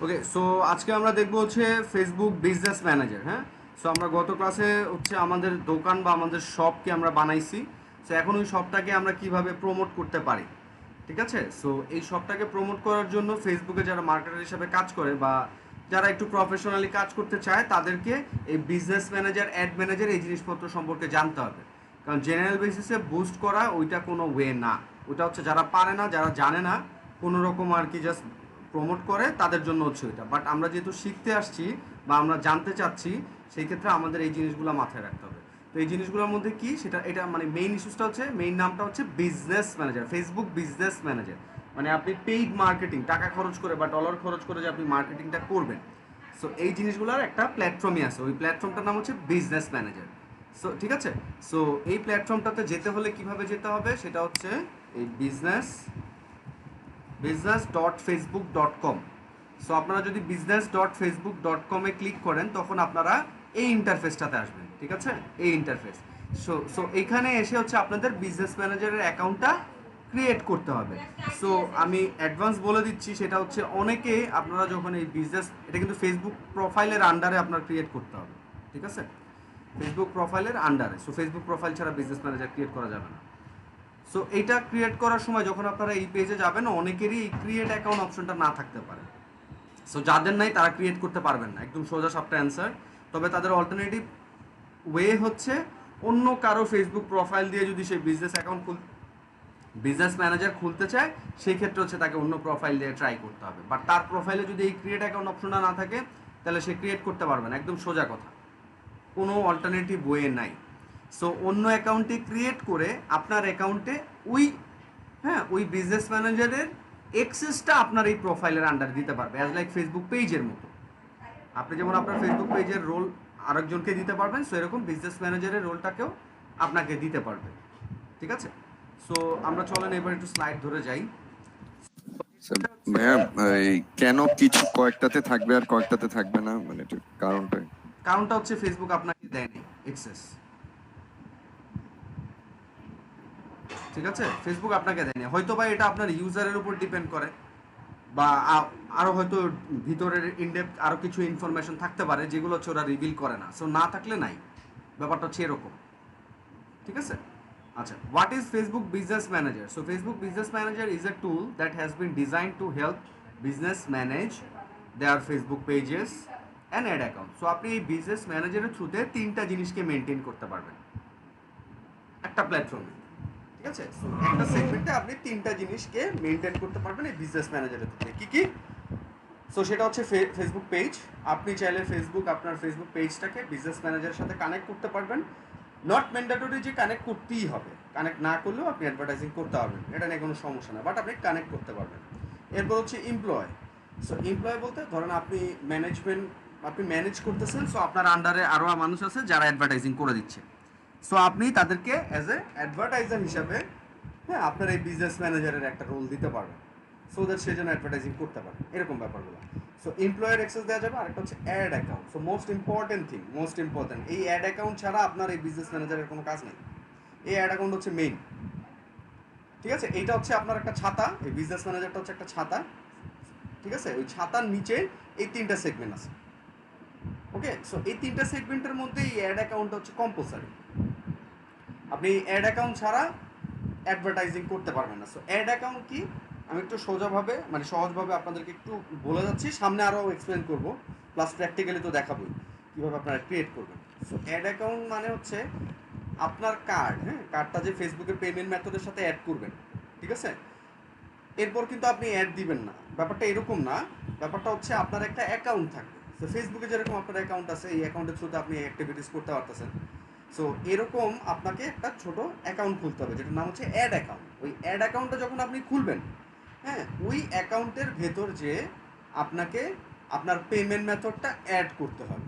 ওকে, so আজকে আমরা দেখবো হচ্ছে ফেসবুক বিজনেস ম্যানেজার। হ্যাঁ, সো আমরা গত ক্লাসে হচ্ছে আমাদের দোকান বা আমাদের শপকে আমরা বানাইছি। সো এখন ওই শপটাকে আমরা কিভাবে প্রমোট করতে পারি, ঠিক আছে? সো এই শপটাকে প্রমোট করার জন্য ফেসবুকে যারা মার্কেটার হিসাবে কাজ করে বা যারা একটু প্রফেশনালি কাজ করতে চায় তাদেরকে এই বিজনেস ম্যানেজার, অ্যাড ম্যানেজার এই জিনিসপত্র সম্পর্কে জানতে হবে। কারণ জেনারেল বেসিসে বুস্ট করা ওইটা কোনো ওয়ে না। ওইটা হচ্ছে যারা পারে না, যারা জানে না, কোনো রকম আর কি জাস্ট প্রমোট করে তাদের জন্য হচ্ছে ওইটা। বাট আমরা যেহেতু শিখতে আসছি বা আমরা জানতে চাচ্ছি, সেই ক্ষেত্রে আমাদের এই জিনিসগুলো মাথায় রাখতে হবে। তো এই জিনিসগুলোর মধ্যে কি সেটা, এটা মানে মেইন ইস্যুসটা হচ্ছে, মেইন নামটা হচ্ছে business manager, Facebook business manager. মানে আপনি পেইড মার্কেটিং, টাকা খরচ করে বা ডলার খরচ করে যে আপনি মার্কেটিংটা করবেন, সো এই জিনিসগুলোর একটা প্ল্যাটফর্মই আছে। ওই প্ল্যাটফর্মটার নাম হচ্ছে বিজনেস ম্যানেজার। সো ঠিক আছে, সো এই প্ল্যাটফর্মটাতে যেতে হলে কিভাবে যেতে হবে সেটা হচ্ছে এই business.facebook.com। সো আপনারা যদি business.facebook.com-এ ক্লিক করেন তখন আপনারা এই ইন্টারফেসটাতে আসবেন, ঠিক আছে? এই ইন্টারফেস। সো এখানে এসে হচ্ছে আপনাদের বিজনেস ম্যানেজারের অ্যাকাউন্টটা ক্রিয়েট করতে হবে। সো আমি অ্যাডভান্স বলে দিচ্ছি, সেটা হচ্ছে অনেকে আপনারা যখন এই বিজনেস, এটা কিন্তু ফেসবুক প্রোফাইলের আন্ডারে আপনার ক্রিয়েট করতে হবে, ঠিক আছে? ফেসবুক প্রোফাইলের আন্ডারে। সো ফেসবুক প্রোফাইল ছাড়া বিজনেস ম্যানেজার ক্রিয়েট করা যাবে না। সো এইটা ক্রিয়েট করার সময় যখন আপনারা এই পেজে যাবেন, অনেকেরই এই ক্রিয়েট অ্যাকাউন্ট অপশনটা না থাকতে পারে। সো যাদের নাই তারা ক্রিয়েট করতে পারবেন না, একদম সোজা সাপটা অ্যান্সার। তবে তাদের অল্টারনেটিভ ওয়ে হচ্ছে অন্য কারো ফেসবুক প্রোফাইল দিয়ে যদি সে বিজনেস ম্যানেজার খুলতে চায়, সেই ক্ষেত্রে হচ্ছে তাকে অন্য প্রোফাইল দিয়ে ট্রাই করতে হবে। বাট তার প্রোফাইলে যদি এই ক্রিয়েট অ্যাকাউন্ট অপশনটা না থাকে, তাহলে সে ক্রিয়েট করতে পারবে না, একদম সোজা কথা। কোনো অল্টারনেটিভ ওয়ে নাই। সো অন্য অ্যাকাউন্টে ক্রিয়েট করে আপনার অ্যাকাউন্টে ওই, হ্যাঁ, ওই বিজনেস ম্যানেজারের এক্সেসটা আপনার এই প্রোফাইলের আন্ডার দিতে পারবে, অ্যাজ লাইক ফেসবুক পেজের মতো। আপনি যেমন আপনার ফেসবুক পেজের রোল আরেকজনকে দিতে পারবেন, সো এরকম বিজনেস ম্যানেজারের রোলটাকেও আপনাকে দিতে পারবে, ঠিক আছে? সো আমরা চলেন এবার একটু স্লাইড ধরে যাই। ভাইয়া, এই কেন কিছু কয়েকটাতে থাকবে আর কয়েকটাতে থাকবে না, মানে একটু কারণটা? কারণটা হচ্ছে ফেসবুক আপনাকে দেয়নি এক্সেস, ঠিক আছে? ফেসবুক আপনাকে দেয়নি, হয়তো বা এটা আপনার ইউজারের উপর ডিপেন্ড করে, বা আরও হয়তো ভিতরের ইনডেপথ আরও কিছু ইনফরমেশন থাকতে পারে যেগুলো হচ্ছে ওরা রিভিল করে না। সো না থাকলে নাই, ব্যাপারটা হচ্ছে এরকম, ঠিক আছে? আচ্ছা, what is Facebook business manager? So Facebook business manager is a tool that has been designed to help business manage their Facebook pages and ad account. So আপনি এই বিজনেস ম্যানেজারের থ্রুতে তিনটা জিনিসকে মেনটেন করতে পারবেন একটা প্ল্যাটফর্মে, ঠিক আছে? সো একটা সেগমেন্টে আপনি তিনটা জিনিসকে মেনটেন করতে পারবেন এই বিজনেস ম্যানেজারের থ্রুতে। কী কী? সো সেটা হচ্ছে ফেসবুক পেজ। আপনি চাইলে আপনার ফেসবুক পেজটাকে বিজনেস ম্যানেজারের সাথে কানেক্ট করতে পারবেন। নট ম্যান্ডেটরি যে কানেক্ট করতেই হবে, কানেক্ট না করলেও আপনি অ্যাডভার্টাইজিং করতে পারবেন, এটা নিয়ে কোনো সমস্যা না, বাট আপনি কানেক্ট করতে পারবেন। এরপর হচ্ছে এমপ্লয়। সো এমপ্লয় বলতে ধরেন আপনি ম্যানেজ করতেছেন, সো আপনার আন্ডারে আরও মানুষ আছে যারা অ্যাডভার্টাইজিং করে দিচ্ছে। সো আপনি তাদেরকে অ্যাজ এ অ্যাডভার্টাইজার হিসাবে, হ্যাঁ, আপনার এই বিজনেস ম্যানেজারের একটা রোল দিতে পারবেন, সো দ্যাট সে যেন অ্যাডভার্টাইজিং করতে পারে, এরকম ব্যাপারগুলো। সো এমপ্লয়ের অ্যাক্সেস দেওয়া যাবে। আরেকটা হচ্ছে ad account. So most important এই অ্যাড অ্যাকাউন্ট ছাড়া আপনার এই বিজনেস ম্যানেজারের কোনো কাজ নেই। এই অ্যাড অ্যাকাউন্ট হচ্ছে মেইন, ঠিক আছে? এইটা হচ্ছে আপনার একটা ছাতা, এই বিজনেস ম্যানেজারটা হচ্ছে একটা ছাতা, ঠিক আছে? ওই ছাতার নিচে এই তিনটা সেগমেন্ট আছে, ওকে? সো এই তিনটা সেগমেন্টের মধ্যে এই অ্যাড অ্যাকাউন্টটা হচ্ছে কম্পালসারি। আপনি অ্যাড অ্যাকাউন্ট ছাড়া অ্যাডভার্টাইজিং করতে পারবেন না। সো অ্যাড অ্যাকাউন্ট কি, আমি একটু সোজাভাবে মানে সহজভাবে আপনাদেরকে একটু বলে যাচ্ছি, সামনে আরও এক্সপ্লেন করবো, প্লাস প্র্যাকটিক্যালি তো দেখাবোই কীভাবে আপনারা ক্রিয়েট করবেন। সো অ্যাড অ্যাকাউন্ট মানে হচ্ছে আপনার কার্ড, হ্যাঁ, কার্ডটা যে ফেসবুকের পেমেন্ট মেথডের সাথে অ্যাড করবেন, ঠিক আছে? এরপর কিন্তু আপনি অ্যাড দিবেন না, ব্যাপারটা এরকম না। ব্যাপারটা হচ্ছে আপনার একটা অ্যাকাউন্ট থাকবে। তো ফেসবুকে যেরকম আপনার অ্যাকাউন্ট আছে, এই অ্যাকাউন্টের থ্রুতে আপনি অ্যাক্টিভিটিস করতে পারতেছেন। সো এরকম আপনাকে একটা ছোট অ্যাকাউন্ট খুলতে হবে, যেটার নাম হচ্ছে অ্যাড অ্যাকাউন্ট। ওই অ্যাড অ্যাকাউন্টটা যখন আপনি খুলবেন, হ্যাঁ, ওই অ্যাকাউন্টের ভেতর যে আপনাকে আপনার পেমেন্ট মেথডটা অ্যাড করতে হবে,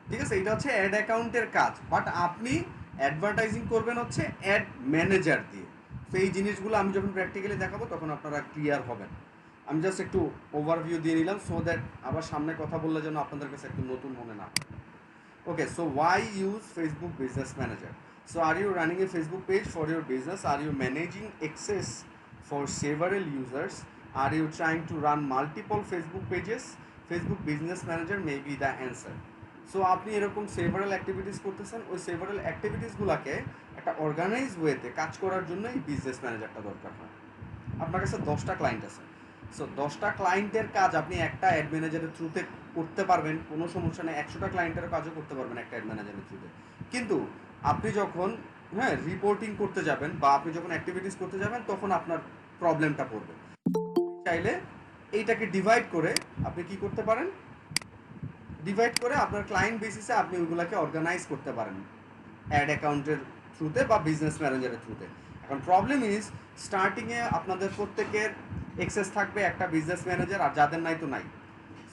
ঠিক আছে? এটা হচ্ছে অ্যাড অ্যাকাউন্টের কাজ। বাট আপনি অ্যাডভার্টাইজিং করবেন হচ্ছে অ্যাড ম্যানেজার দিয়ে। তো এই জিনিসগুলো আমি যখন প্র্যাকটিক্যালি দেখাবো তখন আপনারা ক্লিয়ার হবেন। আমি জাস্ট একটু ওভারভিউ দিয়ে নিলাম, সো দ্যাট আবার সামনে কথা বললে যেন আপনাদের কাছে একটু নতুন মনে না। Okay, so why use Facebook Business Manager? So are you running a Facebook page for your business? Are you managing access for several users? Are you trying to run multiple Facebook pages? Facebook Business Manager may be the answer. So আপনি এরকম several activities করতেছেন, ওই several অ্যাক্টিভিটিসগুলোকে একটা organise ওয়েতে কাজ করার জন্য এই বিজনেস ম্যানেজারটা দরকার হয়। আপনার কাছে 10টা ক্লায়েন্ট আছে, সো 10টা ক্লায়েন্টের কাজ আপনি একটা অ্যাড ম্যানেজারের থ্রুতে করতে পারবেন, কোনো সমস্যা নেই। 100টা ক্লায়েন্টের কাজও করতে পারবেন একটা অ্যাড ম্যানেজারের থ্রুতে। কিন্তু আপনি যখন রিপোর্টিং করতে যাবেন বা আপনি যখন অ্যাক্টিভিটিস করতে যাবেন, তখন আপনার প্রবলেমটা পড়বে। চাইলে এইটাকে ডিভাইড করে আপনি কি করতে পারেন, ডিভাইড করে আপনার ক্লায়েন্ট বেসিসে আপনি ওইগুলোকে অর্গানাইজ করতে পারেন অ্যাড অ্যাকাউন্টের থ্রুতে বা বিজনেস ম্যানেজারের থ্রুতে। এখন প্রবলেম ইজ, স্টার্টিংয়ে আপনাদের প্রত্যেকের এক্সেস থাকবে একটা বিজনেস ম্যানেজার, আর যাদের নাই তো নাই।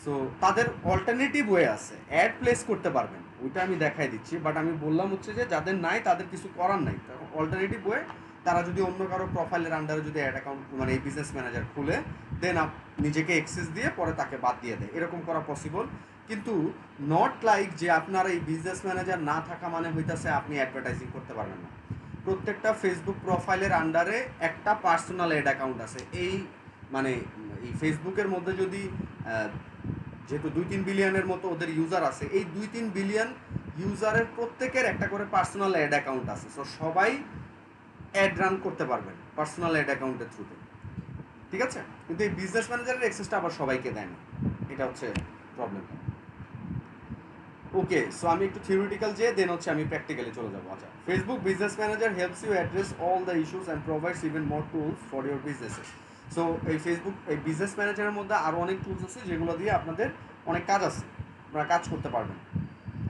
সো তাদের অল্টারনেটিভ ওয়ে আছে, অ্যাড প্লেস করতে পারবেন, ওইটা আমি দেখাই দিচ্ছি। বাট আমি বললাম হচ্ছে যে যাদের নাই তাদের কিছু করার নাই, অল্টারনেটিভ ওয়ে তারা যদি অন্য কারো প্রোফাইলের আন্ডারে যদি অ্যাড অ্যাকাউন্ট মানে এই বিজনেস ম্যানেজার খুলে দেন নিজেকে অ্যাক্সেস দিয়ে পরে তাকে বাদ দিয়ে দেয়, এরকম করা পসিবল। কিন্তু নট লাইক যে আপনার এই বিজনেস ম্যানেজার না থাকা মানে হইতাছে আপনি অ্যাডভার্টাইজিং করতে পারবেন না। প্রত্যেকটা ফেসবুক প্রোফাইলের আন্ডারে একটা পার্সোনাল অ্যাড অ্যাকাউন্ট আছে। এই মানে এই ফেসবুকের মধ্যে যদি যেহেতু 2-3 বিলিয়নের মতো ওদের ইউজার আছে, এই 2-3 বিলিয়ন ইউজারের প্রত্যেকের একটা করে পার্সোনাল অ্যাড অ্যাকাউন্ট আছে। সো সবাই অ্যাড রান করতে পারবেন পার্সোনাল অ্যাড অ্যাকাউন্টের থ্রুতে, ঠিক আছে? কিন্তু এই বিজনেস ম্যানেজারের অ্যাক্সেসটা আবার সবাইকে দেয় না, এটা হচ্ছে প্রবলেম। ওকে, সো আমি একটু থিওরিটিক্যাল যে দেন হচ্ছে আমি প্র্যাকটিক্যালি চলে যাবো। আচ্ছা, Facebook business manager helps you address all the issues and provides even more tools for your businesses. So এই ফেসবুক এই বিজনেস ম্যানেজারের মধ্যে আরও অনেক টুলস আছে যেগুলো দিয়ে আপনাদের অনেক কাজ আছে, আপনারা কাজ করতে পারবেন,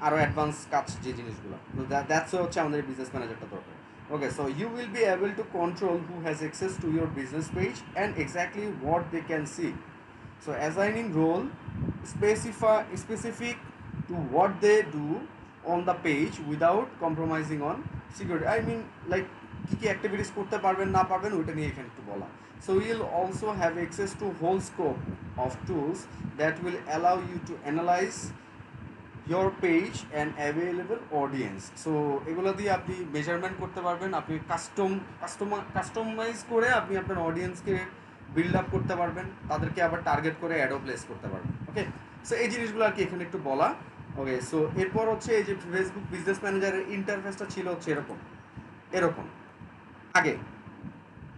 আরও অ্যাডভান্স কাজ যে জিনিসগুলো। তো দ্যাটস হচ্ছে আমাদের বিজনেস ম্যানেজারটা দরকার। Okay, so you will be able to control who has access to your business page and exactly what they can see. So assigning role specific to what they do on the page without compromising on security. I mean like কি কি activities করতে পারবেন না পারবেন ওইটা নিয়ে এখানে একটু বলা। So you'll also have access to whole scope of tools that will allow you to analyze your page and available audience. So এগুলো দিয়ে আপনি মেজারমেন্ট করতে পারবেন, আপনি কাস্টমাইজ করে আপনি আপনার অডিয়েন্সকে বিল্ড আপ করতে পারবেন, তাদেরকে আবার টার্গেট করে অ্যাডও প্লেস করতে পারবেন। ওকে, সো এই জিনিসগুলো আর কি এখানে একটু বলা। ওকে, সো এরপর হচ্ছে এই যে ফেসবুক বিজনেস ম্যানেজারের ইন্টারফেসটা ছিল হচ্ছে এরকম এরকম আগে,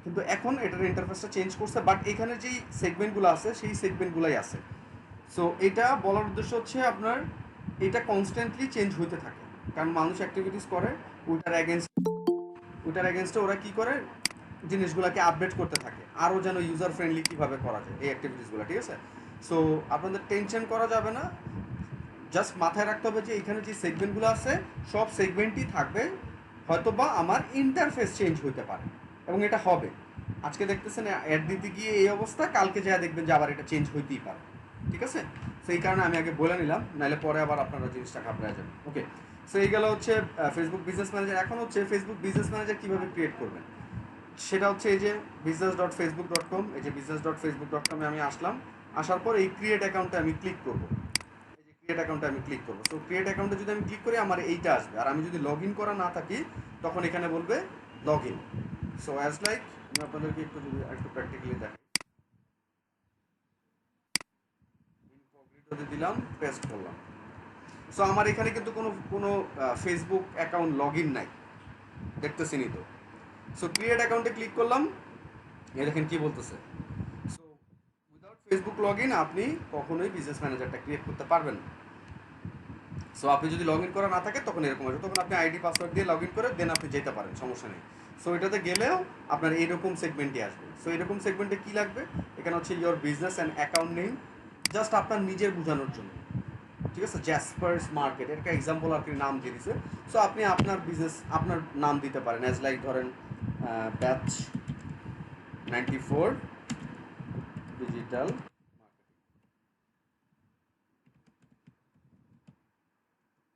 কিন্তু এখন এটার ইন্টারফেসটা চেঞ্জ করছে, বাট এখানে যেই সেগমেন্টগুলো আছে সেই সেগমেন্টগুলোই আছে। সো এটা বলার উদ্দেশ্য হচ্ছে আপনার এটা কনস্ট্যান্টলি চেঞ্জ হতে থাকে, কারণ মানুষ অ্যাক্টিভিটিস করে, ওইটার এগেনস্টে ওরা কী করে জিনিসগুলোকে আপডেট করতে থাকে আরও যেন ইউজার ফ্রেন্ডলি কীভাবে করা যায় এই অ্যাক্টিভিটিসগুলো, ঠিক আছে? সো আপনাদের টেনশন করা যাবে না, জাস্ট মাথায় রাখতে হবে যে এখানে যে সেগমেন্টগুলো আছে সব সেগমেন্টই থাকবে, হয়তো বা আমার ইন্টারফেস চেঞ্জ হতে পারে এবং এটা হবে। আজকে দেখতেছেন অ্যাড দিতে গিয়ে এই অবস্থা, কালকে যা দেখবেন যে আবার এটা চেঞ্জ হইতেই পারে, ঠিক আছে? সেই কারণে আমি আগে বলে নিলাম, নাহলে পরে আবার আপনারা জিনিসটা ঘাবড়ে যাবেন। ওকে, সো এই গেল হচ্ছে ফেসবুক বিজনেস ম্যানেজার। এখন হচ্ছে ফেসবুক বিজনেস ম্যানেজার কীভাবে ক্রিয়েট করবেন সেটা হচ্ছে এই যে business.facebook.com, এই যে business.facebook.com আমি আসলাম, আসার পর এই ক্রিয়েট অ্যাকাউন্টে আমি ক্লিক করবো, এই যে ক্রিয়েট অ্যাকাউন্টে আমি ক্লিক করবো। সো ক্রিয়েট অ্যাকাউন্টে যদি আমি ক্লিক করি আমার এইটা আসবে, আর আমি যদি লগ ইন করা না থাকি তখন এখানে বলবে log in. So as like আমি আপনাদেরকে একটু যদি একটু প্র্যাকটিক্যালি দেখাই, ইনকগনিটোতে দিলাম, পেস্ট করলাম। সো আমার এখানে কিন্তু কোনো ফেসবুক অ্যাকাউন্ট লগ ইন নাই, দেখতেছিনি তো। সো ক্রিয়েট অ্যাকাউন্টে ক্লিক করলাম, এই দেখেন কি বলতেছে। So without Facebook log in আপনি কখনোই বিজনেস ম্যানেজারটা ক্রিয়েট করতে পারবেন না। সো আপনি যদি লগ ইন করা না থাকে তখন এরকম আসবে, তখন আপনি আইডি পাসওয়ার্ড দিয়ে লগ ইন করে দেন আপনি যেতে পারেন, সমস্যা নেই। সো এটাতে গেলেও আপনার এইরকম সেগমেন্টই আসবে। সো এরকম সেগমেন্টে কী লাগবে, এখানে হচ্ছে your business and account name, just আপনার নিজের বোঝানোর জন্য, ঠিক আছে? জ্যাসপার্স মার্কেট এর একটা এক্সাম্পল আর কি নাম দিয়ে দিছে। সো আপনি আপনার বিজনেস আপনার নাম দিতে পারেন, অ্যাজ লাইক ধরেন ব্যাচ 94 ডিজিটাল,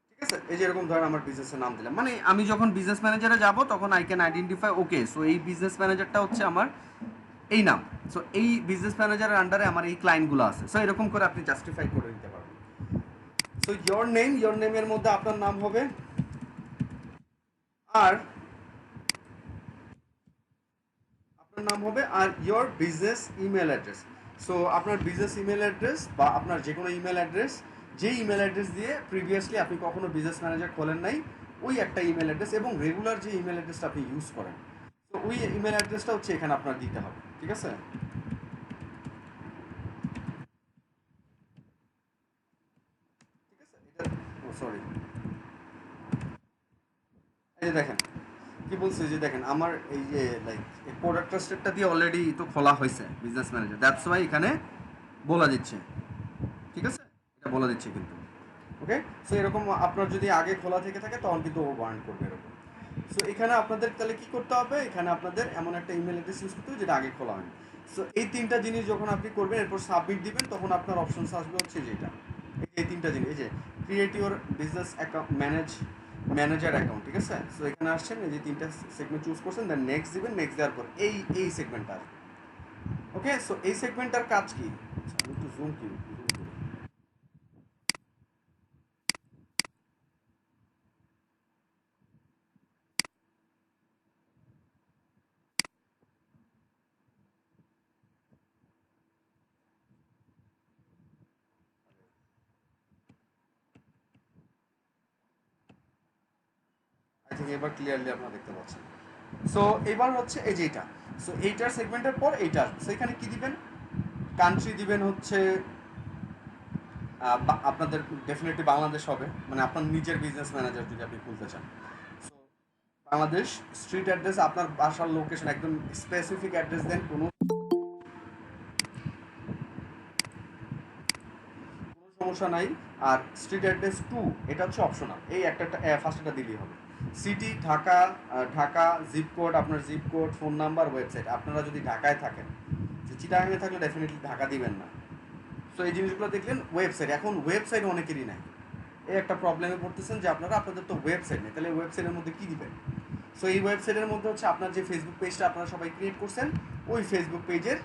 ঠিক আছে? এই যে এরকম ধরেন আমার বিজনেসের নাম দিলাম, মানে আমি যখন বিজনেস ম্যানেজারে যাব তখন I can identify okay so এই বিজনেস ম্যানেজারটা হচ্ছে আমার এই নাম, সো এই বিজনেস ম্যানেজারের আন্ডারে আমার এই ক্লায়েন্টগুলো আছে। সো এরকম করে আপনি জাস্টিফাই করে দিতে পারবেন। সো ইয়োর নেমের মধ্যে আপনার নাম হবে, আর আপনার নাম হবে আর your business email address. So আপনার বিজনেস ইমেল অ্যাড্রেস বা আপনার যে কোনো ইমেল অ্যাড্রেস, যেই ইমেল অ্যাড্রেস দিয়ে প্রিভিয়াসলি আপনি কখনো বিজনেস ম্যানেজার খোলেন নাই, ওই একটা ইমেল অ্যাড্রেস এবং রেগুলার যে ইমেল অ্যাড্রেসটা আপনি ইউজ করেন, তো ওই ইমেল অ্যাড্রেসটা হচ্ছে এখানে আপনার দিতে হবে। ঠিক আছে? ঠিক আছে, এটা ও সরি, এই যে দেখেন কি বলছে, যে দেখেন আমার এই যে লাইক এই প্রোডাক্ট ট্রাস্টেডটা দিয়ে অলরেডি তো খোলা হয়েছে বিজনেস ম্যানেজার, দ্যাটস ওয়াই এখানে বলা দিচ্ছে। ঠিক আছে, এটা বলে দিচ্ছে কিন্তু। ওকে, সো এরকম আপনার যদি আগে খোলা থেকে থাকে তখন কিন্তু ও ওয়ার্ন করবে এরকম। সো এখানে আপনাদের তাহলে কি করতে হবে, এখানে আপনাদের এমন একটা ইমেল অ্যাড্রেস ইউজ করতে হবে যেটা আগে খোলা হয়নি। সো এই তিনটা জিনিস যখন আপনি করবেন, এরপর সাবমিট দিবেন, তখন আপনার অপশনস আসবে হচ্ছে যেটা এই তিনটা জিনিস, এই যে create your business account, manager account. ঠিক আছে, সো এখানে আসছেন, এই যে তিনটা সেগমেন্ট চুজ করছেন, দেন নেক্সট দিবেন, নেক্সট দেওয়ার পর এই সেগমেন্টটা আসবে। ওকে, সো এই সেগমেন্টটার কাজ কি, আচ্ছা আমি একটু জুম করি। আই থিঙ্ক এবার ক্লিয়ারলি আপনারা দেখতে পাচ্ছেন। সো এবার হচ্ছে এই যে এটা, সো এইটার সেগমেন্টের পর এইটা আসবে। সো এখানে কি দিবেন, কান্ট্রি দিবেন হচ্ছে আপনাদের ডেফিনেটলি বাংলাদেশ হবে, মানে আপনার নিজের বিজনেস ম্যানেজার যদি আপনি খুলতে চান। সো বাংলাদেশ, স্ট্রিট অ্যাড্রেস আপনার বাসার লোকেশন একদম স্পেসিফিক অ্যাড্রেস দেন, কোনো সমস্যা নাই। আর স্ট্রিট অ্যাড্রেস টু, এটা হচ্ছে অপশনাল, এই একটা ফার্স্ট একটা দিলেই হবে। City Dhaka, Dhaka zip code, আপনার zip code, phone number, website. আপনারা যদি ঢাকায় থাকেন, যে চিটাগাঙে থাকলে ডেফিনেটলি ঢাকা দিবেন না। সো এই জিনিসগুলো দেখলেন। ওয়েবসাইট, এখন ওয়েবসাইট অনেকেরই নাই, এই একটা প্রবলেমে পড়তেছেন যে আপনাদের তো ওয়েবসাইট নেই, তাহলে ওয়েবসাইটের মধ্যে কী দিবেন। সো এই ওয়েবসাইটের মধ্যে হচ্ছে আপনার যে ফেসবুক পেজটা আপনারা সবাই ক্রিয়েট করছেন, ওই ফেসবুক পেজের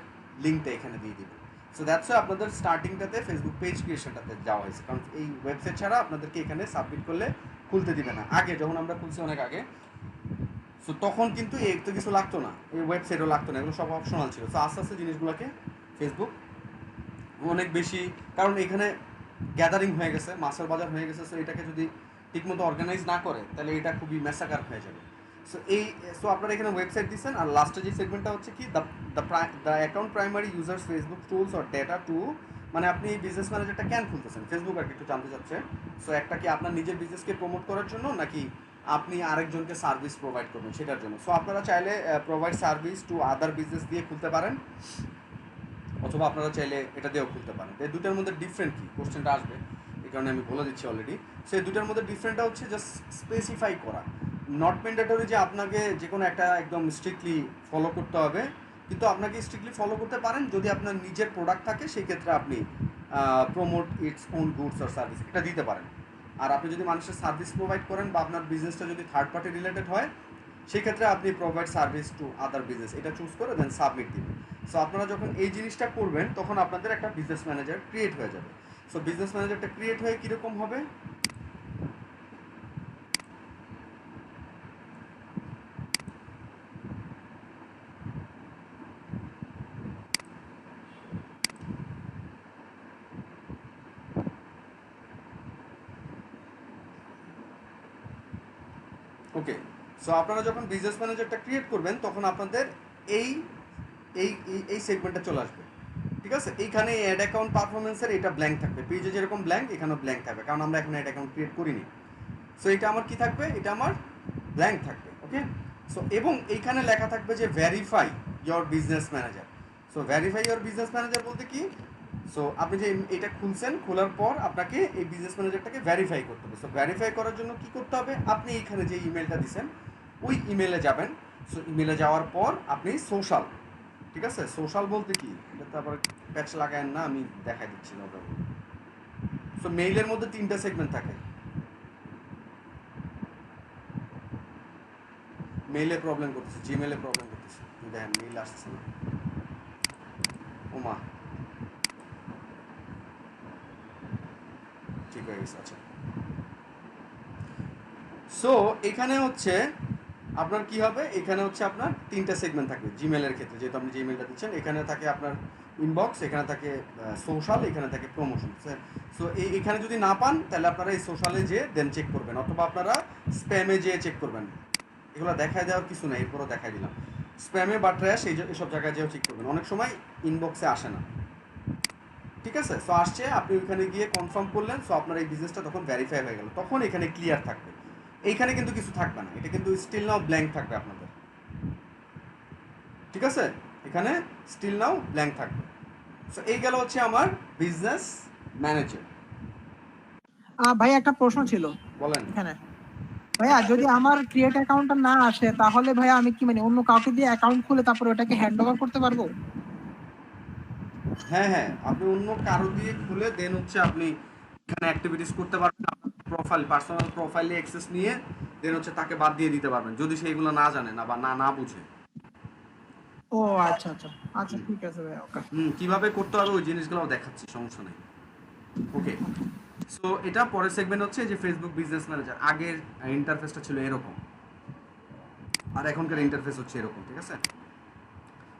লিঙ্কটা এখানে দিয়ে দিবেন। সো দ্যাটস ওয়াই আপনাদের স্টার্টিংটাতে ফেসবুক পেজ ক্রিয়েশনটাতে যাওয়া হয়েছে, কারণ এই ওয়েবসাইট ছাড়া আপনাদেরকে এখানে সাবমিট করলে খুলতে দিবে না। আগে যখন আমরা খুলছি অনেক আগে, সো তখন কিন্তু এই তো কিছু লাগতো না, এই ওয়েবসাইটও লাগতো না, এগুলো সব অপশনাল ছিল। সো আস্তে আস্তে জিনিসগুলোকে ফেসবুক অনেক বেশি, কারণ এখানে গ্যাদারিং হয়ে গেছে, মাছের বাজার হয়ে গেছে। সো এটাকে যদি ঠিকমতো অর্গানাইজ না করে, তাহলে এটা খুবই মেসাকার হয়ে যাবে। সো আপনারা এখানে ওয়েবসাইট দিচ্ছেন, আর লাস্টে যে সেগমেন্টটা হচ্ছে কি, the account primary users Facebook tools or data to, মানে আপনি এই বিজনেস ম্যানেজারটা কেন খুলতেছেন, ফেসবুক আর কি একটু জানতে চাচ্ছে। সো একটা কি আপনার নিজের বিজনেসকে প্রমোট করার জন্য, নাকি আপনি আরেকজনকে সার্ভিস প্রোভাইড করবেন সেটার জন্য। সো আপনারা চাইলে provide service to other business দিয়ে খুলতে পারেন, অথবা আপনারা চাইলে এটা দিয়েও খুলতে পারেন। এই দুটার মধ্যে ডিফারেন্ট কি, কোশ্চেনটা আসবে, এই কারণে আমি বলে দিচ্ছি অলরেডি। সো এই দুটার মধ্যে ডিফারেন্টটা হচ্ছে জাস্ট স্পেসিফাই করা, নট ম্যান্ডেটরি যে আপনাকে যে কোনো একটা একদম স্ট্রিক্টলি ফলো করতে হবে, কিন্তু আপনাকে স্ট্রিক্টলি ফলো করতে পারেন যদি আপনার নিজের প্রোডাক্ট থাকে, সেই ক্ষেত্রে আপনি promote its own goods or service এটা দিতে পারেন। আর আপনি যদি মানুষের সার্ভিস প্রোভাইড করেন, বা আপনার বিজনেসটা যদি থার্ড পার্টি রিলেটেড হয়, সেক্ষেত্রে আপনি provide service to other business এটা চুজ করে দেন সাবমিট দিবেন। সো আপনারা যখন এই জিনিসটা করবেন, তখন আপনাদের একটা বিজনেস ম্যানেজার ক্রিয়েট হয়ে যাবে। সো বিজনেস ম্যানেজারটা ক্রিয়েট হয়ে কীরকম হবে, ওকে। সো আপনারা যখন বিজনেস ম্যানেজারটা ক্রিয়েট করবেন, তখন আপনাদের এই এই এই সেগমেন্টটা চলে আসবে। ঠিক আছে, এইখানে অ্যাড অ্যাকাউন্ট পারফরমেন্সের এটা ব্ল্যাঙ্ক থাকবে, পেজে যেরকম ব্ল্যাঙ্ক এখানেও ব্ল্যাঙ্ক থাকবে, কারণ আমরা এখন অ্যাড অ্যাকাউন্ট ক্রিয়েট করিনি। সো এটা আমার কি থাকবে, এটা আমার ব্ল্যাঙ্ক থাকবে। ওকে, সো এবং এইখানে লেখা থাকবে যে verify your business manager. So verify your business manager বলতে কি, সো আপনি যে এটা খুলছেন, খোলার পর আপনাকে এই বিজনেস ম্যানেজারটাকে ভেরিফাই করতে হবে। সো ভেরিফাই করার জন্য কি করতে হবে, আপনি এইখানে যে ইমেলটা দিচ্ছেন ওই ইমেলে যাবেন। সো ইমেলে যাওয়ার পর আপনি সোশ্যাল, ঠিক আছে, সোশ্যাল বলতে কি, এটা তো আবার প্যাচ লাগায়েন না, আমি দেখাই দিচ্ছি না ওটা। সো মেইলের মধ্যে তিনটা সেগমেন্ট থাকে, মেইলে প্রবলেম করতেছে, জিমেলে প্রবলেম করতেছে, দেখেন মেইল আসছে না, ওমা ঠিক হয়ে গেছে। আচ্ছা, সো এখানে হচ্ছে আপনার কি হবে, এখানে হচ্ছে আপনার তিনটা সেগমেন্ট থাকবে জিমেলের ক্ষেত্রে, যেহেতু আপনি জিমেলটা দিচ্ছেন। এখানে থাকে আপনার ইনবক্স, এখানে থাকে সোশ্যাল, এখানে থাকে প্রমোশন। সো এখানে যদি না পান তাহলে আপনারা এই সোশ্যালে যেয়ে দেন চেক করবেন, অথবা আপনারা স্প্যামে যেয়ে চেক করবেন। এগুলো দেখায় দেওয়ার কিছু নেই, এরপরও দেখাই দিলাম। স্প্যামে বা ট্র্যাশ এইসব জায়গায় যেও চেক করবেন, অনেক সময় ইনবক্সে আসে না। ঠিক আছে, সো আসছে, আপনি ওইখানে গিয়ে কনফার্ম করলেন, সো আপনার এই বিজনেসটা তখন ভেরিফাই হয়ে গেল, তখন এখানে ক্লিয়ার থাকবে। এইখানে কিন্তু কিছু থাকবে না, এটা কিন্তু স্টিল নাও ব্ল্যাঙ্ক থাকবে আপনাদের। ঠিক আছে, এখানে স্টিল নাও ব্ল্যাঙ্ক থাকবে। সো এই গেল হচ্ছে আমার বিজনেস ম্যানেজার। ভাই একটা প্রশ্ন ছিল বলেন। এখানে। ভাইয়া যদি আমার ক্রিয়েট অ্যাকাউন্টটা না আসে, তাহলে ভাইয়া আমি কি মানে অন্য কাউকে দিয়ে অ্যাকাউন্ট খুলে তারপর ওটাকে হ্যান্ড ওভার করতে পারবো? হ্যাঁ হ্যাঁ, আপনি অন্য কারো দিয়ে খুলে দেন হচ্ছে আপনি এখানে অ্যাক্টিভিটিস করতে পারবেন, আপনার প্রোফাইল, পার্সোনাল প্রোফাইলে অ্যাক্সেস নিয়ে দেন হচ্ছে তাকে বাদ দিয়ে দিতে পারবেন, যদি সে এগুলো না জানে না বা না বুঝে। ও আচ্ছা আচ্ছা আচ্ছা, ঠিক আছে ভাইয়া, ওকে। কিভাবে করতে হবে ওই জিনিসগুলো দেখাচ্ছি, সমস্যা নেই। ওকে, সো এটা পরের সেগমেন্ট হচ্ছে যে ফেসবুক বিজনেস ম্যানেজার। আগের ইন্টারফেসটা ছিল এরকম, আর এখনকার ইন্টারফেস হচ্ছে এরকম। ঠিক আছে,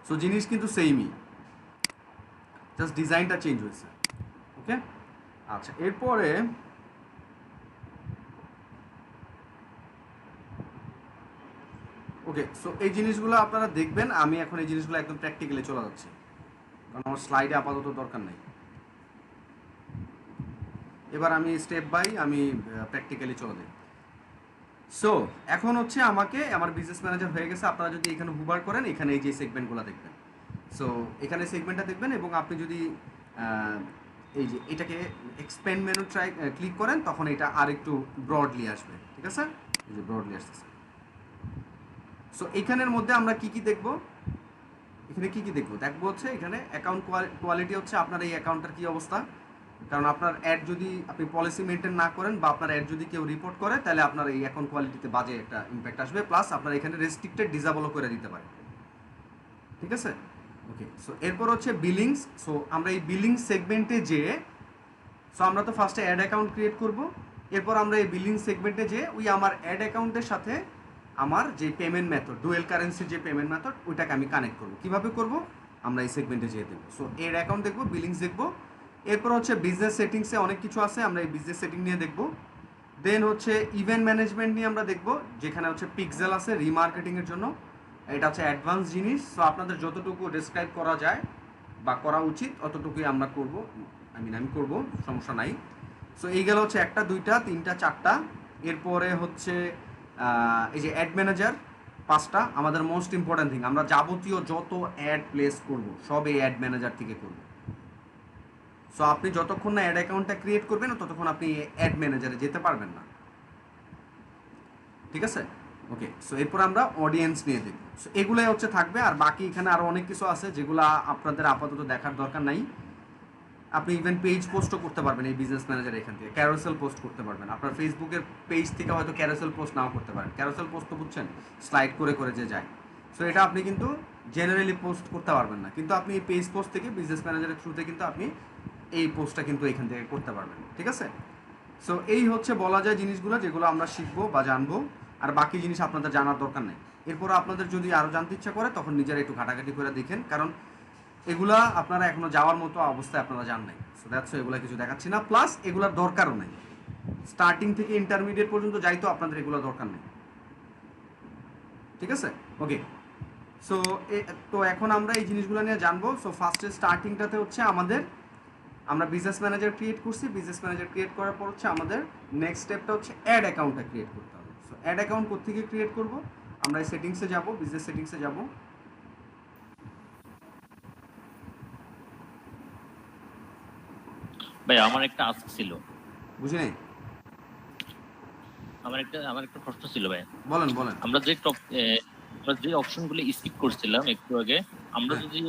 সো জিনিস কিন্তু সেমই, জাস্ট ডিজাইনটা চেঞ্জ হয়েছে। ওকে, আচ্ছা, এরপরে ওকে, সো এই জিনিসগুলো আপনারা দেখবেন। আমি এখন এই জিনিসগুলো একদম প্র্যাকটিক্যালি চলে যাচ্ছি, কারণ আমার স্লাইডে আপাতত দরকার নেই। এবার আমি স্টেপ বাই আমি প্র্যাকটিক্যালি চলে যাই। সো এখন হচ্ছে আমাকে আমার বিজনেস ম্যানেজার হয়ে গেছে। আপনারা যদি এখানে হুবার করেন, এখানে এই যে সেগমেন্টগুলো দেখবেন। সো এখানে সেগমেন্টটা দেখবেন, এবং আপনি যদি এই যে এটাকে এক্সপ্যান্ড মেনু ক্লিক করেন, তখন এটা আর একটু ব্রডলি আসবে। ঠিক আছে, এই যে ব্রডলি আসতেছে। সো এখানের মধ্যে আমরা কি কি দেখব, এখানে কি কি দেখবো হচ্ছে এখানে অ্যাকাউন্ট কোয়ালিটি হচ্ছে আপনার এই অ্যাকাউন্টের কি অবস্থা। কারণ আপনার অ্যাড যদি আপনি পলিসি মেনটেন না করেন বা আপনার অ্যাড যদি কেউ রিপোর্ট করে, তাহলে আপনার এই অ্যাকাউন্ট কোয়ালিটিতে বাজে একটা ইম্প্যাক্ট আসবে, প্লাস আপনার এখানে রেস্ট্রিক্টেড ডিসেবলও করে দিতে পারে। ঠিক আছে, ওকে। সো এরপর হচ্ছে বিলিংস। সো আমরা এই বিলিংস সেগমেন্টে যেয়ে, সো আমরা তো ফার্স্টে অ্যাড অ্যাকাউন্ট ক্রিয়েট করব, এরপর আমরা এই বিলিং সেগমেন্টে যেয়ে ওই আমার অ্যাড অ্যাকাউন্টের সাথে আমার যে পেমেন্ট মেথড, ডুয়েল কারেন্সির যে পেমেন্ট মেথড, ওইটাকে আমি কানেক্ট করব। কিভাবে করব আমরা এই সেগমেন্টে যেয়ে দেখব। সো এর অ্যাকাউন্ট দেখব, বিলিংস দেখব, এরপর হচ্ছে বিজনেস সেটিংসে অনেক কিছু আছে, আমরা এই বিজনেস সেটিং নিয়ে দেখব। দেন হচ্ছে ইভেন্ট ম্যানেজমেন্ট নিয়ে আমরা দেখব, যেখানে হচ্ছে পিক্সেল আছে রিমার্কেটিংয়ের জন্য। এটা হচ্ছে অ্যাডভান্স জিনিস। সো আপনাদের যতটুকু ডিসক্রাইব করা যায় বা করা উচিত অতটুকুই আমরা করব, আমি করব, সমস্যা নাই। সো এই গেল হচ্ছে একটা, দুইটা, তিনটা, চারটা। এরপরে হচ্ছে এই যে অ্যাড ম্যানেজার, পাঁচটা। আমাদের মোস্ট ইম্পর্ট্যান্ট থিং, আমরা যাবতীয় যত অ্যাড প্লেস করব সব এই অ্যাড ম্যানেজার থেকে করব। সো আপনি যতক্ষণ না অ্যাড অ্যাকাউন্টটা ক্রিয়েট করবেন ততক্ষণ আপনি অ্যাড ম্যানেজারে যেতে পারবেন না। ঠিক আছে, ওকে। সো এরপর আমরা অডিয়েন্স নিয়ে দেখব। সো এগুলাই হচ্ছে থাকবে, আর বাকি এখানে আরও অনেক কিছু আছে যেগুলো আপনাদের আপাতত দেখার দরকার নাই। আপনি ইভেন পেজ পোস্টও করতে পারবেন এই বিজনেস ম্যানেজার এখান থেকে, ক্যারোসেল পোস্ট করতে পারবেন। আপনার ফেসবুকের পেজ থেকে হয়তো ক্যারোসেল পোস্ট নাও করতে পারেন। ক্যারোসেল পোস্ট তো বুঝছেন, স্লাইড করে করে যে যায়। সো এটা আপনি কিন্তু জেনারেলি পোস্ট করতে পারবেন না, কিন্তু আপনি এই পেজ পোস্ট থেকে বিজনেস ম্যানেজারের থ্রুতে কিন্তু আপনি এই পোস্টটা কিন্তু এখান থেকে করতে পারবেন। ঠিক আছে, সো এই হচ্ছে বলা যায় জিনিসগুলো যেগুলো আমরা শিখবো বা জানবো, আর বাকি জিনিস আপনাদের জানার দরকার নেই। এরপর আপনাদের যদি আরও জানতে ইচ্ছা করে তখন নিজেরা একটু ঘাটাঘাটি করে দেখেন, কারণ এগুলা আপনারা এখনো যাওয়ার মতো অবস্থায় আপনারা জান নাই। সো দ্যাটস এগুলা কিছু দেখাচ্ছি না, প্লাস এগুলোর দরকারও নাই। স্টার্টিং থেকে ইন্টারমিডিয়েট পর্যন্ত যাই তো আপনাদের এগুলো দরকার নেই। ঠিক আছে, ওকে। সো তো এখন আমরা এই জিনিসগুলো নিয়ে জানবো। সো ফার্স্টে স্টার্টিংটাতে হচ্ছে আমরা বিজনেস ম্যানেজার ক্রিয়েট করছি। বিজনেস ম্যানেজার ক্রিয়েট করার পর হচ্ছে আমাদের নেক্সট স্টেপটা হচ্ছে অ্যাড অ্যাকাউন্টটা ক্রিয়েট করতে হবে। সো অ্যাড অ্যাকাউন্ট কোত্থেকে ক্রিয়েট করব, আমরা এই সেটিংসে যাব, বিজনেস সেটিংসে যাব। ভাই আমার একটা আস্ক ছিল। বুঝি নাই, আমার একটা প্রশ্ন ছিল ভাই। বলেন বলেন। আমরা যে অপশনগুলো স্কিপ করছিলাম একটু আগে, আমরা যদি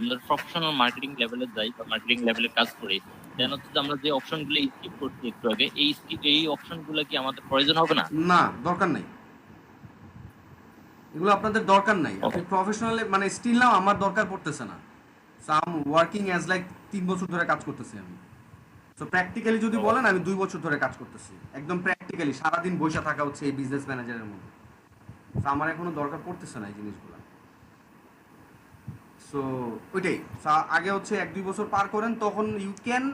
আমরা প্রফেশনাল মার্কেটিং লেভেলে যাই বা মার্কেটিং লেভেলে কাজ করি, দেন হচ্ছে আমরা যে অপশনগুলো স্কিপ করছি একটু আগে, এই অপশনগুলো কি আমাদের প্রয়োজন হবে না? না, দরকার নেই, এগুলো আপনাদের দরকার নাই। আপনি প্রফেশনালি মানে স্টিল নাও আমার দরকার পড়তেছে না। So I am working as like 3 বছর ধরে কাজ করতেছি আমি। সো প্র্যাকটিক্যালি যদি বলেন আমি 2 বছর ধরে কাজ করতেছি, একদম প্র্যাকটিক্যালি সারাদিন বসে থাকা হচ্ছে এই বিজনেস ম্যানেজারের মধ্যে। সো আমার এখনো দরকার পড়তেছে না এই জিনিসগুলো। সো ওইটাই আগে হচ্ছে 1-2 বছর পার করেন, তখন ইউ ক্যান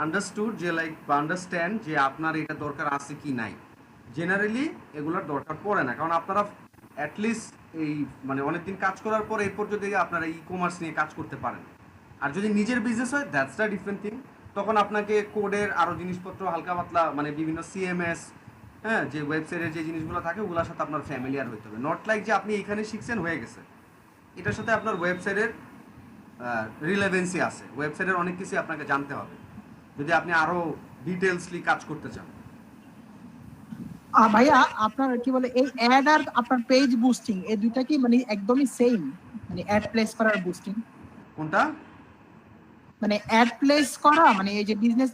আন্ডারস্টুড যে লাইক বা আন্ডারস্ট্যান্ড যে আপনার এটা দরকার আছে কি নাই। জেনারেলি এগুলোর দরকার পড়ে না, কারণ আপনারা অ্যাটলিস্ট এই মানে অনেকদিন কাজ করার পর এরপর যদি আপনারা ই কমার্স নিয়ে কাজ করতে পারেন, আর যদি নিজের বিজনেস হয় দ্যাটস দ্য ডিফারেন্ট থিং। তখন আপনাকে কোডের আরও জিনিসপত্র হালকা পাতলা মানে বিভিন্ন সিএমএস, হ্যাঁ, যে ওয়েবসাইটের যে জিনিসগুলো থাকে ওগুলোর সাথে আপনার ফ্যামিলিয়ার হইতে হবে। নট লাইক যে আপনি এখানে শিখছেন হয়ে গেছে, এটার সাথে আপনার ওয়েবসাইটের রিলেভেন্সি আছে, ওয়েবসাইটের অনেক কিছু আপনাকে জানতে হবে যদি আপনি আরো ডিটেলসলি কাজ করতে চান। ভাইয়া আপনার কি বলে এই অ্যাড আর আপনার পেজ বুস্টিং এই দুইটা কি মানে একদমই সেম, মানে অ্যাড প্লেস করার বুস্টিং? কোনটা? মানে অ্যাড প্লেস করা মানে এই যে বিজনেস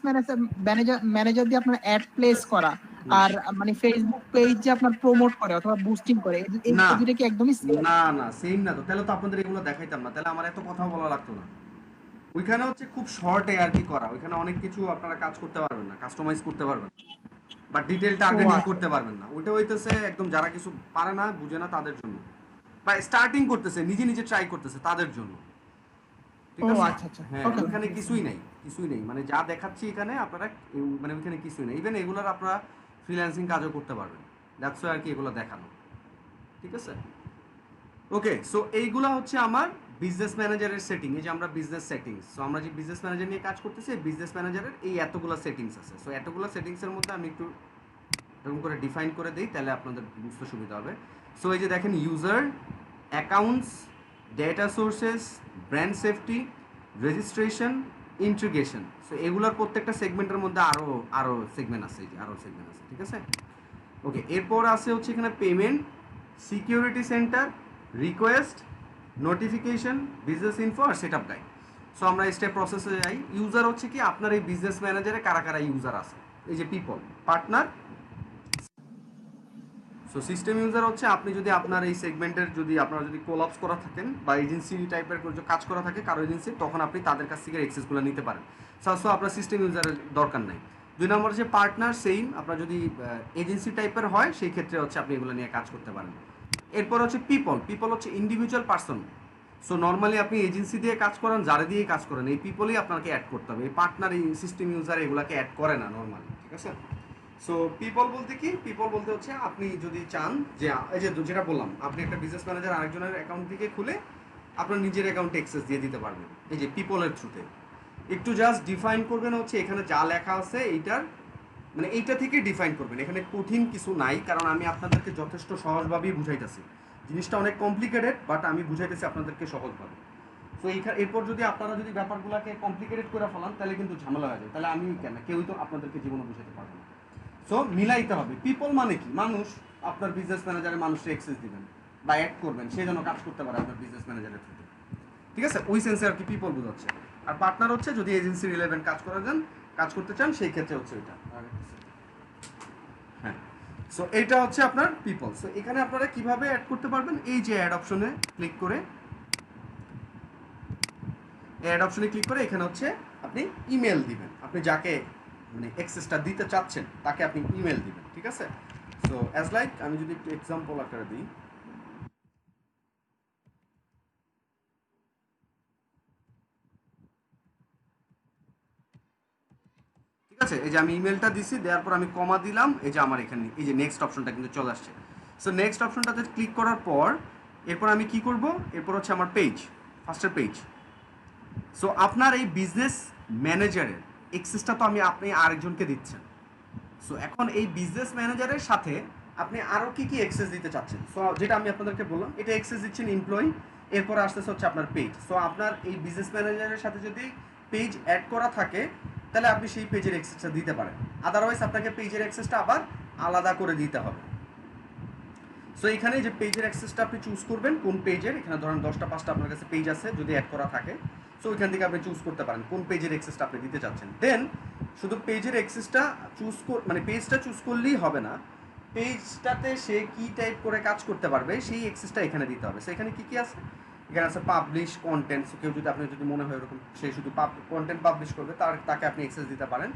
ম্যানেজার দিয়ে আপনার অ্যাড প্লেস করা আর মানে ফেসবুক পেজ যে আপনার প্রমোট করে অথবা বুস্টিং করে এই না দুইটা কি একদমই সেম? না না সেম না তো, তাহলে তো আপনাদের এগুলো দেখাইতাম না, তাহলে আমার এত কথা বলা লাগতো না। ওইখানে হচ্ছে খুব শর্টে আর কি করা, ওইখানে অনেক কিছু আপনারা কাজ করতে পারবেন না, কাস্টমাইজ করতে পারবেন বা ডিটেল টার্গেটিং করতে পারবেন না। ওটা হইতেছে একদম যারা কিছু পারে না বুঝে না তাদের জন্য, বা স্টার্টিং করতেছে নিজে নিজে ট্রাই করতেছে তাদের জন্য। ঠিক ও আছে? আচ্ছা আচ্ছা, হ্যাঁ, ওকে। ওখানে কিছুই নেই মানে যা দেখাচ্ছি এখানে আপনারা মানে ওইখানে কিছুই নেই। ইভেন এগুলোর আপনারা ফ্রিল্যান্সিং কাজও করতে পারবেন, দ্যাটস আর কি এগুলো দেখানো। ঠিক আছে, ওকে। সো এইগুলা হচ্ছে আমার বিজনেস ম্যানেজারের সেটিং। এই যে আমরা বিজনেস সেটিংস, সো আমরা যে বিজনেস ম্যানেজার নিয়ে কাজ করতেছি বিজনেস ম্যানেজারের এই এতগুলো সেটিংস আছে। সো এতগুলো সেটিংসের মধ্যে আমি একটু এরকম করে ডিফাইন করে দিই, তাহলে আপনাদের বুঝতে সুবিধা হবে। সো এই যে দেখেন user, accounts, data sources, brand safety, registration, integration. So এগুলোর প্রত্যেকটা সেগমেন্টের মধ্যে আরও সেগমেন্ট আছে, এই যে আরও সেগমেন্ট আছে। ঠিক আছে, ওকে। এরপর আছে হচ্ছে এখানে payment, security center, request, notification, business info আর সেটআপ গাইড। সো আমরা স্টেপ প্রসেসে যাই। ইউজার হচ্ছে কি আপনার এই বিজনেস ম্যানেজারে কারা কারা ইউজার আছে, এই যে people, partner. So system user হচ্ছে আপনি যদি আপনার এই সেগমেন্টের যদি আপনারা যদি কোলাপস করা থাকেন বা এজেন্সি টাইপের কিছু কাজ করা থাকে কারো এজেন্সি, তখন আপনি তাদের কাছ থেকে অ্যাক্সেসগুলো নিতে পারেন। সো আপনার সিস্টেম ইউজারের দরকার নাই। 2 নম্বর যে পার্টনার, সেম আপনার যদি এজেন্সি টাইপের হয় সেই ক্ষেত্রে হচ্ছে আপনি এগুলো নিয়ে কাজ করতে পারেন। এরপর হচ্ছে পিপল হচ্ছে ইন্ডিভিজুয়াল পার্সন। সো নর্মালি আপনি এজেন্সি দিয়ে কাজ করেন, যারা দিয়ে কাজ করেন, এই পিপলই আপনাকে অ্যাড করতে হবে। এই পার্টনার, এই সিস্টেম ইউজার এগুলাকে অ্যাড করে না নর্মালি। ঠিক আছে, সো পিপল বলতে কি, পিপল বলতে হচ্ছে আপনি যদি চান যে এই যে যেটা বললাম, আপনি একটা বিজনেস ম্যানেজার আরেকজনের অ্যাকাউন্ট থেকে খুলে আপনার নিজের অ্যাকাউন্টে অ্যাক্সেস দিয়ে দিতে পারবেন এই যে পিপলের থ্রুতে। একটু জাস্ট ডিফাইন করবেন হচ্ছে এখানে যা লেখা আছে এইটার মানে এইটা থেকে ডিফাইন করবেন, এখানে কঠিন কিছু নাই, কারণ আমি আপনাদেরকে যথেষ্ট সহজভাবেই বুঝাইতেছি। জিনিসটা অনেক কমপ্লিকেটেড বাট আমি বুঝাইতেছি আপনাদেরকে সহজভাবে। সো এরপর যদি আপনারা যদি ব্যাপারগুলোকে কমপ্লিকেটেড করে ফেলান তাহলে কিন্তু ঝামেলা হয়ে যায়, তাহলে আমি কেউই তো আপনাদেরকে জীবনে বুঝাতে পারবো না। সো মিলাইতে হবে। পিপল মানে কি, মানুষ, আপনার বিজনেস ম্যানেজারে মানুষকে অ্যাক্সেস দিবেন বা অ্যাড করবেন, সেই জন্য কাজ করতে পারে আপনার বিজনেস ম্যানেজারের থ্রুতে। ঠিক আছে, ওই সেন্সে আর কি পিপল বোঝাচ্ছে। আর পার্টনার হচ্ছে যদি এজেন্সি রিলেভেন্ট কাজ করতে চান সেই ক্ষেত্রে হচ্ছে এটা। হ্যাঁ, সো এইটা হচ্ছে আপনার পিপল। সো এখানে আপনারা কিভাবে অ্যাড করতে পারবেন, এই যে অ্যাড অপশনে ক্লিক করে, এখানে হচ্ছে আপনি ইমেল দিবেন, আপনি যাকে মানে অ্যাক্সেসটা দিতে চাচ্ছেন তাকে আপনি ইমেল দিবেন। ঠিক আছে, সো অ্যাজ লাইক আমি যদি একটু এক্সাম্পল আকারে দিই, ঠিক আছে, এই যে আমি ইমেলটা দিছি, দেওয়ার পর আমি কমা দিলাম, এই যে আমার এখানে এই যে নেক্সট অপশনটা কিন্তু চলে আসছে। সো নেক্সট অপশনটাতে ক্লিক করার পর এরপর আমি কি করব, এরপর হচ্ছে আমার পেজ, ফার্স্টের পেজ। সো আপনার এই বিজনেস ম্যানেজারের অ্যাক্সেসটা তো আপনি আরেকজনকে দিচ্ছেন। সো এখন এই বিজনেস ম্যানেজারের সাথে আপনি আরও কি অ্যাক্সেস দিতে চাচ্ছেন, সো যেটা আমি আপনাদেরকে বললাম, এটা অ্যাক্সেস দিচ্ছেন এমপ্লয়ি, এরপর আসতেছে হচ্ছে আপনার পেজ। সো আপনার এই বিজনেস ম্যানেজারের সাথে যদি পেজ অ্যাড করা থাকে তাহলে আপনি সেই পেজের অ্যাক্সেসটা দিতে পারেন, আদারওয়াইজ আপনাকে পেজের অ্যাক্সেসটা আবার আলাদা করে দিতে হবে। সো এখানে যে পেজের অ্যাক্সেসটা আপনি চুজ করবেন কোন পেজের, এখানে ধরেন 10টা 5টা আপনার কাছে পেজ আছে যদি অ্যাড করা থাকে, সো ওইখান থেকে আপনি চুজ করতে পারেন কোন পেজের অ্যাক্সেসটা আপনি দিতে চাচ্ছেন। দেন শুধু পেজের অ্যাক্সেসটা মানে পেজটা চুজ করলেই হবে না, পেজটাতে সে কি টাইপ করে কাজ করতে পারবে সেই অ্যাক্সেসটা এখানে দিতে হবে। সো এখানে কি আছে, এখানে আছে পাবলিশ কন্টেন্ট। কেউ যদি আপনি যদি মনে হয় এরকম সে শুধু কন্টেন্ট পাবলিশ করবে তাকে আপনি অ্যাক্সেস দিতে পারেন।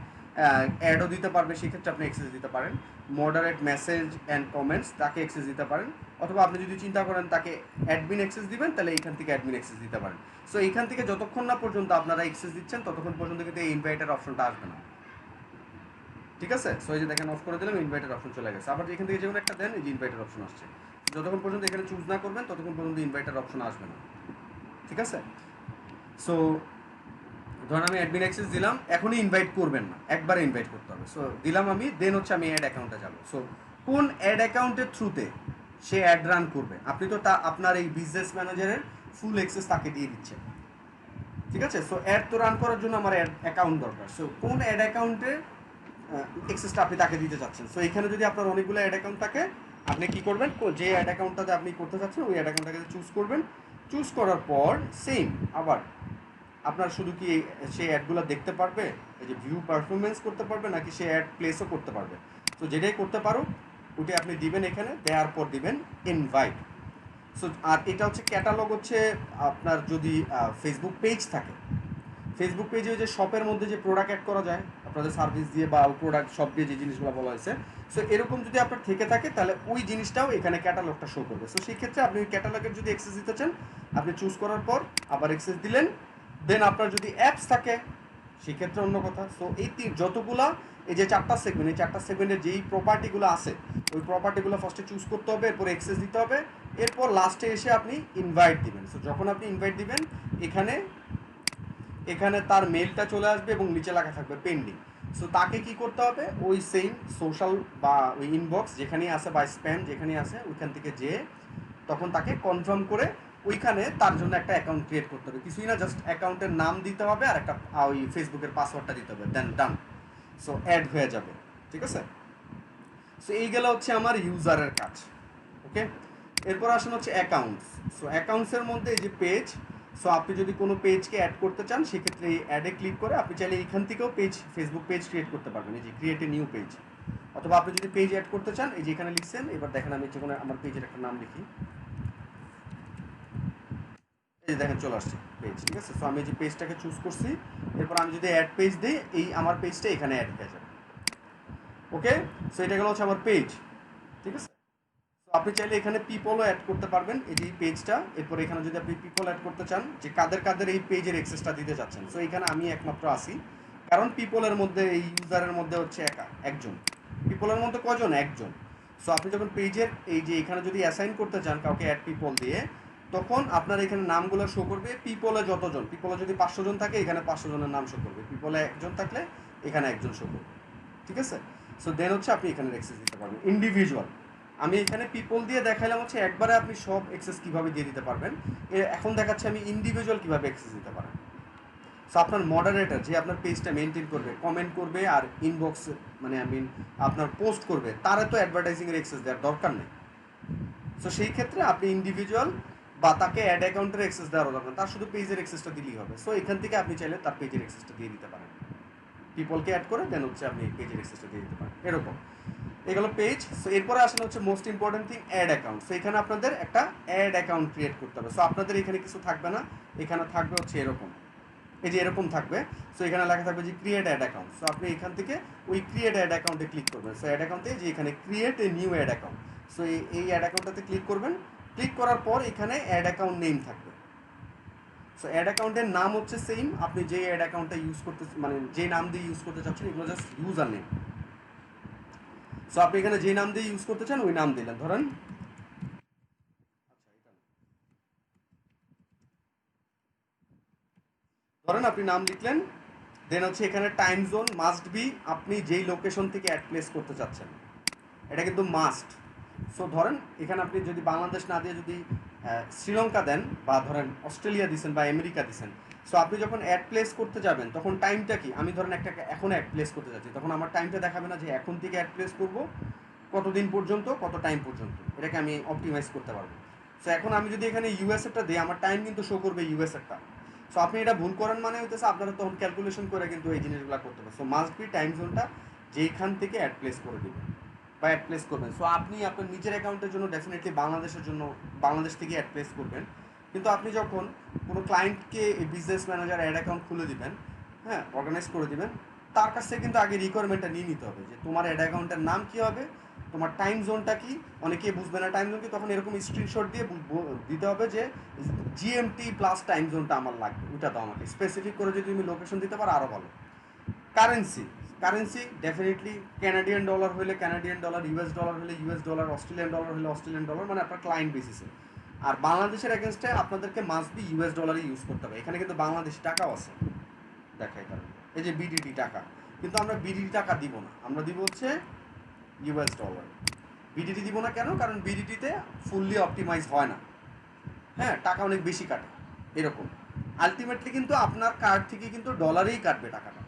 অ্যাডও দিতে পারবে, সেক্ষেত্রে আপনি অ্যাক্সেস দিতে পারেন। মডারেট মেসেজ অ্যান্ড কমেন্টস, তাকে অ্যাক্সেস দিতে পারেন। অথবা আপনি যদি চিন্তা করেন তাকে অ্যাডমিন অ্যাক্সেস দিবেন, তাহলে এইখান থেকে অ্যাডমিন অ্যাক্সেস দিতে পারেন। সো এইখান থেকে যতক্ষণ না পর্যন্ত আপনারা অ্যাক্সেস দিচ্ছেন ততক্ষণ পর্যন্ত কিন্তু এই ইনভাইটের অপশনটা আসবে না, ঠিক আছে? সো এই যে দেখেন অফ করে দিলাম, ইনভাইটের অপশন চলে গেছে। আবার এখান থেকে যে কোনো একটা দেন, এই যে ইনভাইটের অপশন আসছে। যতক্ষণ পর্যন্ত এখানে চুজ না করবেন ততক্ষণ পর্যন্ত ইনভাইটের অপশন আসবে না, ঠিক আছে? সো ধরুন আমি অ্যাডমিন অ্যাক্সেস দিলাম, এখনই ইনভাইট করবেন না, একবারে ইনভাইট করতে হবে। সো দিলাম আমি, দেন হচ্ছে আমি অ্যাড অ্যাকাউন্টে যাব। সো কোন অ্যাড অ্যাকাউন্টের থ্রুতে সে অ্যাড রান করবে, আপনি তো আপনার এই বিজনেস ম্যানেজারের ফুল অ্যাক্সেস তাকে দিয়ে দিচ্ছেন, ঠিক আছে? সো অ্যাড তো রান করার জন্য আমার অ্যাড অ্যাকাউন্ট দরকার। সো কোন অ্যাড অ্যাকাউন্টের অ্যাক্সেসটা আপনি তাকে দিতে চাচ্ছেন। সো এখানে যদি আপনার অনেকগুলো অ্যাড অ্যাকাউন্ট থাকে, আপনি কি করবেন, যে অ্যাড অ্যাকাউন্টটাতে আপনি করতে চাচ্ছেন ওই অ্যাড অ্যাকাউন্টটাকে চুজ করবেন। চুজ করার পর সেম আবার আপনার শুধু কি সে অ্যাডগুলো দেখতে পারবে, এই যে ভিউ পারফরমেন্স করতে পারবে, নাকি সে অ্যাড প্লেসও করতে পারবে। তো যেটাই করতে পারো ওটাই আপনি দিবেন, এখানে দেওয়ার পর দিবেন ইনভাইট। সো আর এটা হচ্ছে ক্যাটালগ, হচ্ছে আপনার যদি ফেসবুক পেজ থাকে, ফেসবুক পেজে ওই যে শপের মধ্যে যে প্রোডাক্ট অ্যাড করা যায় আপনাদের সার্ভিস দিয়ে বা প্রোডাক্ট শপ দিয়ে, যে জিনিসগুলো বলা হয়েছে, সো এরকম যদি আপনার থেকে থাকে তাহলে ওই জিনিসটাও এখানে ক্যাটালগটা শো করবে। সো সেই ক্ষেত্রে আপনি ওই ক্যাটালগের যদি অ্যাক্সেস দিতে চান, আপনি চুজ করার পর আবার অ্যাক্সেস দিলেন। দেন আপনার যদি অ্যাপস থাকে সেক্ষেত্রে অন্য কথা। সো এই যতগুলা এই যে 4টা সেগমেন্ট, এই 4টা সেগমেন্টের যেই প্রপার্টিগুলো আছে ওই প্রপার্টিগুলো ফার্স্টে চুজ করতে হবে, এরপর অ্যাক্সেস দিতে হবে, এরপর লাস্টে এসে আপনি ইনভাইট দিবেন। সো যখন আপনি ইনভাইট দিবেন এখানে তার মেলটা চলে আসবে এবং নিচে লেখা থাকবে পেন্ডিং। সো তাকে কি করতে হবে, ওই সেম সোশ্যাল বা ওই ইনবক্স যেখানেই আছে বা স্প্যাম যেখানেই আছে ওইখান থেকে যেয়ে তখন তাকে কনফার্ম করে ওইখানে তার জন্য একটা অ্যাকাউন্ট ক্রিয়েট করতে হবে। কিছুই না, জাস্ট অ্যাকাউন্টের নাম দিতে হবে আর একটা ওই ফেসবুকের পাসওয়ার্ডটা দিতে হবে, দেন ডান। সো অ্যাড হয়ে যাবে, ঠিক আছে? সো এই গেল হচ্ছে আমার ইউজারের কাজ, ওকে? এরপর আসেন হচ্ছে অ্যাকাউন্টস। সো অ্যাকাউন্টসের মধ্যে এই যে পেজ, সো আপনি যদি কোনো পেজকে অ্যাড করতে চান সেক্ষেত্রে এই অ্যাডে ক্লিক করে আপনি চাইলে এইখান থেকেও পেজ, ফেসবুক পেজ ক্রিয়েট করতে পারবেন, এই যে ক্রিয়েট এ নিউ পেজ। অথবা আপনি যদি পেজ অ্যাড করতে চান, এই যে এখানে লিখছেন, এবার দেখেন আমি যেকোনো আমার পেজের একটা নাম লিখি, এই দেখেন চলে আসছে পেজ, ঠিক আছে? সো আমি এই যে পেজটাকে চুজ করছি, এরপর আমি যদি অ্যাড পেজ দিই, এই আমার পেজটা এখানে অ্যাড হয়ে যাবে, ওকে? সো এটা গেল হচ্ছে আমার পেজ, ঠিক আছে? আপনি চাইলে এখানে পিপলও অ্যাড করতে পারবেন, এই যে পেজটা। এরপর এখানে যদি আপনি পিপল অ্যাড করতে চান, যে কাদের কাদের এই পেজের অ্যাক্সেসটা দিতে চাচ্ছেন, সো এখানে আমি একমাত্র আসি, কারণ পিপলের মধ্যে এই ইউজারের মধ্যে হচ্ছে একজন। পিপলের মধ্যে কজন? একজন। সো আপনি যখন পেজের এই যে এখানে যদি অ্যাসাইন করতে চান কাউকে অ্যাড পিপল দিয়ে, তখন আপনার এখানে নামগুলো শো করবে। পিপলে যতজন, পিপলে যদি 500 জন থাকে এখানে 500 জনের নাম শো করবে, পিপলে একজন থাকলে এখানে একজন শো করবে, ঠিক আছে? সো দেন হচ্ছে আপনি এখানে অ্যাক্সেস দিতে পারবেন ইন্ডিভিজুয়াল। আমি এখানে পিপল দিয়ে দেখাইলাম হচ্ছে একবারে আপনি সব অ্যাক্সেস কিভাবে দিয়ে দিতে পারবেন। এখন দেখাচ্ছি আমি ইন্ডিভিজুয়াল কিভাবে অ্যাক্সেস দিতে পারেন। সো আপনার মডারেটর যে আপনার পেজটা মেনটেন করবে, কমেন্ট করবে আর ইনবক্স মানে আপনার পোস্ট করবে, তারা তো অ্যাডভার্টাইজিংয়ের অ্যাক্সেস দেওয়ার দরকার নেই। সো সেই ক্ষেত্রে আপনি ইন্ডিভিজুয়াল বা তাকে অ্যাড অ্যাকাউন্টের অ্যাক্সেস দেওয়ার দরকার, তার শুধু পেজের অ্যাক্সেসটা দিলেই হবে। সো এখান থেকে আপনি চাইলে তার পেজের অ্যাক্সেসটা দিয়ে দিতে পারেন, পিপলকে অ্যাড করে দেন হচ্ছে আপনি পেজের অ্যাক্সেসটা দিয়ে দিতে পারেন, এরকম। এগুলো পেজ। সো এরপরে আসলে হচ্ছে most important thing, ad account. So এখানে আপনাদের একটা অ্যাড অ্যাকাউন্ট ক্রিয়েট করতে হবে। সো আপনাদের এখানে কিছু থাকবে না, এখানে থাকবে হচ্ছে এরকম, এই যে এরকম থাকবে। সো এখানে লেখা থাকবে যে ক্রিয়েট অ্যাড অ্যাকাউন্ট। সো আপনি এখান থেকে ওই ক্রিয়েট অ্যাড অ্যাকাউন্টে ক্লিক করবেন। সো অ্যাড অ্যাকাউন্টে যে এখানে create a new ad account, so এই অ্যাড অ্যাকাউন্টটাতে ক্লিক করবেন। ক্লিক করার পর এখানে অ্যাড অ্যাকাউন্ট নেম থাকবে। সো অ্যাড অ্যাকাউন্টের নাম হচ্ছে সেম, আপনি যে অ্যাড অ্যাকাউন্টটা ইউজ করতে মানে যে নাম দিয়ে ইউজ করতে চাচ্ছেন, এগুলো জাস্ট ইউজার নেম। সো আপনি এখানে যে নাম দিয়ে ইউজ করতে চান ওই নাম দিলেন, ধরেন আপনি নাম লিখলেন। দেন হচ্ছে এখানে টাইম জোন মাস্ট বি, আপনি যেই লোকেশন থেকে অ্যাড প্লেস করতে চাচ্ছেন এটা কিন্তু মাস্ট। সো ধরেন এখানে আপনি যদি বাংলাদেশ না দিয়ে যদি শ্রীলঙ্কা দেন বা ধরেন অস্ট্রেলিয়া দিচ্ছেন বা আমেরিকা দিচ্ছেন, সো আপনি যখন অ্যাড প্লেস করতে যাবেন তখন টাইমটা কি, আমি ধরেন একটা এখন অ্যাড প্লেস করতে যাচ্ছি, তখন আমার টাইমটা দেখাবে না যে এখন থেকে অ্যাড প্লেস করব কতদিন পর্যন্ত, কত টাইম পর্যন্ত, এটাকে আমি অপটিমাইজ করতে পারবো। সো এখন আমি যদি এখানে ইউএসএটা দিই, আমার টাইম কিন্তু শো করবে ইউএসএটা। সো আপনি এটা ভুল করেন মানে হইতেছে আপনারা তখন ক্যালকুলেশন করে কিন্তু এই জিনিসগুলো করতে হবে। সো মাস্ট বি টাইম জোনটা যেইখান থেকে অ্যাড প্লেস করে দেবেন বা অ্যাড প্লেস করবেন। সো আপনি আপনার নিজের অ্যাকাউন্টের জন্য ডেফিনেটলি বাংলাদেশের জন্য বাংলাদেশ থেকে অ্যাড প্লেস করবেন, কিন্তু আপনি যখন কোনো ক্লায়েন্টকে বিজনেস ম্যানেজার অ্যাড অ্যাকাউন্ট খুলে দিবেন, হ্যাঁ অর্গানাইজ করে দিবেন, তার কাছ থেকে কিন্তু আগে রিকোয়ারমেন্টটা নিয়ে নিতে হবে যে তোমার অ্যাড অ্যাকাউন্টের নাম কি হবে, তোমার টাইম জোনটা কি, অনেকে বুঝবে না টাইম জোন কি, তখন এরকম স্ক্রিনশট দিয়ে দিতে হবে যে জিএমটি প্লাস টাইম জোনটা আমার লাগবে, ওটা তো আমাকে স্পেসিফিক করে যদি তুমি লোকেশন দিতে পারো আরও ভালো। Currency, currency definitely Canadian dollar হলে ক্যানাডিয়ান ডলার, ইউএস ডলার হলে ইউএস ডলার, অস্ট্রেলিয়ান ডলার হলে অস্ট্রেলিয়ান ডলার, মানে আপনার ক্লায়েন্ট বেসিসে। আর বাংলাদেশের এগেনস্টে আপনাদেরকে মাস্ট বি ইউএস ডলারই ইউজ করতে হবে। এখানে কিন্তু বাংলাদেশি টাকাও আছে, দেখাই কারণ এই যে বিডিটি টাকা, কিন্তু আমরা বিডিটি টাকা দিব না, আমরা দিব হচ্ছে ইউএস ডলার। বিডিটি দিব না কেন? কারণ বিডিটিতে ফুললি অপটিমাইজ হয় না, হ্যাঁ, টাকা অনেক বেশি কাটে এরকম। আলটিমেটলি কিন্তু আপনার কার্ড থেকে কিন্তু ডলারেই কাটবে টাকাটা,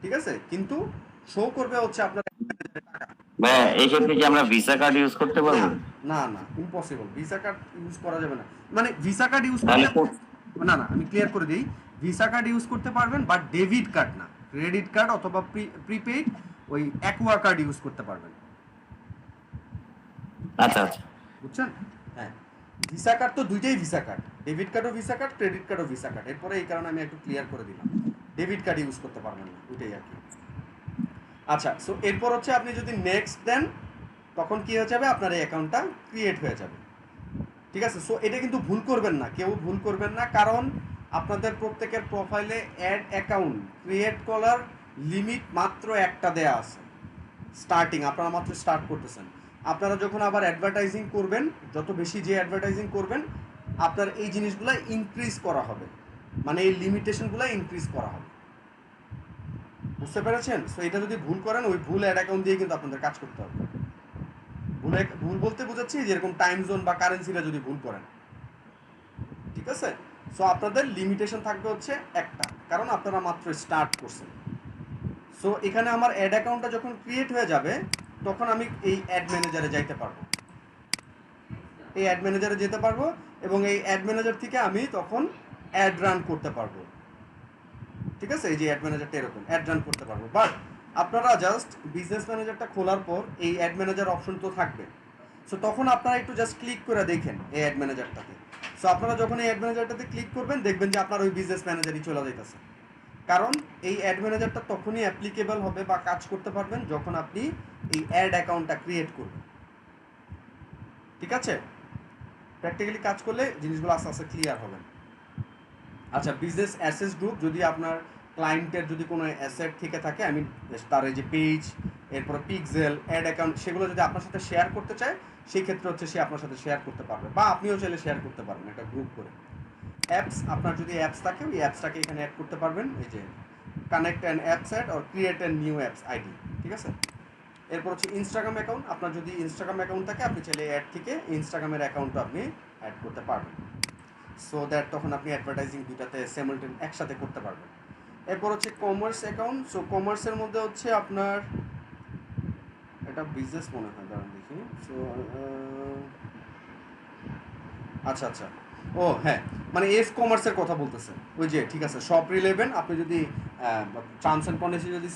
ঠিক আছে, কিন্তু শো করবে হচ্ছে আপনার টাকা। ভাইয়া এই ক্ষেত্রে কি আমরা ভিসা কার্ড ইউজ করতে পারবো? না না, ইম্পসিবল, ভিসা কার্ড ইউজ করা যাবে না। মানে ভিসা কার্ড ইউজ তাহলে করতে, না না আমি ক্লিয়ার করে দিই, ভিসা কার্ড ইউজ করতে পারবেন বাট ডেবিট কার্ড না, ক্রেডিট কার্ড অথবা প্রিপেইড ওই অ্যাকোয়া কার্ড ইউজ করতে পারবেন। আচ্ছা আচ্ছা, বুঝছেন? হ্যাঁ, ভিসা কার্ড তো দুইটাই ভিসা কার্ড, ডেবিট কার্ডও ভিসা কার্ড, ক্রেডিট কার্ডও ভিসা কার্ড। এরপরে এই কারণে আমি একটু ক্লিয়ার করে দিলাম, ডেবিট কার্ড ইউজ করতে পারবেন না, ওইটাই আর কি। আচ্ছা, সো এরপর হচ্ছে আপনি যদি নেক্সট দেন তখন কি হয়ে যাবে, আপনার এই অ্যাকাউন্টটা ক্রিয়েট হয়ে যাবে, ঠিক আছে। সো এটা কিন্তু ভুল করবেন না, কেউ ভুল করবেন না, কারণ আপনাদের প্রত্যেকের প্রোফাইলে অ্যাড অ্যাকাউন্ট ক্রিয়েট করার লিমিট মাত্র একটা দেয়া আছে স্টার্টিং, আপনারা মাত্র স্টার্ট করতেছেন। আপনারা যখন আবার অ্যাডভার্টাইজিং করবেন, যত বেশি যে অ্যাডভার্টাইজিং করবেন আপনার এই জিনিসগুলো ইনক্রিজ করা হবে, মানে এই লিমিটেশনগুলো ইনক্রিজ করা হবে, বুঝতে পেরেছেন? সো এটা যদি ভুল করেন, ওই ভুল অ্যাড অ্যাকাউন্ট দিয়ে কিন্তু আপনাদের কাজ করতে হবে। ভুল বলতে বোঝাচ্ছি যেরকম টাইম জোন বা কারেন্সিটা যদি ভুল করেন, ঠিক আছে। সো আপনাদের লিমিটেশন থাকবে হচ্ছে একটা, কারণ আপনারা মাত্র স্টার্ট করছেন। সো এখানে আমার অ্যাড অ্যাকাউন্টটা যখন ক্রিয়েট হয়ে যাবে তখন আমি এই অ্যাড ম্যানেজারে যাইতে পারবো, এই অ্যাড ম্যানেজারে যেতে পারবো, এবং এই অ্যাড ম্যানেজার থেকে আমি তখন অ্যাড রান করতে পারবো, ঠিক আছে। এই যে অ্যাড ম্যানেজারটা এরকম অ্যাড রান করতে পারবো, বাট আপনারা জাস্ট বিজনেস ম্যানেজারটা খোলার পর এই অ্যাড ম্যানেজার অপশন তো থাকবে। সো তখন আপনারা একটু জাস্ট ক্লিক করে দেখেন এই অ্যাড ম্যানেজারটাতে। সো আপনারা যখন এই অ্যাড ম্যানেজারটাতে ক্লিক করবেন দেখবেন যে আপনার ওই বিজনেস ম্যানেজারই চলে যাইতেছে, কারণ এই অ্যাড ম্যানেজারটা তখনই অ্যাপ্লিকেবল হবে বা কাজ করতে পারবেন যখন আপনি এই অ্যাড অ্যাকাউন্টটা ক্রিয়েট করবেন, ঠিক আছে। প্র্যাকটিক্যালি কাজ করলে জিনিসগুলো আস্তে আস্তে ক্লিয়ার হবে। আচ্ছা, বিজনেস অ্যাসেস গ্রুপ, যদি আপনার ক্লায়েন্টের যদি কোনো অ্যাসেট থেকে থাকে, আমি তার এই যে পেজ, এরপর পিক্সেল, অ্যাড অ্যাকাউন্ট, সেগুলো যদি আপনার সাথে শেয়ার করতে চায় সেই ক্ষেত্রে হচ্ছে সে আপনার সাথে শেয়ার করতে পারবে, বা আপনিও চাইলে শেয়ার করতে পারবেন একটা গ্রুপ করে। অ্যাপস, আপনার যদি অ্যাপস থাকে ওই অ্যাপসটাকে এখানে অ্যাড করতে পারবেন, এই যে connect and apps add or create and new apps ID, ঠিক আছে। এরপর হচ্ছে ইনস্টাগ্রাম অ্যাকাউন্ট, আপনার যদি ইনস্টাগ্রাম অ্যাকাউন্ট থাকে আপনি চাইলে অ্যাড থেকে ইনস্টাগ্রামের অ্যাকাউন্টও আপনি অ্যাড করতে পারবেন, সো দ্যাট তখন আপনি অ্যাডভার্টাইজিং দুটাতে সিমিলটেন একসাথে করতে পারবেন। এরপর হচ্ছে কমার্স অ্যাকাউন্ট। সো কমার্সের মধ্যে হচ্ছে আপনার এটা বিজনেস মনে হয়, দাঁড়ান দেখি। সো আচ্ছা আচ্ছা, ও হ্যাঁ, মানে এস কমার্সের কথা বলতেছে, ওই যে ঠিক আছে, শপ রিলেভেন্ট, আপনি যদি টার্মস অ্যান্ড কন্ডিশন যদি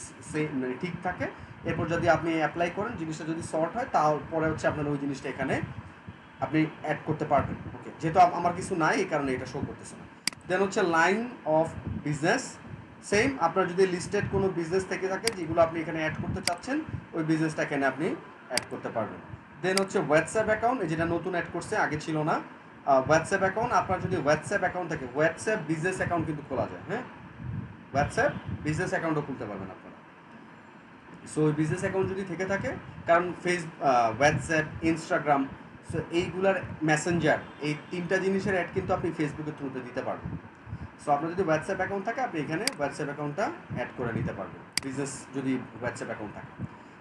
মানে ঠিক থাকে, এরপর যদি আপনি অ্যাপ্লাই করেন, জিনিসটা যদি শর্ট হয়, তারপরে হচ্ছে আপনার ওই জিনিসটা এখানে আপনি অ্যাড করতে পারবেন। ওকে, যেহেতু আমার কিছু নাই এই কারণে এটা শো করতেছে না। দেন হচ্ছে লাইন অফ বিজনেস, সেম, আপনার যদি লিস্টেড কোনো বিজনেস থেকে থাকে যেগুলো আপনি এখানে অ্যাড করতে চাচ্ছেন, ওই বিজনেসটা এখানে আপনি অ্যাড করতে পারবেন। দেন হচ্ছে হোয়াটসঅ্যাপ অ্যাকাউন্ট, যেটা নতুন অ্যাড করছে, আগে ছিল না। হোয়াটসঅ্যাপ অ্যাকাউন্ট, আপনার যদি হোয়াটসঅ্যাপ অ্যাকাউন্ট থাকে, হোয়াটসঅ্যাপ বিজনেস অ্যাকাউন্ট কিন্তু খোলা যায়, হ্যাঁ, হোয়াটসঅ্যাপ বিজনেস অ্যাকাউন্টও খুলতে পারবেন আপনারা। সো ওই বিজনেস অ্যাকাউন্ট যদি থেকে থাকে, কারণ হোয়াটসঅ্যাপ, ইনস্টাগ্রাম, সো এইগুলার মেসেঞ্জার, এই তিনটা জিনিসের অ্যাড কিন্তু আপনি ফেসবুকের থ্রুতে দিতে পারবেন। সো আপনার যদি হোয়াটসঅ্যাপ অ্যাকাউন্ট থাকে আপনি এখানে হোয়াটসঅ্যাপ অ্যাকাউন্টটা অ্যাড করে নিতে পারবেন, বিজনেস যদি হোয়াটসঅ্যাপ অ্যাকাউন্ট থাকে।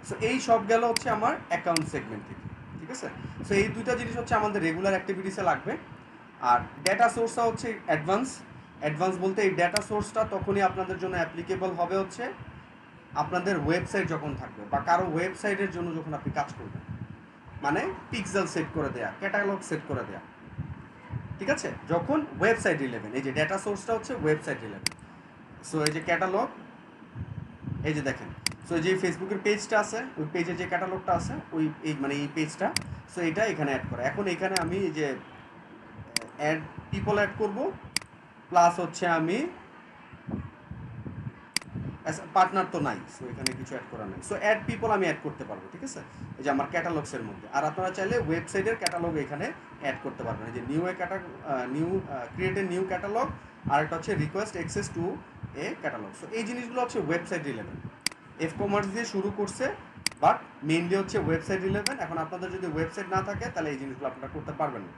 সো এই সব গেল হচ্ছে আমার অ্যাকাউন্ট সেগমেন্ট থেকে, ঠিক আছে। সো এই দুইটা জিনিস হচ্ছে আমাদের রেগুলার অ্যাক্টিভিটিসে লাগবে। আর ডেটা সোর্সটা হচ্ছে অ্যাডভান্স বলতে এই ডেটা সোর্সটা তখনই আপনাদের জন্য অ্যাপ্লিকেবল হবে হচ্ছে আপনাদের ওয়েবসাইট যখন থাকবে, বা কারো ওয়েবসাইটের জন্য যখন আপনি কাজ করবেন, মানে পিক্সেল সেট করে দেয়া, ক্যাটালগ সেট করে দেয়া, ঠিক আছে, যখন ওয়েবসাইট রিলেভেন্ট। এই যে ডেটা সোর্সটা হচ্ছে ওয়েবসাইট রিলেভেন্ট। সো এই যে ক্যাটালগ, এই যে দেখেন, সো এই যে ফেসবুকের পেজটা আছে, ওই পেজে যে ক্যাটালগটা আছে, ওই এই মানে এই পেজটা, সো এটা এখানে অ্যাড করা। এখন এখানে আমি এই যে অ্যাড পিপল অ্যাড করব, প্লাস হচ্ছে আমি পার্টনার তো নাই, সো এখানে কিছু অ্যাড করা নাই। সো অ্যাড পিপল আমি অ্যাড করতে পারবো, ঠিক আছে, এই যে আমার ক্যাটালগসের মধ্যে। আর আপনারা চাইলে ওয়েবসাইটের ক্যাটালগ এখানে অ্যাড করতে পারবেন, এই যে ক্রিয়েট এ নিউ ক্যাটালগ, আর একটা হচ্ছে request access to A catalogue. So এই জিনিসগুলো হচ্ছে ওয়েবসাইট রিলেভেন্ট। এফ কমার্স দিয়ে শুরু করছে, বাট মেইনলি হচ্ছে ওয়েবসাইট রিলেভেন্ট। এখন আপনাদের যদি ওয়েবসাইট না থাকে তাহলে এই জিনিসগুলো আপনারা করতে পারবেন না।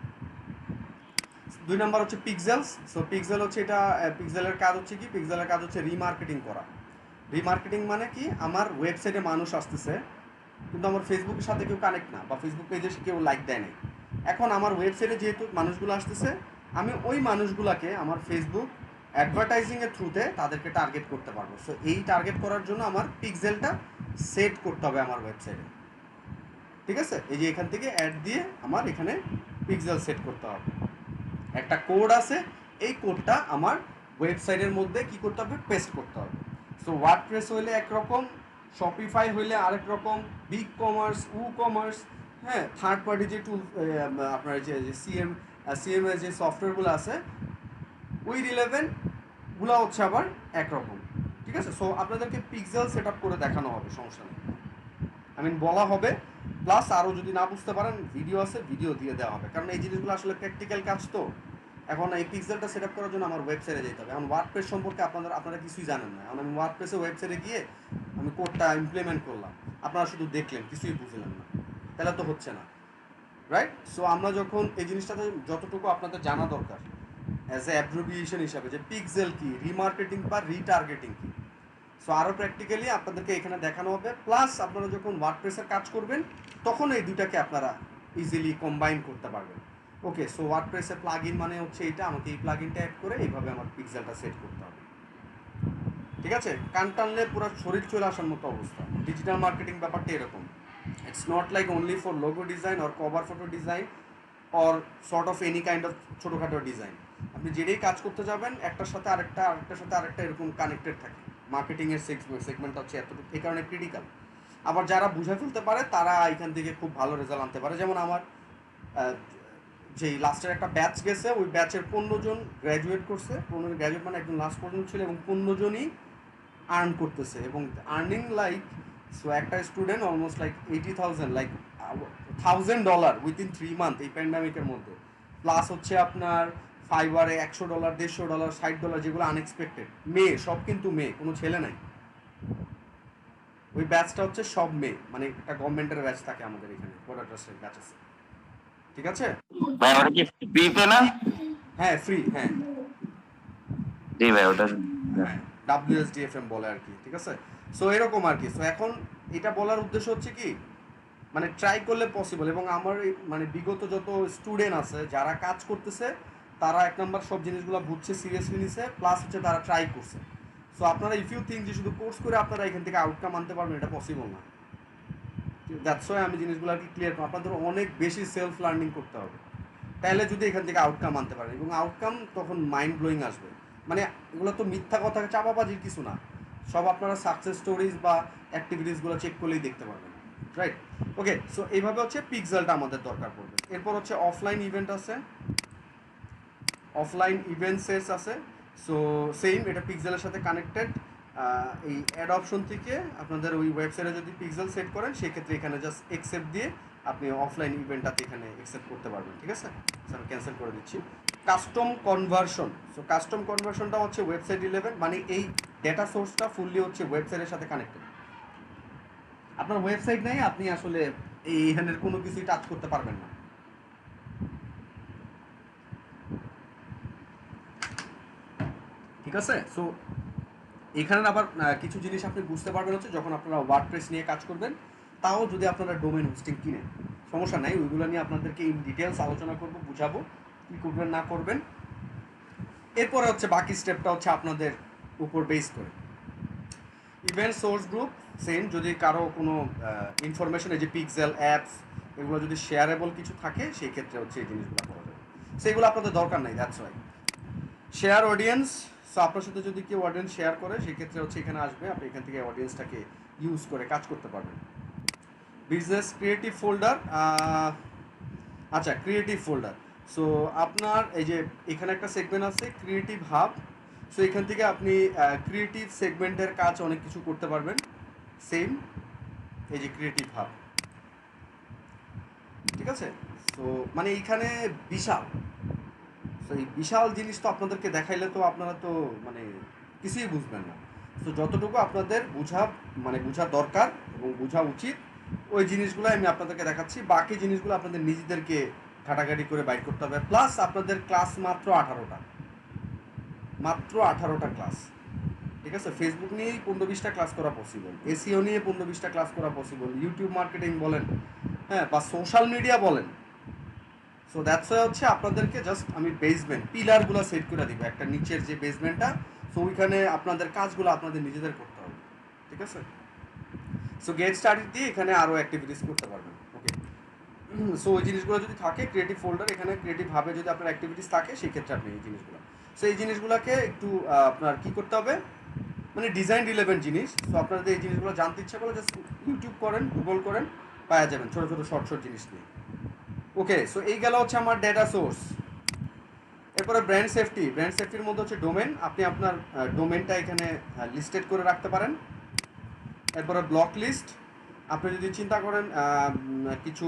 2 নাম্বার হচ্ছে পিক্সেলস। সো পিক্সেল হচ্ছে এটা, পিক্সেলের কাজ হচ্ছে কি, পিক্সেলের কাজ হচ্ছে রিমার্কেটিং করা। রিমার্কেটিং মানে কি, আমার ওয়েবসাইটে মানুষ আসতেছে কিন্তু আমার ফেসবুকের সাথে কেউ কানেক্ট না, বা ফেসবুক পেজে কেউ লাইক দেয় নাই। এখন আমার ওয়েবসাইটে যেহেতু মানুষগুলো আসতেছে, আমি ওই মানুষগুলোকে আমার ফেসবুক অ্যাডভার্টাইজিংয়ের থ্রুতে তাদেরকে টার্গেট করতে পারবো। সো এই টার্গেট করার জন্য আমার পিক্সেলটা সেট করতে হবে আমার ওয়েবসাইটে, ঠিক আছে। এই যে এখান থেকে অ্যাড দিয়ে আমার এখানে পিক্সেল সেট করতে হবে, একটা কোড আছে, এই কোডটা আমার ওয়েবসাইটের মধ্যে কি করতে হবে, পেস্ট করতে হবে। সো ওয়ার্ডপ্রেস হইলে একরকম, শপিফাই হইলে আরেক রকম, বিগ কমার্স, কমার্স, হ্যাঁ, থার্ড পার্টি যে টুল আপনার যে সিএম এর যে সফটওয়্যারগুলো আছে, ওই রিলেভেন্টগুলো হচ্ছে আবার একরকম, ঠিক আছে। সো আপনাদেরকে পিক্সেল সেট আপ করে দেখানো হবে, সমস্যা নেই, বলা হবে। প্লাস আরও যদি না বুঝতে পারেন ভিডিও আছে, ভিডিও দিয়ে দেওয়া হবে, কারণ এই জিনিসগুলো আসলে প্র্যাকটিক্যাল কাজ। তো এখন এই পিক্সেলটা সেট আপ করার জন্য আমার ওয়েবসাইটে যেতে হবে। এখন ওয়ার্ডপ্রেস সম্পর্কে আপনারা কিছুই জানেন না। এখন আমি ওয়ার্ডপ্রেসে ওয়েবসাইটে গিয়ে আমি কোডটা ইমপ্লিমেন্ট করলাম, আপনারা শুধু দেখলেন, কিছুই বুঝলেন না, তাহলে তো হচ্ছে না, রাইট। সো আমরা যখন এই জিনিসটাতে যতটুকু আপনাদের জানা দরকার অ্যাজ এ অ্যাব্রিভিয়েশন হিসাবে, যে পিক্সেল কি, রিমার্কেটিং বা রিটার্গেটিং কি, সো আরও প্র্যাকটিক্যালি আপনাদেরকে এখানে দেখানো হবে। প্লাস আপনারা যখন ওয়ার্ডপ্রেসের কাজ করবেন তখন এই দুটাকে আপনারা ইজিলি কম্বাইন করতে পারবেন। ওকে, সো ওয়ার্ডপ্রেসের প্লাগ ইন মানে হচ্ছে এইটা, আমাকে এই প্লাগ ইনটা অ্যাড করে এইভাবে আমার পিক্সেলটা সেট করতে হবে, ঠিক আছে। কান টানলে পুরো শরীর চলে আসার মতো অবস্থা। ডিজিটাল মার্কেটিং ব্যাপারটা এরকম, it's not like only for logo design or cover photo design or sort of any kind of ছোটোখাটো ডিজাইন। আপনি যেটাই কাজ করতে যাবেন একটার সাথে আরেকটার সাথে আরেকটা এরকম কানেক্টেড থাকে। মার্কেটিংয়ের সেগমেন্টটা হচ্ছে এতটুকু, এই কারণে ক্রিটিক্যাল। আবার যারা বুঝে ফেলতে পারে তারা এখান থেকে খুব ভালো রেজাল্ট আনতে পারে। যেমন আমার যেই লাস্টের একটা ব্যাচ গেছে, ওই ব্যাচের 15 জন গ্র্যাজুয়েট করছে। 15 গ্র্যাজুয়েট মানে একজন লাস্ট পর্যন্ত ছিল, এবং 15 জনই আর্ন করতেছে, এবং আর্নিং লাইক, সো একটা student almost like 80,000 like $1,000 within 3 month এই প্যান্ডামিকের মধ্যে। প্লাস হচ্ছে আপনার ফাইবারে $100, $150, $60, যেগুলো আনএক্সপেক্টেড। মেয়ে সব, কিন্তু মেয়ে, কোনো ছেলে নাই। ওই ব্যাচটা হচ্ছে সব মেয়ে, মানে একটা গভর্নমেন্টের ব্যাচ থাকে আমাদের এখানে, প্রোডাক্টের ব্যাচ আছে, ঠিক আছে। ভাই ওটা কি ফ্রিতে না? হ্যাঁ ফ্রি, হ্যাঁ জি ভাই, ওটা হ্যাঁ WSDFM বলে আর কি, ঠিক আছে। সো এরকম আর কি। সো এখন এটা বলার উদ্দেশ্য হচ্ছে কি, মানে ট্রাই করলে পসিবল। এবং আমার মানে বিগত যত স্টুডেন্ট আছে যারা কাজ করতেছে, তারা এক নম্বর সব জিনিসগুলো বুঝছে, সিরিয়াসলি নিছে, প্লাস হচ্ছে তারা ট্রাই করছে। সো আপনারা ইফ ইউ থিঙ্ক যে শুধু কোর্স করে আপনারা এখান থেকে আউটকাম আনতে পারবেন, এটা পসিবল না। দ্যাটস ওয়াই আমি জিনিসগুলো আর কি ক্লিয়ার করি। আপনাদের অনেক বেশি সেলফ লার্নিং করতে হবে, তাহলে যদি এখান থেকে আউটকাম আনতে পারেন, এবং আউটকাম তখন মাইন্ড ব্লোয়িং আসবে। মানে এগুলো তো মিথ্যা কথা, চাপাবাজির কিছু না, সব আপনারা সাকসেস স্টোরিজ বা অ্যাক্টিভিটিসগুলো চেক করলেই দেখতে পারবেন, রাইট। ওকে, সো এইভাবে হচ্ছে পিক্সেলটা আমাদের দরকার পড়বে। এরপর হচ্ছে অফলাইন ইভেন্ট আছে, অফলাইন ইভেন্ট সেটস আছে। সো সেম, এটা পিক্সেলের সাথে কানেক্টেড। এই অ্যাড অপশন থেকে আপনাদের ওই ওয়েবসাইটে যদি পিক্সেল সেট করেন, সেক্ষেত্রে এখানে জাস্ট অ্যাকসেপ্ট দিয়ে আপনি অফলাইন ইভেন্টটাতে এখানে অ্যাকসেপ্ট করতে পারবেন, ঠিক আছে। স্যার ক্যান্সেল করে দিচ্ছি। Custom conversion. সো কাস্টম কনভার্সনটা হচ্ছে ওয়েবসাইট রিলেভেন্ট, মানে এই ডেটা সোর্সটা ফুললি হচ্ছে ওয়েবসাইটের সাথে কানেক্টেড। আপনার ওয়েবসাইট নেই, আপনি আসলে এইখানের কোনো কিছুই টাচ করতে পারবেন না, ঠিক আছে। সো এখানে আবার কিছু জিনিস আপনি বুঝতে পারবেন হচ্ছে যখন আপনারা ওয়ার্ডপ্রেস নিয়ে কাজ করবেন। তাও যদি আপনারা ডোমেন হোস্টিং কিনেন, সমস্যা নাই, ওইগুলো নিয়ে আপনাদেরকে ইন ডিটেলস আলোচনা করব, বুঝাবো কী করবেন না করবেন। এরপরে হচ্ছে বাকি স্টেপটা হচ্ছে আপনাদের উপর বেস করে। ইভেন্ট সোর্স গ্রুপ সেম, যদি কারো কোনো ইনফরমেশন, এই যে পিক্সেল অ্যাপস, এগুলো যদি শেয়ারেবল কিছু থাকে, সেই ক্ষেত্রে হচ্ছে এই জিনিসগুলো করা যাবে। সেগুলো আপনাদের দরকার নাই, that's why. Share audience. So আপনার সাথে যদি কেউ অডিয়েন্স শেয়ার করে, সেক্ষেত্রে হচ্ছে এখানে আসবে, আপনি এখান থেকে অডিয়েন্সটাকে ইউজ করে কাজ করতে পারবেন। বিজনেস ক্রিয়েটিভ ফোল্ডার, আচ্ছা ক্রিয়েটিভ ফোল্ডার। সো আপনার এই যে এখানে একটা সেগমেন্ট আছে ক্রিয়েটিভ হাব। সো এখান থেকে আপনি ক্রিয়েটিভ সেগমেন্টের কাজ অনেক কিছু করতে পারবেন। সেম এই যে ক্রিয়েটিভ হাব, ঠিক আছে। সো মানে এইখানে বিশাল, সো এই বিশাল জিনিস তো আপনাদেরকে দেখাইলে তো আপনারা তো মানে কিছুই বুঝবেন না। তো যতটুকু আপনাদের বোঝা দরকার এবং বোঝা উচিত ওই জিনিসগুলো আমি আপনাদেরকে দেখাচ্ছি। বাকি জিনিসগুলো আপনাদের নিজেদেরকে ঘাটাঘাটি করে বাইর করতে হবে। প্লাস আপনাদের ক্লাস মাত্র 18টা ক্লাস, ঠিক আছে। ফেসবুক নিয়েই 15-20টা ক্লাস করা পসিবল, এসিও নিয়ে 15-20টা ক্লাস করা পসিবল, ইউটিউব মার্কেটিং বলেন, হ্যাঁ, বা সোশ্যাল মিডিয়া বলেন। সো দ্যাটস ওয়াই হচ্ছে আপনাদেরকে জাস্ট আমি বেসমেন্ট পিলারগুলো সেট করে দিব, একটা নিচের যে বেসমেন্টটা, সো ওইখানে আপনাদের কাজগুলো আপনাদের নিজেদের করতে হবে, ঠিক আছে। সো গেট স্টার্টেড দিয়ে এখানে আরও অ্যাক্টিভিটিস করতে পারবেন। ওকে, সো ওই জিনিসগুলো যদি থাকে ক্রিয়েটিভ ফোল্ডার, এখানে ক্রিয়েটিভ ভাবে যদি আপনার অ্যাক্টিভিটিস থাকে সেই ক্ষেত্রে আপনি এই জিনিসগুলো, সো এই জিনিসগুলোকে একটু আপনার কি করতে হবে, মানে ডিজাইন রিলেভেন্ট জিনিস। সো আপনাদের এই জিনিসগুলো জানতে ইচ্ছা করলে জাস্ট ইউটিউব করেন, গুগল করেন, পাওয়া যাবেন ছোটো ছোটো শর্ট জিনিস নিয়ে। ওকে, সো এই গেল হচ্ছে আমার ডেটা সোর্স। এরপরে ব্র্যান্ড সেফটির মধ্যে হচ্ছে ডোমেন, আপনি আপনার ডোমেনটা এখানে লিস্টেড করে রাখতে পারেন। এরপরে ব্লক লিস্ট, আপনি যদি চিন্তা করেন কিছু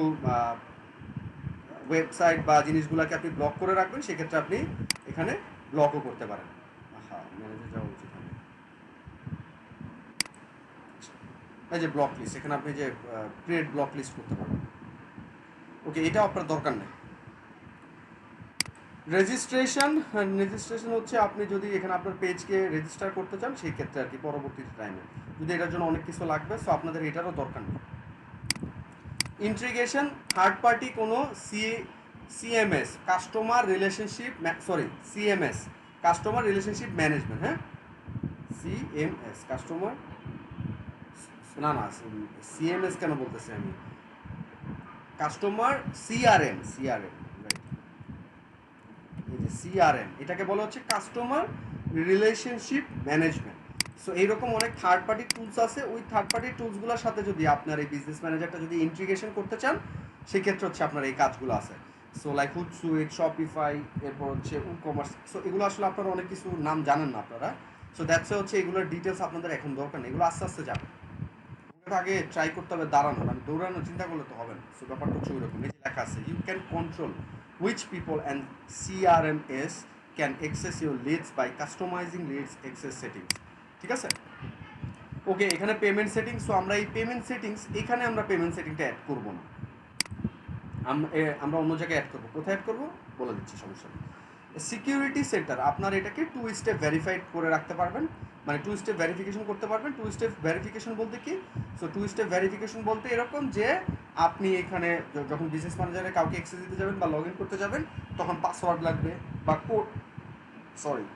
ওয়েবসাইট বা জিনিসগুলোকে আপনি ব্লক করে রাখবেন, সেক্ষেত্রে আপনি এখানে ব্লকও করতে পারেন। হ্যাঁ, ম্যানেজে যাওয়া উচিত। এই যে ব্লক লিস্ট, এখানে আপনি যে ক্রিয়েট ব্লক লিস্ট করতে পারবেন। ওকে, এটা আপনার দরকার নেই। রেজিস্ট্রেশন হচ্ছে আপনি যদি এখানে আপনার পেজকে রেজিস্টার করতে চান সেই ক্ষেত্রে আর কি, পরবর্তী টাইমে যদি এটার জন্য অনেক কিছু লাগবে, সো আপনাদের এটারও দরকার নেই। ইন্টিগ্রেশন, থার্ড পার্টি কোনো সিএমএস কাস্টমার রিলেশনশিপ ম্যানেজমেন্ট, হ্যাঁ, সিএমএস কাস্টমার, না সিএমএস কেন বলতেছি আমি, কাস্টমার সিআরএম, সিআরএম এটাকে বলা হচ্ছে কাস্টমার রিলেশনশিপ ম্যানেজমেন্ট। সো এইরকম অনেক থার্ড পার্টি টুলস আছে, ওই থার্ড পার্টি টুলসগুলোর সাথে যদি আপনার এই বিজনেস ম্যানেজারটা যদি ইন্টিগ্রেশন করতে চান সেক্ষেত্রে হচ্ছে আপনার এই কাজগুলো আছে। সো লাইক হুটসুইট, শপিফাই, এরপর হচ্ছে কমার্স। সো এগুলো আসলে আপনারা অনেক কিছু নাম জানেন না আপনারা, সো দ্যাটস হচ্ছে এগুলোর ডিটেলস আপনাদের এখন দরকার নেই, এগুলো আস্তে আস্তে যাবে। আগে ট্রাই করতে হবে দাঁড়ানোর, আমি দৌড়ানো চিন্তা করলে তো হবে না। সো ব্যাপারটা হচ্ছে ওইরকম, এই যে লেখা আছে you can control which people and CRMS can access your leads by customizing leads access settings, ঠিক আছে। ওকে, এখানে পেমেন্ট সেটিংস, সো আমরা এই পেমেন্ট সেটিংস, এখানে আমরা পেমেন্ট সেটিংটা অ্যাড করব না, আমরা অন্য জায়গায় অ্যাড করব। কোথায় অ্যাড করব বলে দিচ্ছি, সমস্যা নেই। সিকিউরিটি সেন্টার, আপনার এটাকে 2 স্টেপ ভেরিফাইড করে রাখতে পারবেন, মানে 2 স্টেপ ভেরিফিকেশন করতে পারবেন। 2 স্টেপ ভেরিফিকেশন বলতে কি, সো 2 স্টেপ ভেরিফিকেশন বলতে এরকম যে আপনি এখানে যখন বিজনেস ম্যানেজারে কাউকে অ্যাক্সেস দিতে যাবেন বা লগ ইন করতে যাবেন, তখন পাসওয়ার্ড লাগবে বা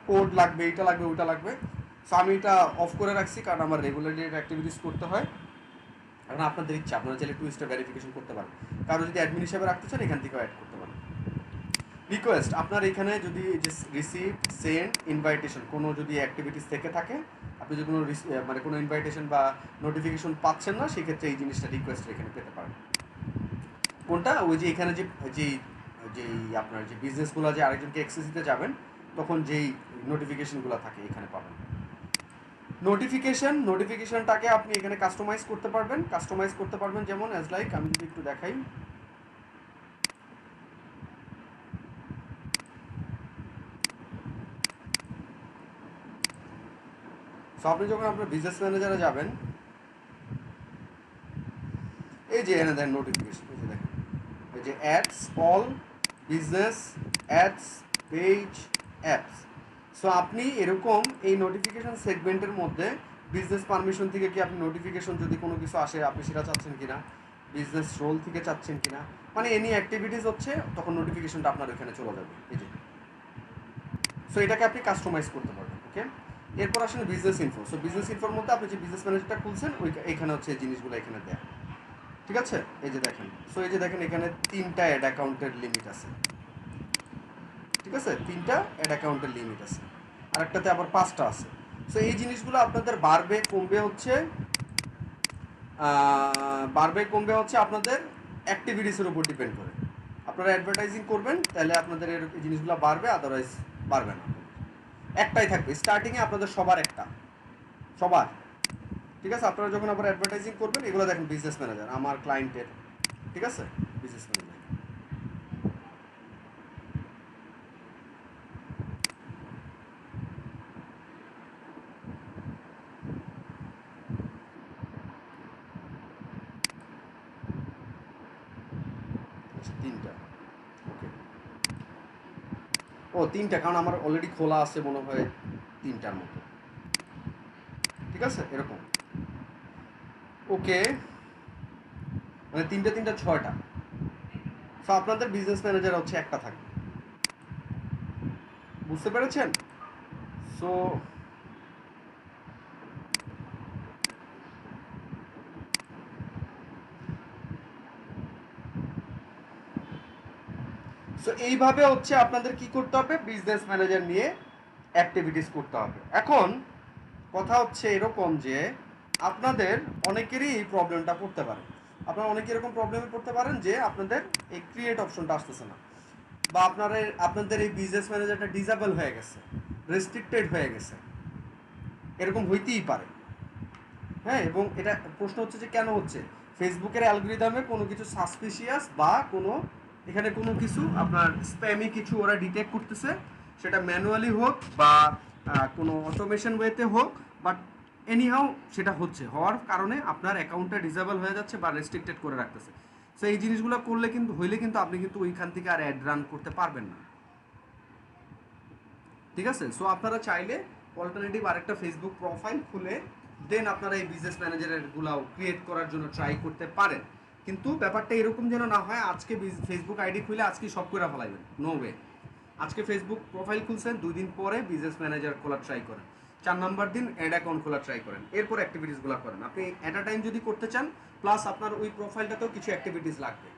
কোড লাগবে, এটা লাগবে, ওইটা লাগবে। সো আমি এটা অফ করে রাখছি কারণ আমার রেগুলারলি অ্যাক্টিভিটিস করতে হয়। এখন আপনাদের ইচ্ছা, আপনারা চাইলে 2 স্টেপ ভেরিফিকেশন করতে পারেন। কারো যদি অ্যাডমিন হিসেবে রাখতে চান এখান থেকেও অ্যাড করতে পারেন। রিকোয়েস্ট, আপনার এখানে যদি যে রিসিভ, সেন্ড, ইনভাইটেশন কোনো যদি অ্যাক্টিভিটিস থেকে থাকে, আপনি যদি কোনো মানে কোনো ইনভাইটেশন বা নোটিফিকেশন পাচ্ছেন না, সেক্ষেত্রে এই জিনিসটা রিকোয়েস্ট এখানে পেতে পারেন। কোনটা, ওই যে এখানে যেই আপনার যে বিজনেসগুলো যে আরেকজনকে অ্যাক্সেস দিতে যাবেন তখন যেই নোটিফিকেশনগুলো থাকে এখানে পাবেন। নোটিফিকেশনটাকে আপনি এখানে কাস্টমাইজ করতে পারবেন, যেমন অ্যাজ লাইক আমি যদি একটু দেখাই, সো আপনি যখন আপনার বিজনেস ম্যানেজারে যাবেন, এই যে এনে দেন নোটিফিকেশন, এই যে দেখেন, এই যে ads, all, business, ads, page, apps. So আপনি এরকম এই নোটিফিকেশন সেগমেন্টের মধ্যে বিজনেস পারমিশন থেকে কি আপনি নোটিফিকেশন যদি কোনো কিছু আসে আপনি সেটা চাচ্ছেন কিনা, বিজনেস রোল থেকে চাচ্ছেন কিনা, মানে এনি অ্যাক্টিভিটিস হচ্ছে তখন নোটিফিকেশনটা আপনার ওখানে চলে যাবে, এই যে। সো এটাকে আপনি কাস্টমাইজ করতে পারবেন। ওকে, এরপর আসলে বিজনেস ইনফো। সো বিজনেস ইনফোর মধ্যে আপনি যে বিজনেস ম্যানেজারটা খুলছেন এইখানে হচ্ছে জিনিসগুলো এখানে দেয়, ঠিক আছে। এই যে দেখেন, সো এই যে দেখেন এখানে 3টা অ্যাড অ্যাকাউন্টের লিমিট আছে, ঠিক আছে, 3টা অ্যাড অ্যাকাউন্টের লিমিট আছে, আর একটাতে আবার 5টা আছে। সো এই জিনিসগুলো আপনাদের বাড়বে কমবে হচ্ছে আপনাদের অ্যাক্টিভিটিসের উপর ডিপেন্ড করে। আপনারা অ্যাডভার্টাইজিং করবেন তাহলে আপনাদের এই জিনিসগুলো বাড়বে, আদারওয়াইজ বাড়বে না। একটাই থাকবে স্টার্টিং এ আপনাদের সবার একটা, সবার। ঠিক আছে, আপনারা যখন আবার অ্যাডভার্টাইজিং করবেন এগুলো দেখেন বিজনেস ম্যানেজার আমার ক্লায়েন্টের, ঠিক আছে, বিজনেস ম্যানেজার। তিনটা, ওকে। ও তিনটা, কারণ আমার অলরেডি খোলা আছে মনে হয় তিনটার মতো, ঠিক আছে এরকম। ওকে, মানে তিনটা তিনটা ছয়টা। সো আপনাদের বিজনেস ম্যানেজার হচ্ছে একটা থাকবে, বুঝতে পেরেছেন? সো সো এইভাবে হচ্ছে আপনাদের কি করতে হবে, বিজনেস ম্যানেজার নিয়ে অ্যাক্টিভিটিস করতে হবে। এখন কথা হচ্ছে এরকম যে আপনাদের অনেকেরই এই প্রবলেমটা পড়তে পারে, আপনারা অনেকে এরকম প্রবলেমে পড়তে পারেন যে আপনাদের এই ক্রিয়েট অপশনটা আসতেছে না, বা আপনাদের এই বিজনেস ম্যানেজারটা ডিসেবল হয়ে গেছে, রেস্ট্রিক্টেড হয়ে গেছে, এরকম হইতেই পারে। হ্যাঁ, এবং এটা প্রশ্ন হচ্ছে যে কেন হচ্ছে, ফেসবুকের অ্যালগরিদমে কোনো কিছু সাসপিশিয়াস বা কোনো এখানে কোনো কিছু আপনার স্প্যামি কিছু ওরা ডিটেক্ট করতেছে, সেটা ম্যানুয়ালি হোক বা কোনো অটোমেশন ওয়েতে হোক, বাট এনিহাউ সেটা হচ্ছে, হওয়ার কারণে আপনার অ্যাকাউন্টটা ডিসেবল হয়ে যাচ্ছে বা রেস্ট্রিক্টেড করে রাখতেছে। সো এই জিনিসগুলো করলে কিন্তু হইলে কিন্তু আপনি কিন্তু ওইখান থেকে আর অ্যাড রান করতে পারবেন না, ঠিক আছে? সো আপনারা চাইলে অল্টারনেটিভ আরেকটা ফেসবুক প্রোফাইল খুলে দেন আপনারা এই বিজনেস ম্যানেজারের গুলাও ক্রিয়েট করার জন্য ট্রাই করতে পারেন, কিন্তু ব্যাপারটা এরকম যেন না হয় আজকে ফেসবুক আইডি খুলে আজকে সব করে ফেলাইবেন, নো ওয়ে। আজকে ফেসবুক প্রোফাইল খুলছেন, 2 দিন পরে বিজনেস ম্যানেজার খোলা ট্রাই করেন, 4 নাম্বার দিন অ্যাড অ্যাকাউন্ট খোলা ট্রাই করেন, এরপর অ্যাক্টিভিটিসগুলো করেন। আপনি অ্যাট আ টাইম যদি করতে চান, প্লাস আপনার ওই প্রোফাইলটাতেও কিছু অ্যাক্টিভিটিস লাগবে,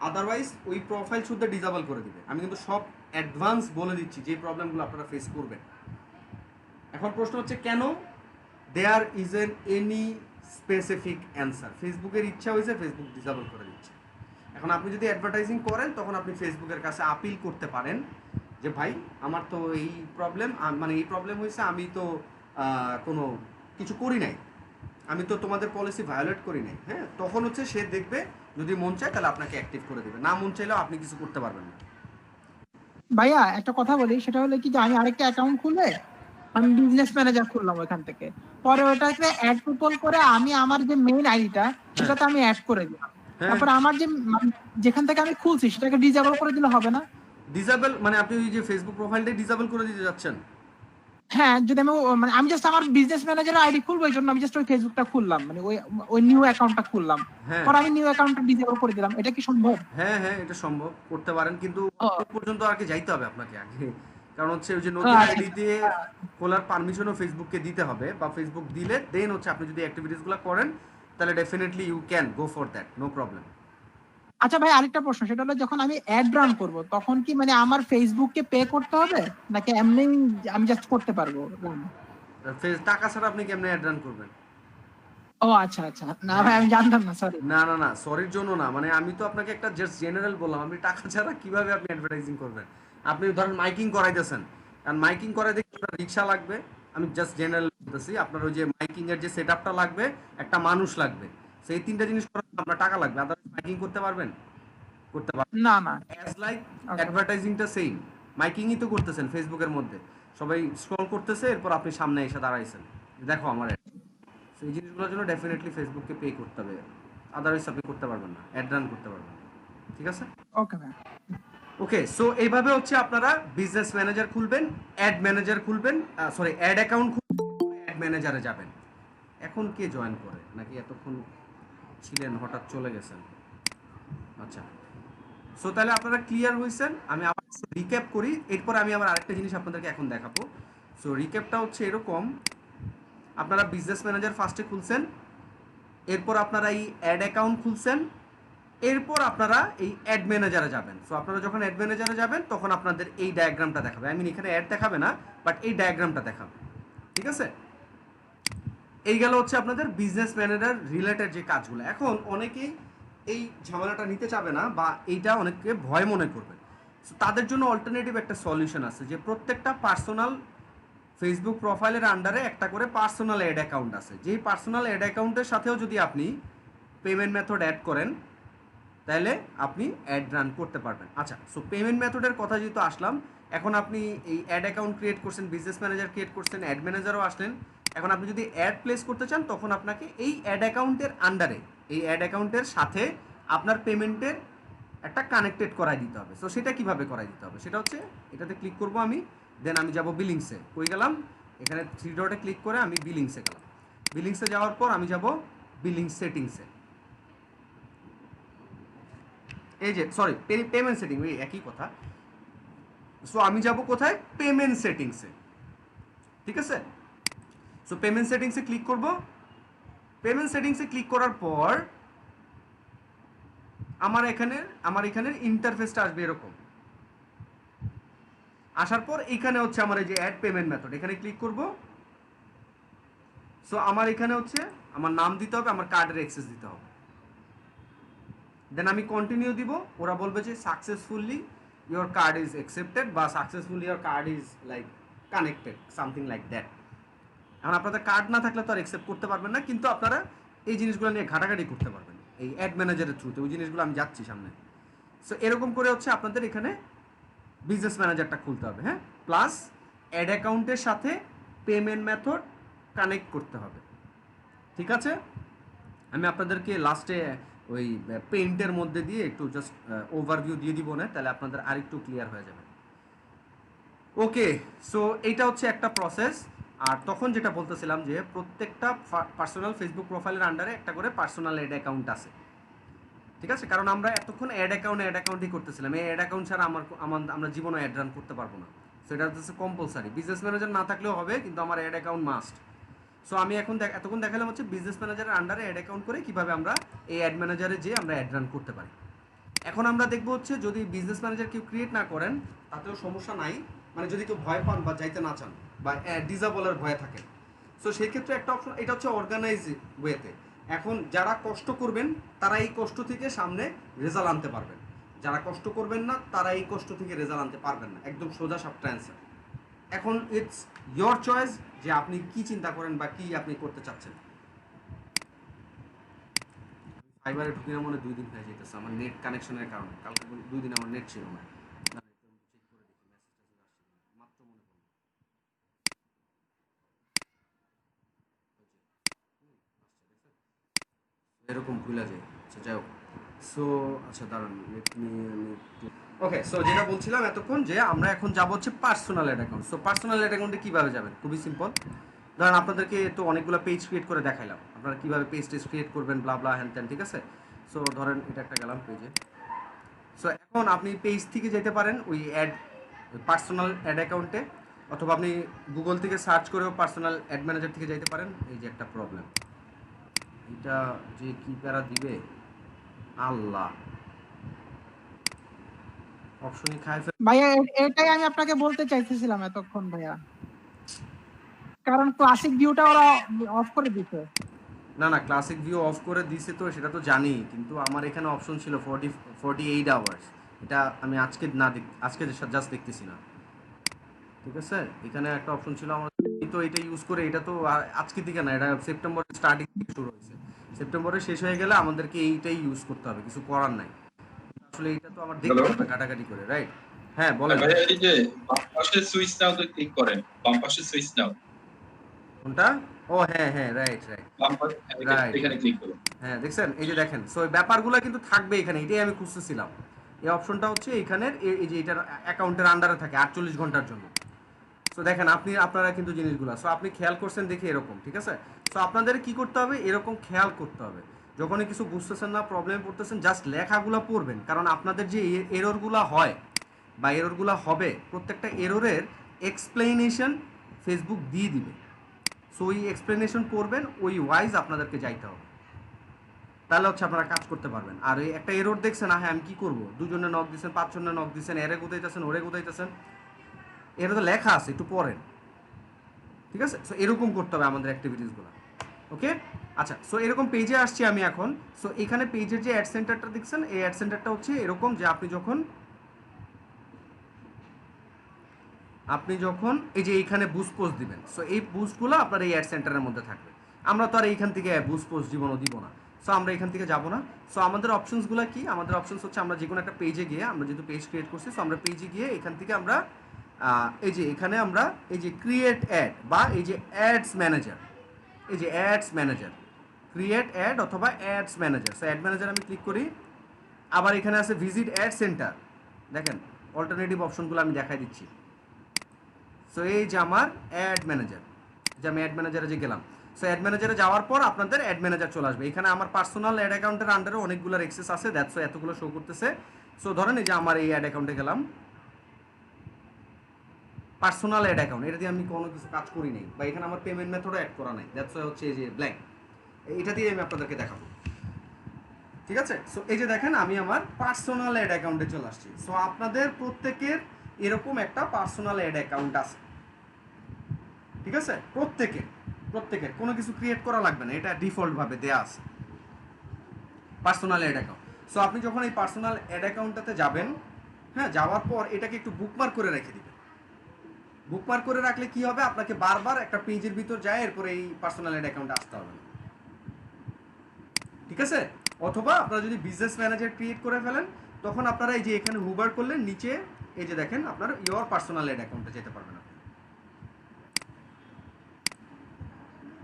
আদারওয়াইজ ওই প্রোফাইল শুদ্ধ ডিসেবল করে দিবে। আমি কিন্তু সব অ্যাডভান্স বলে দিচ্ছি যে প্রবলেমগুলো আপনারা ফেস করবেন। এখন প্রশ্ন হচ্ছে কেন, there is an any specific answer. ফেসবুকের ইচ্ছা হয়েছে, ফেসবুক ডিসেবল করে দিচ্ছে। এখন আপনি যদি অ্যাডভার্টাইজিং করেন তখন আপনি ফেসবুকের কাছে আপিল করতে পারেন যে ভাই আমার তো এই প্রবলেম, মানে এই প্রবলেম হয়েছে, আমি তো কোনো কিছু করি নাই, আমি তো তোমাদের পলিসি ভায়োলেট করি নাই। হ্যাঁ, তখন হচ্ছে সে দেখবে, যদি মন চায় তাহলে আপনাকে অ্যাক্টিভ করে দেবে, না মন চাইলেও আপনি কিছু করতে পারবেন না। ভাইয়া একটা কথা বলি, সেটা হলো কি যে আমি আরেকটা অ্যাকাউন্ট খুলে আমি বিজনেস ম্যানেজার খুললাম ওইখান থেকে, পরে ওটাকে অ্যাড পিপল করে আমি আমার যে মেইন আইডিটা সেটাতে আমি অ্যাড করে দিলাম, হ্যাঁ, তারপর আমার যে যেখান থেকে আমি খুলছি সেটাকে ডিসেবল করে দিলে হবে না? ডিসেবল মানে আপনি ওই যে ফেসবুক প্রোফাইলটাই ডিসেবল করে দিতে যাচ্ছেন? হ্যাঁ, যদি আমি মানে আমি জাস্ট আমার বিজনেস ম্যানেজারের আইডি খুলবো, এই জন্য আমি জাস্ট ওই ফেসবুকটা খুললাম, মানে ওই নিউ অ্যাকাউন্টটা খুললাম, হ্যাঁ পরে আমি নিউ অ্যাকাউন্টটা ডিসেবল করে দিলাম, এটা কি সম্ভব? হ্যাঁ হ্যাঁ, এটা সম্ভব, করতে পারেন, কিন্তু ও, ওই পর্যন্ত আর কি যাইতে হবে আপনাকে আগে। কারণ হচ্ছে ওই যে নতুন আচ্ছা, আইডি দিয়ে খোলার পারমিশনও ফেসবুককে দিতে হবে, বা ফেসবুক দিলে দেন হচ্ছে আপনি যদি অ্যাক্টিভিটিসগুলো করেন তাহলে definitely you can go for that, no problem. আচ্ছা ভাই, আরেকটা প্রশ্ন, সেটা হলো যখন আমি অ্যাড রান করব তখন কি মানে আমার ফেসবুককে পে করতে হবে নাকি এমনি আমি জাস্ট করতে পারবো run? টাকা ছাড়া আপনি কেমনে অ্যাড রান করবেন? ও আচ্ছা আচ্ছা, না ভাই আমি জানতাম না, সরি। না না না, সরির জন্য না, মানে আমি তো আপনাকে একটা জাস্ট জেনারেল বললাম, আপনি টাকা ছাড়া কিভাবে আপনি অ্যাডভার্টাইজিং করবেন? আপনি ধরেন মাইকিং করাইতেছেন, কারণ মাইকিং করাই দেখে আপনার রিক্সা লাগবে, আমি জাস্ট জেনারেল বলতেছি, আপনার ওই যে মাইকিং এর যে সেটআপটা লাগবে, একটা মানুষ লাগবে, সেই তিনটা জিনিস করার জন্য আপনার টাকা লাগবে, আদারওয়াইজ মাইকিং করতে পারবেন? করতে পারবেন না না, অ্যাজ লাইক Okay. অ্যাডভার্টাইজিংটা সেম, মাইকিংই তো করতেছেন ফেসবুকের মধ্যে, সবাই স্ক্রল করতেছে, এরপর আপনি সামনে এসে দাঁড়াইছেন, দেখো আমার ad। So, এই জিনিসগুলোর জন্য ডেফিনেটলি ফেসবুককে পে করতে হবে, আদারওয়াইজ আপনি করতে পারবেন না, অ্যাড রান করতে পারবেন না, ঠিক আছে? ওকে ভাই। ওকে, সো এইভাবে হচ্ছে আপনারা বিজনেস ম্যানেজার খুলবেন, অ্যাড ম্যানেজার খুলবেন, সরি অ্যাড অ্যাকাউন্ট খুলবেন, অ্যাড ম্যানেজারে যাবেন। এখন কে জয়েন করে নাকি এতক্ষণ ছিলেন হঠাৎ চলে গেছেন? আচ্ছা, সো তাহলে আপনারা ক্লিয়ার হয়েছেন। আমি আবার রিক্যাপ করি, এরপর আমি আবার আরেকটা জিনিস আপনাদেরকে এখন দেখাবো। সো রিক্যাপটা হচ্ছে এরকম, আপনারা বিজনেস ম্যানেজার ফার্স্টে খুলছেন, এরপর আপনারা এই অ্যাড অ্যাকাউন্ট খুলছেন, এরপর আপনারা এই অ্যাড ম্যানেজারে যাবেন। সো আপনারা যখন অ্যাড ম্যানেজারে যাবেন তখন আপনাদের এই ডায়াগ্রামটা দেখাবে, আই মিন এখানে অ্যাড দেখাবে না, বাট এই ডায়াগ্রামটা দেখাবে, ঠিক আছে? এই গেল হচ্ছে আপনাদের বিজনেস ম্যানেজার রিলেটেড যে কাজগুলো। এখন অনেকেই এই ঝামেলাটা নিতে চাবে না, বা এইটা অনেককে ভয় মনে করবে। So, তাদের জন্য অল্টারনেটিভ একটা সলিউশন আছে, যে প্রত্যেকটা পার্সোনাল ফেসবুক প্রোফাইলের আন্ডারে একটা করে পার্সোনাল অ্যাড অ্যাকাউন্ট আছে, যেই পার্সোনাল অ্যাড অ্যাকাউন্টের সাথেও যদি আপনি পেমেন্ট মেথড অ্যাড করেন তাহলে আপনি অ্যাড রান করতে পারবেন। আচ্ছা, সো পেমেন্ট মেথডের কথা যেহেতু আসলাম, এখন আপনি এই অ্যাড অ্যাকাউন্ট ক্রিয়েট করছেন, বিজনেস ম্যানেজার ক্রিয়েট করছেন, অ্যাড ম্যানেজারও আসলেন। এখন আপনি যদি অ্যাড প্লেস করতে চান তখন আপনাকে এই অ্যাড অ্যাকাউন্টের আন্ডারে, এই অ্যাড অ্যাকাউন্টের সাথে আপনার পেমেন্টের একটা কানেক্টেড করাই দিতে হবে। সো সেটা কিভাবে করাই দিতে হবে সেটা হচ্ছে, এটাতে ক্লিক করব আমি, দেন আমি যাব বিলিংসে। কই গেলাম? এখানে 3 ডটে ক্লিক করে আমি বিলিংসে গেলাম। বিলিংসে যাওয়ার পর আমি যাব বিলিং সেটিংসে। এই যে সরি, পেমেন্ট সেটিং, ওই একই কথা। সো আমি যাব কোথায়? পেমেন্ট সেটিংসে। ঠিক আছে, সো পেমেন্ট সেটিংসে ক্লিক করব। পেমেন্ট সেটিংসে ক্লিক করার পর আমার এখানের ইন্টারফেসটা আসবে এরকম। আসার পর এখানে হচ্ছে আমার এই যে অ্যাড পেমেন্ট মেথড, এখানে ক্লিক করব। সো আমার এখানে হচ্ছে আমার নাম দিতে হবে, আমার কার্ডের অ্যাক্সেস দিতে হবে, দেন আমি কন্টিনিউ দিব। ওরা বলবে যে successfully your card is accepted বা successfully your card is like connected, something like that. এখন আপনাদের কার্ড না থাকলে তো আর অ্যাকসেপ্ট করতে পারবেন না, কিন্তু আপনারা এই জিনিসগুলো নিয়ে ঘাটাঘাটি করতে পারবেন এই অ্যাড ম্যানেজারের থ্রুতে। ওই জিনিসগুলো আমি যাচ্ছি সামনে। সো এরকম করে হচ্ছে আপনাদের এখানে বিজনেস ম্যানেজারটা খুলতে হবে, হ্যাঁ, প্লাস অ্যাড অ্যাকাউন্টের সাথে পেমেন্ট মেথড কানেক্ট করতে হবে। ঠিক আছে, আমি আপনাদেরকে লাস্টে ওই পেইন্টের মধ্যে দিয়ে একটু জাস্ট ওভারভিউ দিয়ে দিব না, তাহলে আপনাদের আরেকটু ক্লিয়ার হয়ে যাবে। ওকে, সো এইটা হচ্ছে একটা প্রসেস। আর তখন যেটা বলতেছিলাম যে প্রত্যেকটা পার্সোনাল ফেসবুক প্রোফাইলের আন্ডারে একটা করে পার্সোনাল অ্যাড অ্যাকাউন্ট আছে। ঠিক আছে, কারণ আমরা এতক্ষণ অ্যাড অ্যাকাউন্টই করতেছিলাম। এই অ্যাড অ্যাকাউন্ট ছাড়া আমরা জীবনে অ্যাড রান করতে পারবো না। সো এটা হচ্ছে কম্পালসারি। বিজনেস ম্যানেজার না থাকলেও হবে, কিন্তু আমার অ্যাড অ্যাকাউন্ট মাস্ট। সো আমি এখন এতক্ষণ দেখালাম হচ্ছে বিজনেস ম্যানেজারের আন্ডারে অ্যাড অ্যাকাউন্ট করে কিভাবে আমরা এই অ্যাড ম্যানেজারে যেয়ে আমরা অ্যাড রান করতে পারি। এখন আমরা দেখবো হচ্ছে যদি বিজনেস ম্যানেজার কেউ ক্রিয়েট না করেন তাতেও সমস্যা নাই, মানে যদি কেউ ভয় পান বা যাইতে না চান বা ডিজাবলের ভয়ে থাকেন, সো সেই ক্ষেত্রে একটা অপশন, এটা হচ্ছে অর্গানাইজ ওয়েতে। এখন যারা কষ্ট করবেন তারা এই কষ্ট থেকে সামনে রেজাল্ট আনতে পারবেন, যারা কষ্ট করবেন না তারা এই কষ্ট থেকে রেজাল্ট আনতে পারবেন না। একদম সোজা সাপটা অ্যান্সার। এখন ইটস ইয়োর চয়েস যে আপনি কি চিন্তা করেন বা কি আপনি করতে চাচ্ছেন। ফাইবারে ঢুকি না মনে 2 দিন হয়ে যেতেছে আমার নেট কানেকশনের কারণে। কালকে 2 দিন আমার নেট ছিল না। এরকম ভুলে যায়। আচ্ছা যাই হোক, সো আচ্ছা দাঁড়ান, ওকে। সো যেটা বলছিলাম এতক্ষণ, যে আমরা এখন যাব হচ্ছে personal ad account. So personal ad অ্যাকাউন্টে কীভাবে যাবেন? খুবই সিম্পল। ধরেন আপনাদেরকে তো অনেকগুলো পেজ ক্রিয়েট করে দেখাইলাম, আপনারা কীভাবে পেজ ক্রিয়েট করবেন, ব্লা ব্লা হ্যান ত্যান, ঠিক আছে। সো ধরেন এটা একটা গেলাম পেজে। সো এখন আপনি পেজ থেকে যেতে পারেন ওই পার্সোনাল অ্যাড অ্যাকাউন্টে, অথবা আপনি গুগল থেকে সার্চ করেও পার্সোনাল অ্যাড ম্যানেজার থেকে যেতে পারেন। এই যে একটা প্রবলেম, এটা যে কি প্যারা দিবে আল্লাহ, অপশনই খায় ফেলে। ভাইয়া এটাই আমি আপনাকে বলতে চাইতেছিলাম এতক্ষণ ভাইয়া, কারণ ক্লাসিক ভিউটা ওরা অফ করে দিতে। না না, ক্লাসিক ভিউ অফ করে দিছে তো সেটা তো জানি, কিন্তু আমার এখানে অপশন ছিল 48 আওয়ার্স। এটা আমি আজকে জাস্ট দেখতেছি না, ঠিক আছে। এখানে একটা অপশন ছিল আমার, তো এটা ইউজ করে, এটা তো আজকে থেকে না, এটা সেপ্টেম্বরের স্টার্টিং থেকে শুরু হয়েছে। সেপ্টেম্বরে শেষ হয়ে গেলে আমাদেরকে এইটাই ইউজ করতে হবে, কিছু করার নাই। আসলে এটা তো আমার দেখতে হবে কাটাকাটি করে, রাইট? হ্যাঁ বলেন। ভাই এই যে বাম পাশে সুইচ নাওতে ক্লিক করেন, বাম পাশে সুইচ নাও কোনটা? ও হ্যাঁ হ্যাঁ, রাইট রাইট, বাম পাশে এখানে ক্লিক করুন। হ্যাঁ দেখছেন, এই যে দেখেন। সো এই ব্যাপারগুলো কিন্তু থাকবে এখানে, এটাই আমি খুঁজতেছিলাম। এই অপশনটা হচ্ছে এখানের, এই যে এটার অ্যাকাউন্টের আন্ডারে থাকে 48 ঘন্টার জন্য। সো দেখেন আপনারা কিন্তু জিনিসগুলো, সো আপনি খেয়াল করছেন দেখে এরকম, ঠিক আছে। সো আপনাদের কি করতে হবে, এরকম খেয়াল করতে হবে। যখনই কিছু বুঝতেছেন না, প্রবলেমে পড়তেছেন, জাস্ট লেখাগুলো পড়বেন, কারণ আপনাদের যে এররগুলো হয় বা এররগুলো হবে, প্রত্যেকটা এররের এক্সপ্লেনেশন ফেসবুক দিয়ে দিবে। সো ওই এক্সপ্লেনেশন করবেন, ওই ওয়াইজ আপনাদেরকে যাইতে হবে, তাহলে হচ্ছে আপনারা কাজ করতে পারবেন। আর এই একটা এরর দেখছেন, হ্যাঁ আমি কি করবো, 2 জনে নক দিচ্ছেন, 5 জনে নক দিচ্ছেন, এরে গুতাইতেছেন, ওরে গুতাইতেছেন, এটা তো লেখা আছে, একটু পড়েন, ঠিক আছে। সো এরকম করতে হবে আমাদের অ্যাক্টিভিটিসগুলো, ওকে। আচ্ছা, সো এরকম পেজে আসছি আমি এখন। সো এখানে পেজের যে অ্যাড সেন্টারটা দেখছেন, এই অ্যাড সেন্টারটা হচ্ছে এরকম যে আপনি যখন আপনি যখন এই যে এইখানে বুস্ট পোস্ট দিবেন, সো এই বুস্টগুলো আপনার এই অ্যাড সেন্টারের মধ্যে থাকবে। আমরা তো আর এইখান থেকে বুস্ট পোস্ট জীবনও দিব না, সো আমরা এখান থেকে যাব না। সো আমাদের অপশনসগুলো কি? আমাদের অপশনস হচ্ছে আমরা যে কোনো একটা পেজে গিয়ে, আমরা যেহেতু পেজ ক্রিয়েট করছি, সো আমরা পেজে গিয়ে এখান থেকে আমরা এই যে এখানে আমরা এই যে ক্রিয়েট অ্যাড বা এই যে অ্যাডস ম্যানেজার, এই যে অ্যাডস ম্যানেজার, ক্রিয়েট অ্যাড অথবা ads manager. So add manager আমি ক্লিক করি। আবার এখানে আছে ভিজিট অ্যাড সেন্টার, দেখেন অল্টারনেটিভ অপশনগুলো আমি দেখাই দিচ্ছি। সো এই যে আমার অ্যাড ম্যানেজার, যে আমি অ্যাড ম্যানেজারে যে গেলাম, সো অ্যাড ম্যানেজারে যাওয়ার পর আপনাদের অ্যাড ম্যানেজার চলে আসবে। এখানে আমার পার্সোনাল অ্যাড অ্যাকাউন্টের আন্ডারে অনেকগুলো এক্সেস আছে, দ্যাটস এতগুলো শো করতেছে। সো ধরেন এই যে আমার এই অ্যাড অ্যাকাউন্টে গেলাম, পার্সোনাল অ্যাড অ্যাকাউন্ট, এটা দিয়ে আমি কোনো কিছু কাজ করি নাই, বা এখানে আমার পেমেন্ট মেথডও অ্যাড করা নাই, দ্যাটস হচ্ছে এই যে ব্ল্যাঙ্ক, এটা দিয়ে আমি আপনাদেরকে দেখাবো। ঠিক আছে, সো এই যে দেখেন আমি আমার পার্সোনাল অ্যাড অ্যাকাউন্টে চলে আসছি। সো আপনাদের প্রত্যেকের এরকম একটা পার্সোনাল অ্যাড অ্যাকাউন্ট আছে, ঠিক আছে? প্রত্যেকের কোনো কিছু ক্রিয়েট করা লাগবে না, এটা ডিফল্ট ভাবে দেয়া আছে পার্সোনাল অ্যাড অ্যাকাউন্ট। সো আপনি যখন এই পার্সোনাল অ্যাড অ্যাকাউন্টটাতে যাবেন, হ্যাঁ, যাওয়ার পর এটাকে একটু বুকমার্ক করে রেখে দিবেন। বুকমার্ক করে রাখলে কি হবে, আপনাকে বারবার একটা পেজের ভিতর যায়, এরপরে এই পার্সোনাল অ্যাড অ্যাকাউন্টে আসতে হবে না, ঠিক আছে? অথবা আপনারা যদি বিজনেস ম্যানেজার ক্রিয়েট করে ফেলেন, তখন আপনারা এই যে এখানে হুবার করলে নিচে এই যে দেখেন আপনার ইওর পার্সোনাল অ্যাড অ্যাকাউন্টে যেতে পারবেন আপনি,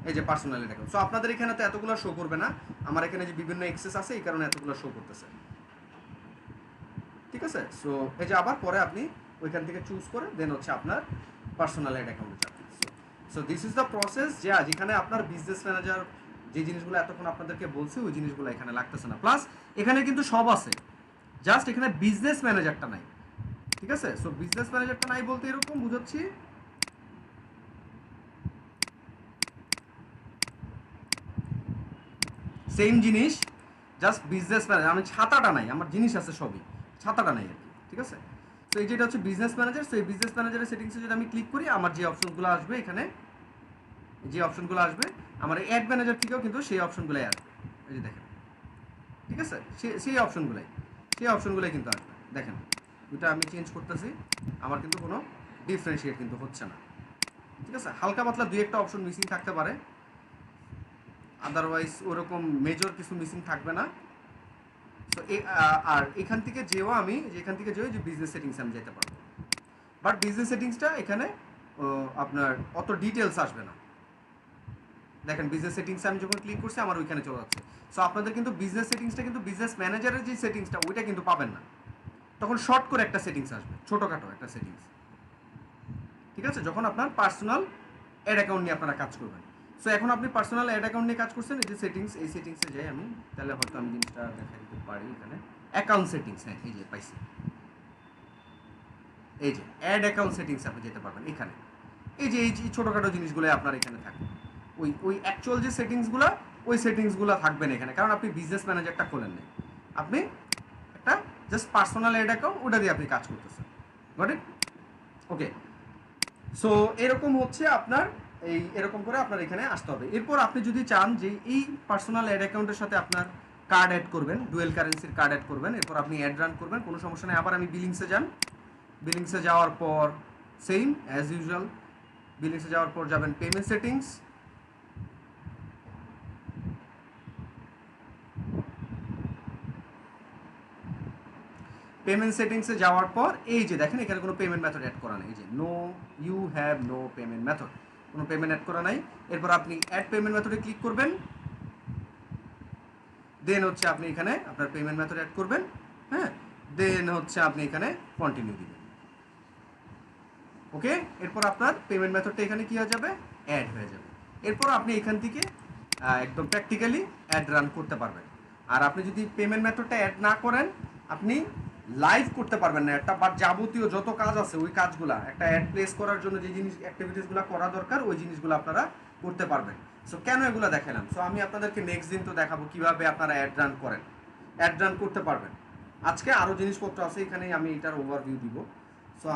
এই যে পার্সোনাল অ্যাড অ্যাকাউন্ট। সো আপনাদের এখানে তো এতগুলো শো করবে না, আমার এখানে যে বিভিন্ন এক্সেস আছে এই কারণে এতগুলো শো করতেছে, ঠিক আছে? সো এই যে আবার পরে আপনি ওইখান থেকে চুজ করে দেন হচ্ছে আপনার পার্সোনাল অ্যাড অ্যাকাউন্টে যাবেন। So this is the process, যেখানে আপনার বিজনেস ম্যানেজার যে জিনিসগুলো এতক্ষণ আপনাদেরকে বলছি ওই জিনিসগুলো এখানে লাগতেছে না। প্লাস এখানে কিন্তু সব আছে, জাস্ট এখানে বিজনেস ম্যানেজারটা নাই, ঠিক আছে? সো বিজনেস ম্যানেজারটা নাই বলতে এরকম বুঝাচ্ছি, সেম জিনিস, জাস্ট বিজনেস ম্যানেজার, আমি ছাতাটা নাই, আমার জিনিস আছে সবই, ছাতাটা নাই আর কি, ঠিক আছে? তো এই যেটা হচ্ছে বিজনেস ম্যানেজার। সো এই বিজনেস ম্যানেজারের সেটিংসে যদি আমি ক্লিক করি, আমার যে অপশনগুলো আসবে এখানে, যে অপশনগুলো আসবে আমার অ্যাড ম্যানেজার থেকেও কিন্তু সেই অপশনগুলোই আসবে, এই যে দেখেন, ঠিক আছে? সেই অপশনগুলোই কিন্তু আসবে। দেখেন এটা আমি চেঞ্জ করতেছি, আমার কিন্তু কোনো ডিফারেন্সিয়েট কিন্তু হচ্ছে না, ঠিক আছে? হালকা পাতলা দুই একটা অপশন মিসিং থাকতে পারে, আদারওয়াইজ ওরকম মেজর কিছু মিসিং থাকবে না। তো আর এখান থেকে যেও আমি যেখান থেকে যেও যে বিজনেস সেটিংসে আমি যেতে পারবো, বাট বিজনেস সেটিংসটা এখানে আপনার অত ডিটেলস আসবে না। দেখেন বিজনেস সেটিংসে আমি যখন ক্লিক করছি আমার ওইখানে চলে যাচ্ছে। সো আপনাদের কিন্তু বিজনেস সেটিংসটা কিন্তু বিজনেস ম্যানেজারের যে সেটিংসটা ওইটা কিন্তু পাবেন না, তখন শর্ট করে একটা সেটিংস আসবে, ছোটোখাটো একটা সেটিংস, ঠিক আছে? যখন আপনার পার্সোনাল অ্যাড অ্যাকাউন্ট নিয়ে আপনারা কাজ করবেন। সো এখন আপনি পার্সোনাল অ্যাড অ্যাকাউন্ট নিয়ে কাজ করছেন, এই যে সেটিংস, এই সেটিংসে যাই আমি, তাহলে হয়তো আমি জিনিসটা দেখা দিতে পারি। এখানে অ্যাকাউন্ট সেটিংস, হ্যাঁ এই যে পাইছি, এই যে অ্যাড অ্যাকাউন্ট সেটিংস আপনি যেতে পারবেন এখানে। এই যে ছোটোখাটো জিনিসগুলো আপনার এখানে থাকবে, ওই অ্যাকচুয়াল যে সেটিংসগুলো ওই সেটিংসগুলো থাকবে না এখানে, কারণ আপনি বিজনেস ম্যানেজারটা খোলেন নাই, আপনি একটা জাস্ট পার্সোনাল অ্যাড অ্যাকাউন্ট ওটা দিয়ে আপনি কাজ করতেছেন। Got it? ওকে, সো এরকম হচ্ছে আপনার এরকম করে আপনার এখানে আসতে হবে। এরপর আপনি যদি চান যে এই পার্সোনাল অ্যাড অ্যাকাউন্টের সাথে আপনার কার্ড অ্যাড করবেন, ডুয়েল কারেন্সির কার্ড অ্যাড করবেন, এরপর আপনি অ্যাড রান করবেন, কোনো সমস্যা নেই। আবার আমি বিলিংসে যান, বিলিংসে যাওয়ার পর সেম অ্যাজ ইউজুয়াল, বিলিংসে যাওয়ার পর যাবেন পেমেন্ট সেটিংস, পেমেন্ট সেটিংসে যাওয়ার পর এই যে দেখেন এখানে কোনো পেমেন্ট মেথড অ্যাড করা নেই, এই যে no, you have no payment method, কোনো পেমেন্ট অ্যাড করা নাই। এরপর আপনি অ্যাড পেমেন্ট মেথডে ক্লিক করবেন, দেন হচ্ছে আপনি এখানে আপনার পেমেন্ট মেথড অ্যাড করবেন, হ্যাঁ, দেন হচ্ছে আপনি এখানে কন্টিনিউ দিবেন। ওকে, এরপর আপনার পেমেন্ট মেথডটা এখানে কি হয়ে যাবে, অ্যাড হয়ে যাবে। এরপর আপনি এখান থেকে একদম প্র্যাকটিক্যালি অ্যাড রান করতে পারবেন। আর আপনি যদি পেমেন্ট মেথডটা অ্যাড না করেন আপনি লাইভ করতে পারবেন না একটা, বাট যাবতীয় যত কাজ আছে ওই কাজগুলা একটা অ্যাড প্লেস করার জন্য যে জিনিস অ্যাক্টিভিটিসগুলো করা দরকার ওই জিনিসগুলো আপনারা করতে পারবেন। সো কেন এগুলো দেখালাম, সো আমি আপনাদেরকে নেক্সট দিন তো দেখাবো কিভাবে আপনারা অ্যাড রান করেন, অ্যাড রান করতে পারবেন। আজকে আরও জিনিসপত্র আছে এখানেই আমি এটার ওভারভিউ দিব। সো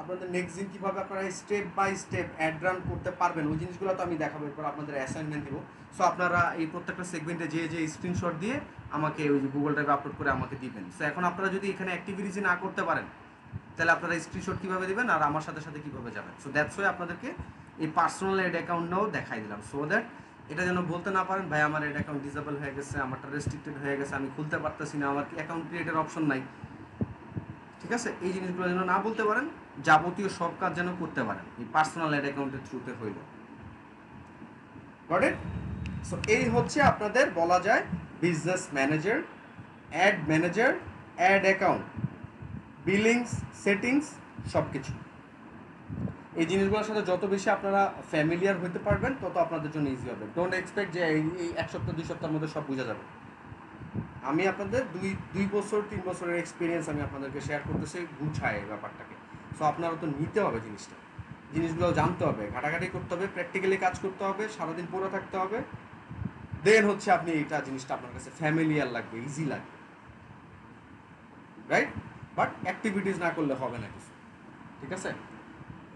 আপনাদের নেক্সট দিন কীভাবে আপনারা step by step ad run করতে পারবেন ওই জিনিসগুলো তো আমি দেখাবো, এরপর আপনাদের অ্যাসাইনমেন্ট দিব। সো আপনারা এই প্রত্যেকটা সেগমেন্টে যে স্ক্রিনশট দিয়ে আমাকে ওই যে গুগল ড্রাইভে আপলোড করে আমাকে দিবেন। সো এখন আপনারা যদি এখানে অ্যাক্টিভিটিস না করতে পারেন তাহলে আপনারা স্ক্রিনশট কিভাবে দিবেন আর আমার সাথে সাথে কিভাবে যাবেন। সো দ্যাটস ওয়াই আপনাদেরকে এই পার্সোনাল অ্যাড অ্যাকাউন্টটাও দেখাই দিলাম, সো দ্যাট এটা যেন বলতে না পারেন ভাই আমার অ্যাড অ্যাকাউন্ট ডিসেবল হয়ে গেছে, আমারটা রেস্ট্রিক্টেড হয়ে গেছে, আমি খুলতে পারতেছি না, আমার অ্যাকাউন্ট ক্রিয়েটের অপশন নাই। ঠিক আছে, এই জিনিসগুলো যেন না বলতে পারেন, যাবতীয় সব কাজ যেন করতে পারেন এই পার্সোনাল অ্যাড অ্যাকাউন্টের থ্রুতে হইল। Got it? সো এই হচ্ছে আপনাদের বলা যায় business manager, ad manager, ad account, billings, settings, সব কিছু। এই জিনিসগুলোর সাথে যত বেশি আপনারা ফ্যামিলিয়ার হতে পারবেন তত আপনাদের জন্য ইজি হবে। ডোন্ট এক্সপেক্ট যে এই 1 সপ্তাহ 2 সপ্তাহের মধ্যে সব বোঝা যাবে। আমি আপনাদের 2 বছর 3 বছরের এক্সপিরিয়েন্স আমি আপনাদেরকে শেয়ার করতেছি গুছায় এই ব্যাপারটাকে। সো আপনারা তো নিতে হবে জিনিসগুলো জানতে হবে, ঘাটাঘাটি করতে হবে, প্র্যাকটিক্যালি কাজ করতে হবে, সারাদিন পড়ে থাকতে হবে, দেন হচ্ছে আপনি এটা জিনিসটা আপনার কাছে ফ্যামিলিয়ার লাগবে, ইজি লাগবে, রাইট? বাট অ্যাক্টিভিটিস না করলে হবে না কিছু। ঠিক আছে,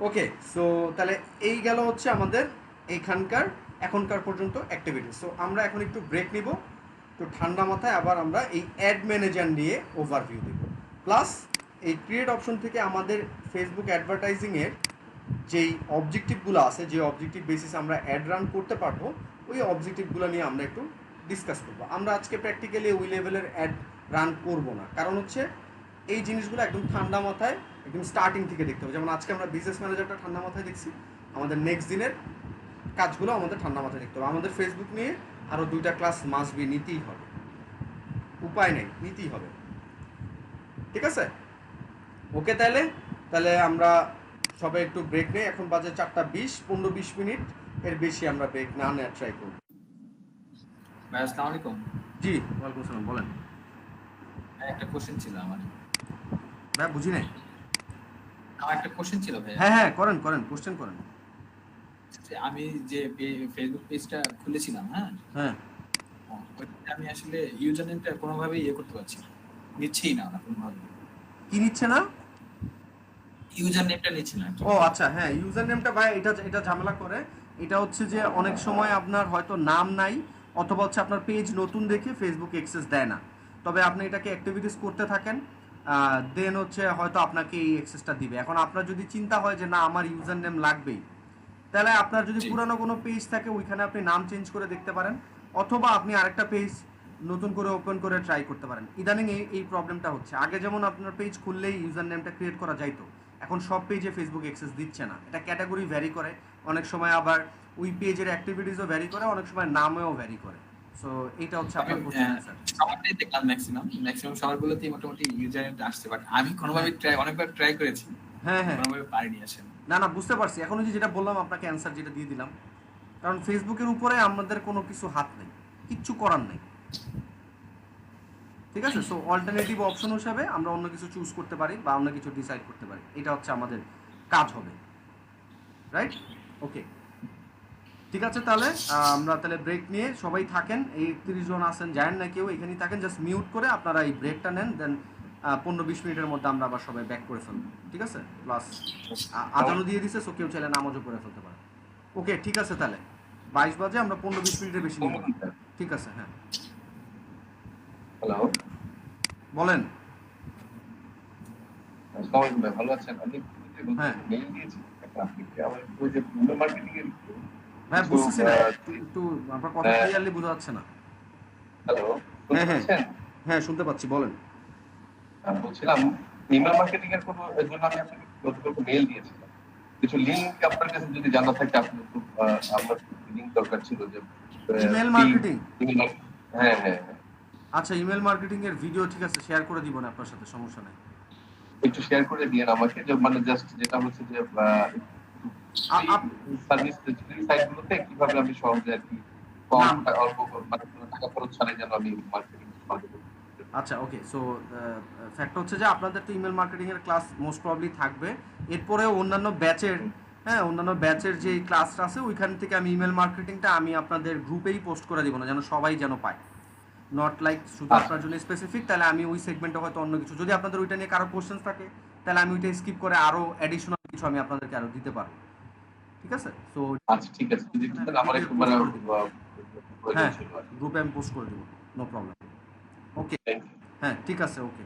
ওকে। সো তাহলে এই গেল হচ্ছে আমাদের এখনকার পর্যন্ত অ্যাক্টিভিটিস। সো আমরা এখন একটু ব্রেক নিব, তো ঠান্ডা মাথায় আবার আমরা এই অ্যাড ম্যানেজার নিয়ে ওভারভিউ দেব, প্লাস এই ক্রিয়েট অপশন থেকে আমাদের ফেসবুক অ্যাডভার্টাইজিংয়ের যেই অবজেক্টিভগুলো আছে, যে অবজেক্টিভ বেসিস আমরা অ্যাড রান করতে পারবো, ওই অবজেক্টিভগুলো নিয়ে আমরা একটু ডিসকাস করবো। আমরা আজকে প্র্যাকটিক্যালি ওই লেভেলের অ্যাড রান করব না, কারণ হচ্ছে এই জিনিসগুলো একদম ঠান্ডা মাথায় একদম স্টার্টিং থেকে দেখতে হবে। যেমন আজকে আমরা বিজনেস ম্যানেজারটা ঠান্ডা মাথায় দেখছি, আমাদের নেক্সট দিনের কাজগুলো আমাদের ঠান্ডা মাথায় দেখতে হবে। আমাদের ফেসবুক নিয়ে আরও 2টা ক্লাস মাস্ট বি নিতেই হবে, উপায় নেই, নিতেই হবে। ঠিক আছে, ওকে। তাহলে আমরা সবাই একটু ব্রেক নেই। এখন বাজে 4:20, 15-20 মিনিট, এর বেশি আমরা ব্রেক না নেওয়ার ট্রাই করব। ভাই আসসালামু আলাইকুম। জি, ওয়ালাইকুম আসসালাম, বলেন। একটা কোশ্চেন ছিল আমার। ভাই বুঝি নাই। আমার একটা কোশ্চেন ছিল ভাই। হ্যাঁ, করেন, কোশ্চেন করেন। আমি যে ফেসবুক পেজটা খুলেছিলাম, হ্যাঁ, ওইটা আমি আসলে ইউজার নেমটা কোনোভাবেই করতে পারছি না, নিচ্ছেই না কোনোভাবে। কি নিচ্ছে না? ইউজার নেমটা নিচ্ছে না। ও আচ্ছা, হ্যাঁ, ইউজার নেমটা ভাই এটা ঝামেলা করে। এটা হচ্ছে যে অনেক সময় আপনার হয়তো নাম নাই, অথবা হচ্ছে আপনার পেজ নতুন দেখে ফেসবুক অ্যাক্সেস দেয় না। তবে আপনি এটাকে অ্যাক্টিভিটিস করতে থাকেন, দেন হচ্ছে হয়তো আপনাকে এই অ্যাক্সেসটা দিবে। এখন আপনার যদি চিন্তা হয় যে না আমার ইউজার নেম লাগবেই, তাহলে আপনার যদি পুরানো কোনো পেজ থাকে ওইখানে আপনি নাম চেঞ্জ করে দেখতে পারেন, অথবা আপনি আরেকটা পেজ নতুন করে ওপেন করে ট্রাই করতে পারেন। ইদানিং এই প্রবলেমটা হচ্ছে। আগে যেমন আপনার পেজ খুললেই ইউজার নেমটা ক্রিয়েট করা যাইতো, এখন সব পেজে ফেসবুক অ্যাক্সেস দিচ্ছে না। এটা ক্যাটাগরি ভ্যারি করে, অনেক সময় আবার ওই পেজের অ্যাক্টিভিটিসও ভ্যারি করে, অনেক সময় নামেও ভ্যারি করে। সো এটা হচ্ছে আপনার কোশ্চেন স্যার। সবারটাই দেখলাম, ম্যাক্সিমাম সবারগুলোতেই মোটামুটি ইউজার নেমটা আসছে, বাট আমি কোনোভাবে অনেকবার ট্রাই করেছি, হ্যাঁ, কোনোভাবে পারিনি আসলে। না বুঝতে পারছি। এখন যে যেটা বললাম আপনাকে অ্যান্সার যেটা দিয়ে দিলাম, কারণ ফেসবুকের উপরে আমাদের কোনো কিছু হাত নেই, কিচ্ছু করার নেই। ঠিক আছে, সো অল্টারনেটিভ অপশন হিসাবে আমরা অন্য কিছু চুজ করতে পারি বা অন্য কিছু ডিসাইড করতে পারি, এটা হচ্ছে আমাদের কাজ হবে, রাইট? ওকে, ঠিক আছে। তাহলে আমরা ব্রেক নিয়ে সবাই থাকেন, এই 30 জন আছেন, যায়েন না কেউ, এখানেই থাকেন, জাস্ট মিউট করে আপনারা এই ব্রেকটা নেন, দেন 15-20 মিনিটের মধ্যে আমরা আবার সবাই ব্যাক করে ফেলবো। ঠিক আছে, প্লাস আজানও দিয়ে দিছে, সো কেউ চাইলে নামাজও করে ফেলতে পারে। ওকে, ঠিক আছে। তাহলে 22 বাজে, আমরা 15-20 মিনিটের বেশি নিব না। ঠিক আছে, হ্যাঁ, হ্যালো, বলেন। আসসালামু আলাইকুম ভাই, ভালো আছেন? আমি হ্যাঁ। মেইল দিয়েছি একটা আপনি আমার ওই যে ইমেল মার্কেটিং এর ভাই বুঝতেছি না, একটু আপনার কথা ক্লিয়ারলি বোঝা যাচ্ছে না। হ্যালো, হ্যাঁ, শুনতে পাচ্ছি, বলেন। বলছিলাম ইমেল মার্কেটিং এর কোনো এর জন্য আমি আপনাকে গতকাল মেইল দিয়েছিলাম, কিছু লিংক আপনার কাছে যদি জানা থাকে আপনি একটু আমার লিংক দরকার ছিল যে ইমেল মার্কেটিং। হ্যাঁ, আচ্ছা, ইমেল মার্কেটিং এর ভিডিও ঠিক আছে, শেয়ার করে দিব না আপনার সাথে, সমস্যা নাই। একটু শেয়ার করে দিয়েন আমাকে, যে মানে জাস্ট যেটা হচ্ছে যে সার্ভিস সাইটগুলোতে কিভাবে আমি সহজে আর কি কম অল্প মানে টাকা খরচ ছাড়াই যেন আমি মার্কেটিং করতে। আচ্ছা, ওকে। সো ফ্যাক্ট হচ্ছে যে আপনাদের তো ইমেল মার্কেটিং এর ক্লাস মোস্ট প্রবাবলি থাকবে, এরপরে অন্যান্য ব্যাচের যে ক্লাসটা আছে ওইখান থেকে আমি ইমেল মার্কেটিংটা আমি আপনাদের গ্রুপেই পোস্ট করে দিব না, যেন সবাই যেন পায়, নট লাইক শুধু আপনার জন্য স্পেসিফিক। তাহলে আমি ওই সেগমেন্টে হয়তো অন্য কিছু, যদি আপনাদের ওইটা নিয়ে কারো কোশ্চেন থাকে তাহলে আমি ওইটা স্কিপ করে আরো অ্যাডিশনাল কিছু আমি আপনাদেরকে আরো দিতে পারবো। ঠিক আছে, সো আচ্ছা ঠিক আছে, যদি আমার একটু মানে হ্যাঁ, গ্রুপে আমি পোস্ট করে দিব, নো প্রবলেম। ওকে, হ্যাঁ, ঠিক আছে, ওকে।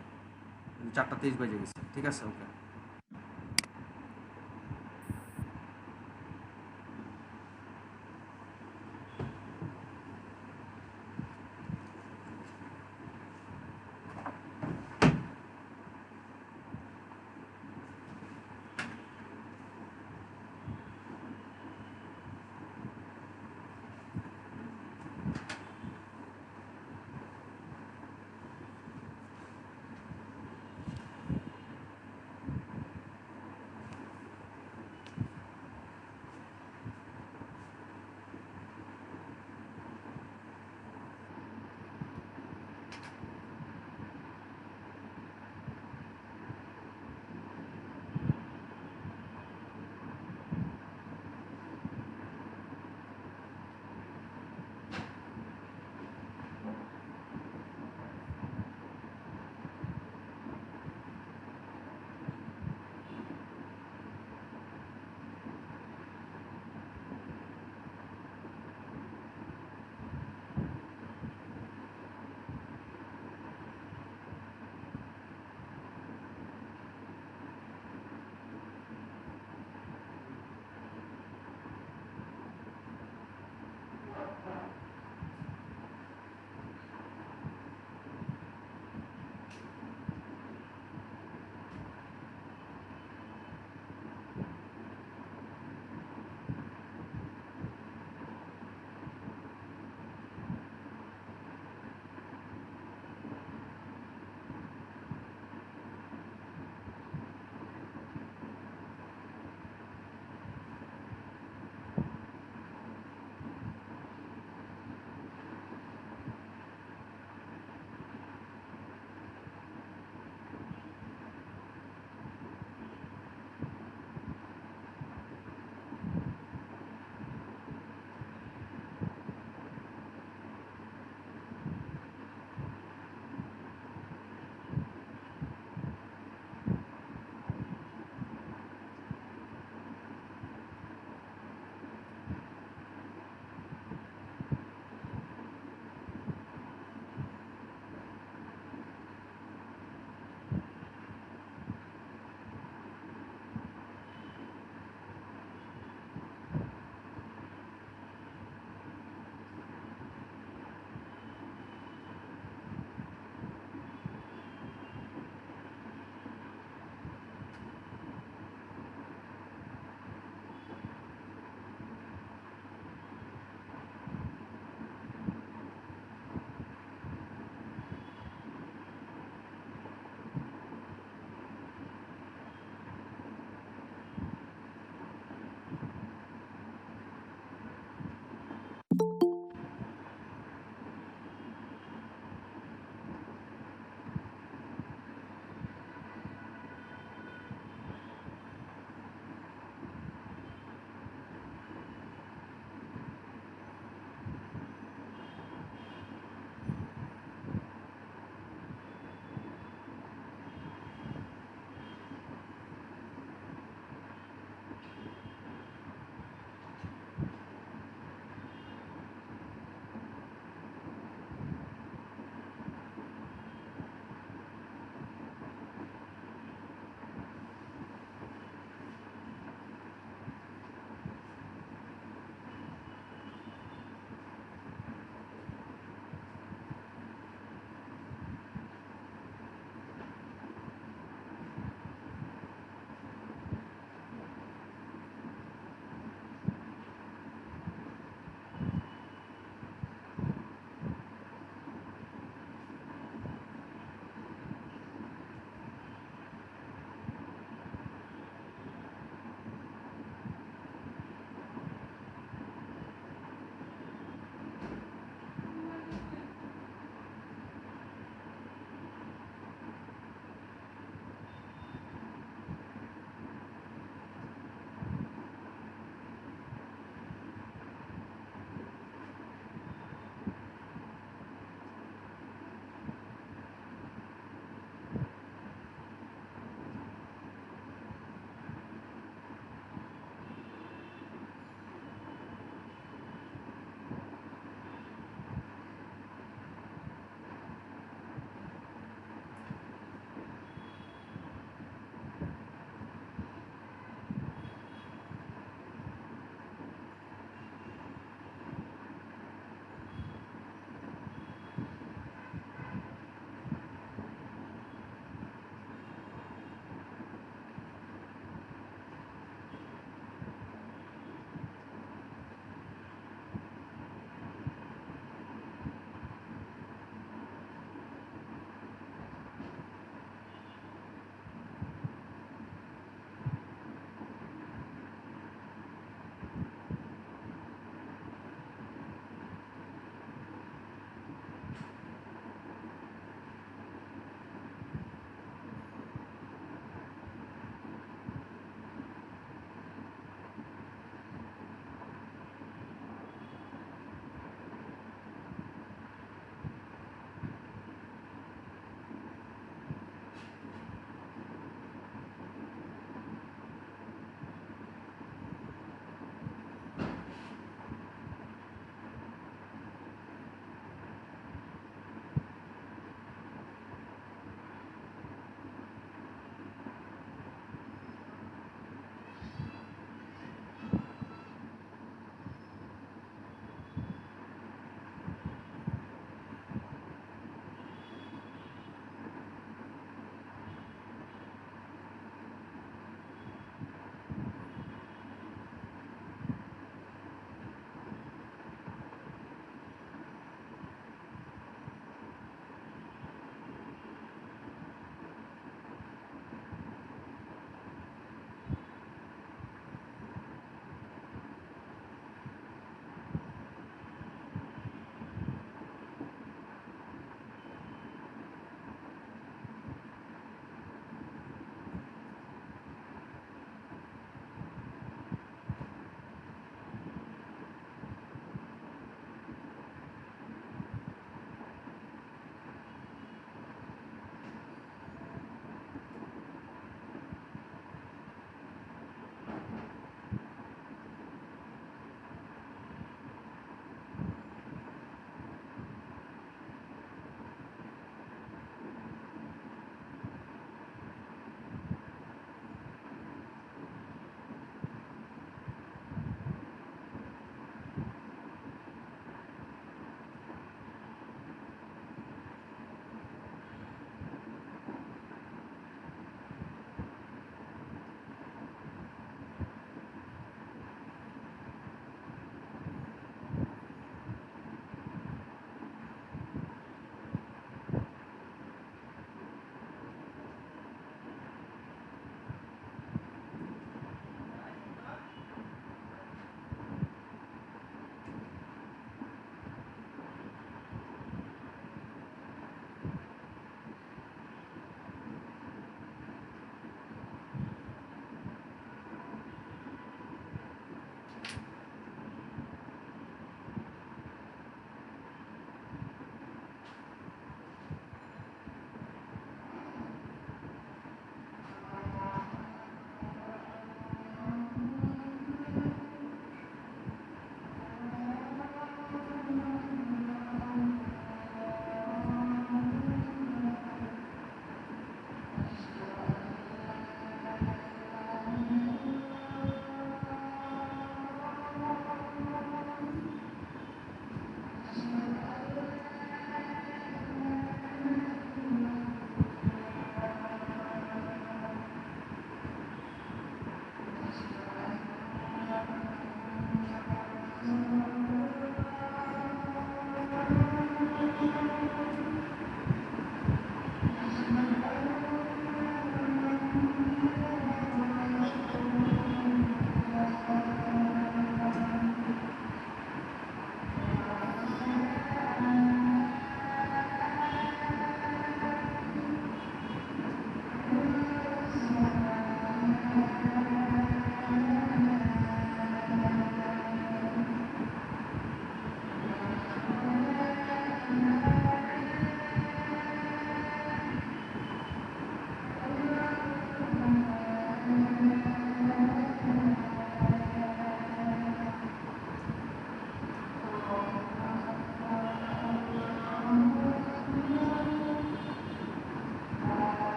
4:23 বেজে গেছে, ঠিক আছে, ওকে।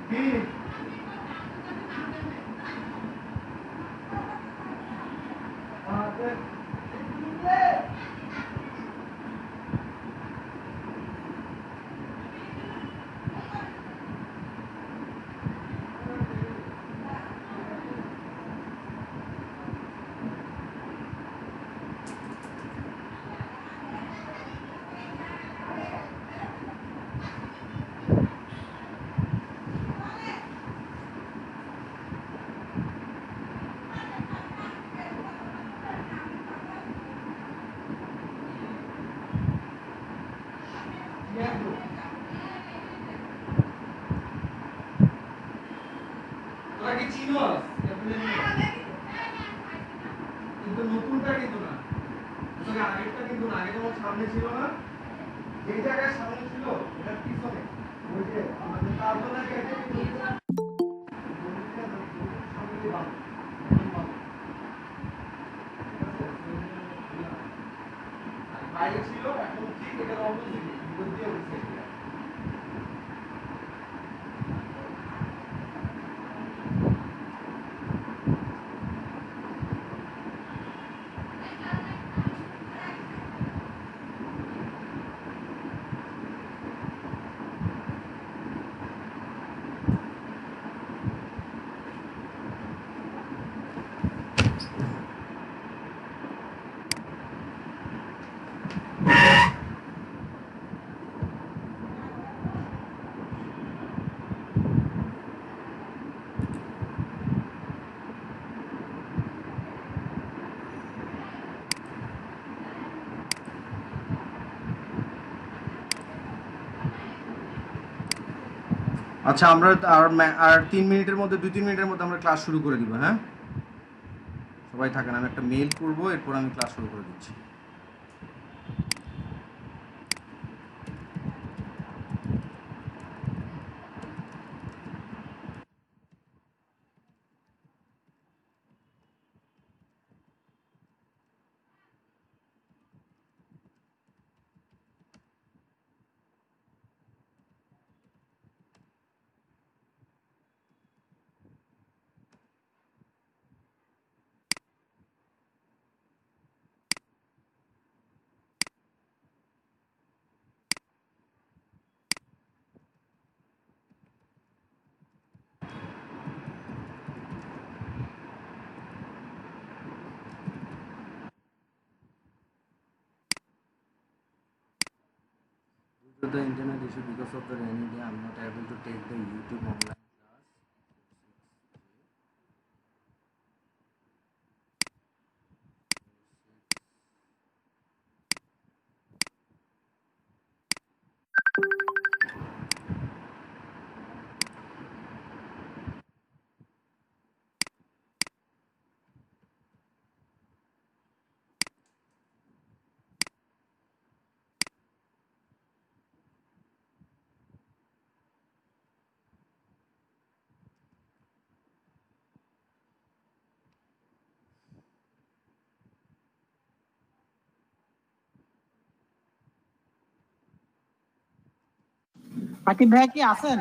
তোরা কি চিনোস কিন্তু নতুনটা কিন্তু না তোকে আগেরটা কিন্তু না আগে তোমার সামনে ছিল না যেই জায়গায় সামনে ছিল এটা পিছনে ওই যে আমাদের তারপরে কেটে কিন্তু বাইরে ছিল এখন ঠিক এটা অপোজিট ভিতর দিয়ে উঠছে আচ্ছা আমরা আর 3 মিনিটের মধ্যে 2-3 মিনিটের মধ্যে আমরা ক্লাস শুরু করে দিব হ্যাঁ সবাই থাকেন আমি একটা মেইল করব এরপর আমি ক্লাস শুরু করে দিচ্ছি Due to the internet issue because of the rainy day, I'm not able to take the YouTube online class. Akib ভাই কি আছেন?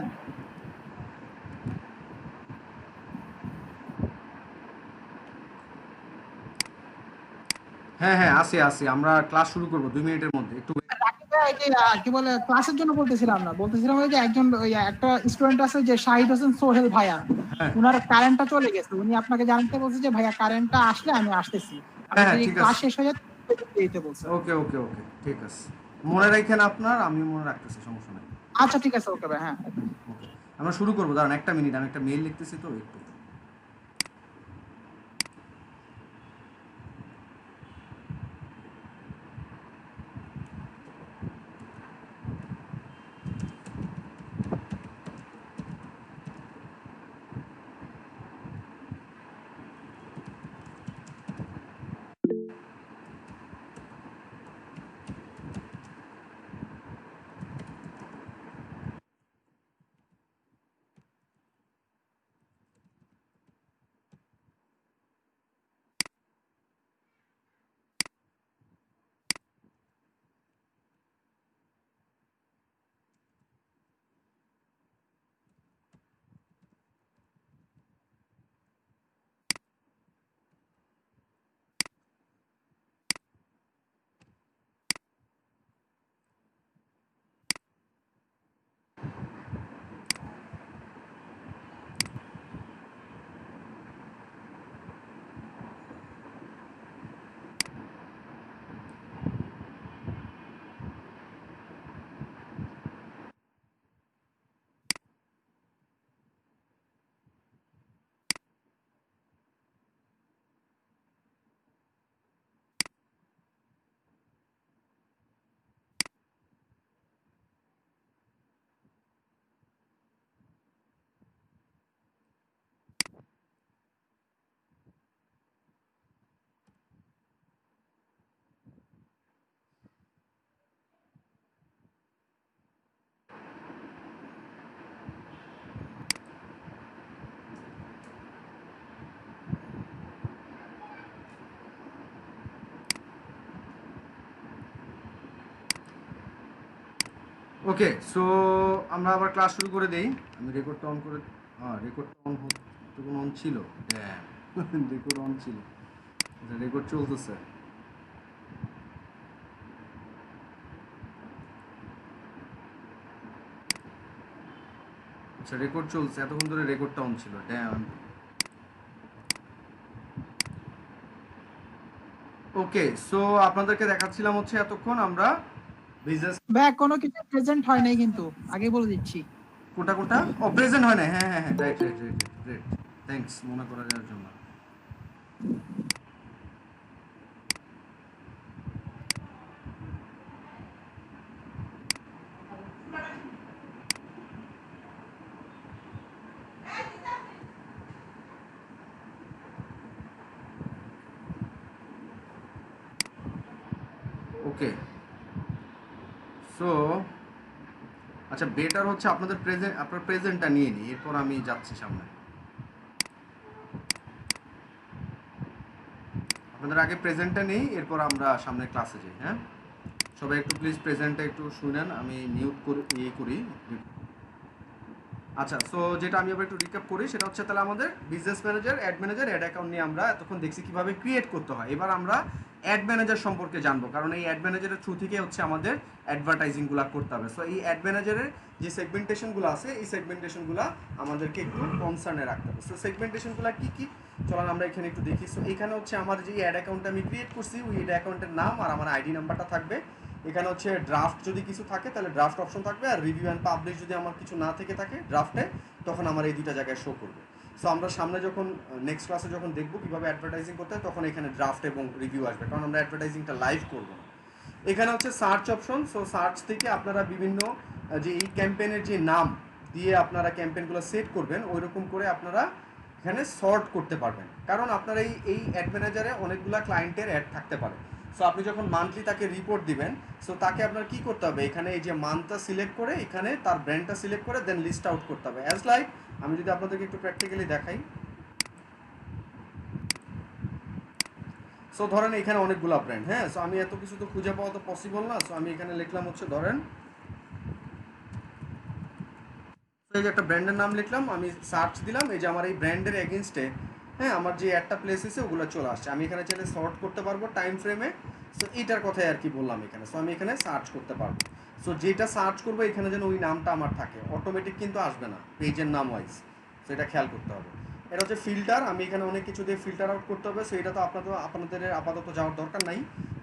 হ্যাঁ হ্যাঁ আসি আসি আমরা ক্লাস শুরু করব 2 মিনিটের মধ্যে একটু আকিব ভাই এই যে কি বলে ক্লাসের জন্য বলতেছিলাম না, বলতেছিলাম ওই যে একজন ওই একটা স্টুডেন্ট আছে যে শাহিদ হোসেন সোহেল ভাইয়া, হ্যাঁ উনার কারেন্টটা চলে গেছে, উনি আপনাকে জানতে বলছে যে ভাইয়া কারেন্টটা আসলে আমি আসতেছি, হ্যাঁ, আপনি ঠিক ক্লাস আছে। শেষ হয়ে যাবে দিতে বলছে। ওকে ওকে ওকে ঠিক আছে মনে রাখেন আপনার আমি মনে রাখতেছি সমস্যা নাই আচ্ছা ঠিক আছে, ওকে ভাই, হ্যাঁ। ওকে আমরা শুরু করবো দাঁড়ান একটা মিনিট আমি একটা মেইল লিখতেছি তো একটু ওকে, সো আমরা আবার ক্লাস শুরু করে দেই। আমি রেকর্ডটা অন করে, রেকর্ডটা অন তখন অন ছিল, রেকর্ড অন ছিল, রেকর্ড চলতেছে। আচ্ছা, রেকর্ড চলছে, এতক্ষণ ধরে রেকর্ডটা অন ছিল, ড্যাম। ওকে, সো আপনাদেরকে দেখাচ্ছিলাম হচ্ছে এতক্ষণ আমরা বিজনেস। ভাইয়া কোনো কিছু প্রেজেন্ট হয় নাই কিন্তু, আগে বলে দিচ্ছি। কোটা কোটা ও প্রেজেন্ট হয় না, হ্যাঁ হ্যাঁ হ্যাঁ, right right right right, thanks মনে করা যাওয়ার জন্য। ওকে, সো আচ্ছা, বেটার হচ্ছে আপনাদের আপনার প্রেজেন্টটা নিয়ে নিই, এরপর আমি যাচ্ছি সামনে। আপনাদের আগে প্রেজেন্টটা নেই, এরপর আমরা সামনে ক্লাসে যাই। হ্যাঁ, সবাই একটু প্লিজ প্রেজেন্টটা একটু শুনেন, আমি মিউট করি। আচ্ছা, সো যেটা আমি আবার একটু রিক্যাপ করি, সেটা হচ্ছে তাহলে আমাদের business manager, ad manager, ad account নিয়ে আমরা এতক্ষণ দেখছি কিভাবে ক্রিয়েট করতে হয়। এবার আমরা অ্যাড ম্যানেজার সম্পর্কে জানবো, কারণ এই অ্যাড ম্যানেজারের থ্রু থেকে হচ্ছে আমাদের অ্যাডভার্টাইজিংগুলো করতে হবে। সো এই অ্যাড ম্যানেজারের যে সেগমেন্টেশনগুলো আছে, এই সেগমেন্টেশনগুলো আমাদেরকে একটু কনসার্নে রাখতে হবে। সো সেগমেন্টেশনগুলো কী কী, চলুন আমরা এখানে একটু দেখি। সো এখানে হচ্ছে আমার যে অ্যাড অ্যাকাউন্টটা আমি ক্রিয়েট করছি, ওই অ্যাড অ্যাকাউন্টের নাম আর আমার আইডি নাম্বারটা থাকবে। এখানে হচ্ছে ড্রাফট যদি কিছু থাকে তাহলে ড্রাফট অপশন থাকবে, আর রিভিউ অ্যান্ড পাবলিশ যদি আমার কিছু না থেকে থাকে ড্রাফটে, তখন আমার এই দুইটা জায়গায় শো করবে। সো আমরা সামনে যখন নেক্সট ক্লাসে যখন দেখবো কীভাবে অ্যাডভার্টাইজিং করতে হয়, তখন এখানে ড্রাফট এবং রিভিউ আসবে, কারণ আমরা অ্যাডভার্টাইজিংটা লাইভ করবো না। এখানে হচ্ছে সার্চ অপশন। সো সার্চ থেকে আপনারা বিভিন্ন যে এই ক্যাম্পেইনের যে নাম দিয়ে আপনারা ক্যাম্পেইনগুলো সেট করবেন, ওই রকম করে আপনারা এখানে সর্ট করতে পারবেন, কারণ আপনার এই অ্যাড ম্যানেজারে অনেকগুলো ক্লায়েন্টের অ্যাড থাকতে পারে। সো আপনি যখন মান্থলি তাকে রিপোর্ট দিবেন, সো তাকে আপনার কী করতে হবে, এখানে এই যে মান্থটা সিলেক্ট করে এখানে তার ব্র্যান্ডটা সিলেক্ট করে দেন লিস্ট আউট করতে হবে। অ্যাজ লাইক আমি যদি আপনাদেরকে একটু প্র্যাকটিক্যালি দেখাই, সো ধরেন এখানে অনেকগুলো ব্র্যান্ড, হ্যাঁ, সো আমি এত কিছু তো খুঁজে পাওয়া তো পসিবল না। সো আমি এখানে লিখলাম হচ্ছে ধরেন এই যে একটা ব্র্যান্ডের নাম লিখলাম, আমি সার্চ দিলাম, এই যে আমার এই ব্র্যান্ডের এগেনস্টে, হ্যাঁ, আমার যে একটা প্লেস হয়েছে ওগুলো চলে আসছে। আমি এখানে চাইলে সর্ট করতে পারবো টাইম ফ্রেমে। সো এইটার কথাই আর কি বললাম এখানে। সো আমি এখানে সার্চ করতে পারবো। সো যেটা সার্চ করবো এখানে যেন ওই নামটা আমার থাকে, অটোমেটিক কিন্তু আসবে না পেজের নাম ওয়াইজ। সো এটা খেয়াল করতে হবে। এটা হচ্ছে ফিল্টার, আমি এখানে অনেক কিছু দিয়ে ফিল্টার আউট করতে হবে। সো এটা তো আপনাদের আপাতত যাওয়ার দরকার নাই,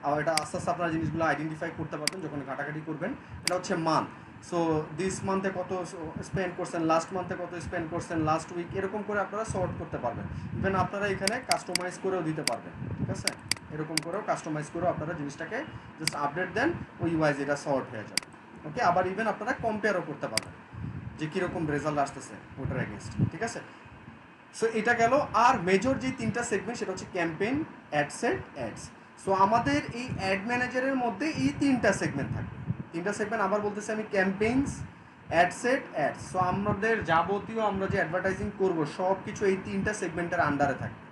আর এটা আস্তে আস্তে আপনারা জিনিসগুলো আইডেন্টিফাই করতে পারবেন যখন ঘাটাঘাটি করবেন। এটা হচ্ছে মান্থ। সো দিস মান্থে কত স্পেন্ড করছেন, লাস্ট মান্থে কত স্পেন্ড করছেন, লাস্ট উইক, এরকম করে আপনারা সর্ট করতে পারবেন। ইভেন আপনারা এখানে কাস্টমাইজ করেও দিতে পারবেন, ঠিক আছে, এরকম করেও কাস্টমাইজ করেও আপনারা জিনিসটাকে জাস্ট আপডেট দেন, ওই ওয়াইজ এটা সর্ট হয়ে যাবে। ওকে, আবার ইভেন আপনারা কম্পেয়ারও করতে পারবেন যে কীরকম রেজাল্ট আসতেছে ওটার এগেনস্ট, ঠিক আছে। সো এটা গেল। আর মেজর যে তিনটা সেগমেন্ট সেটা হচ্ছে ক্যাম্পেইন, অ্যাডসেট, অ্যাডস। সো আমাদের এই অ্যাড ম্যানেজারের মধ্যে এই তিনটা সেগমেন্ট থাকবে। তিনটা সেগমেন্ট আবার বলতেছি আমি, ক্যাম্পেইনস, অ্যাডসেট, অ্যাডস। সো আমাদের যাবতীয় আমরা যে অ্যাডভার্টাইজিং করব সব কিছু এই তিনটা সেগমেন্টের আন্ডারে থাকবে,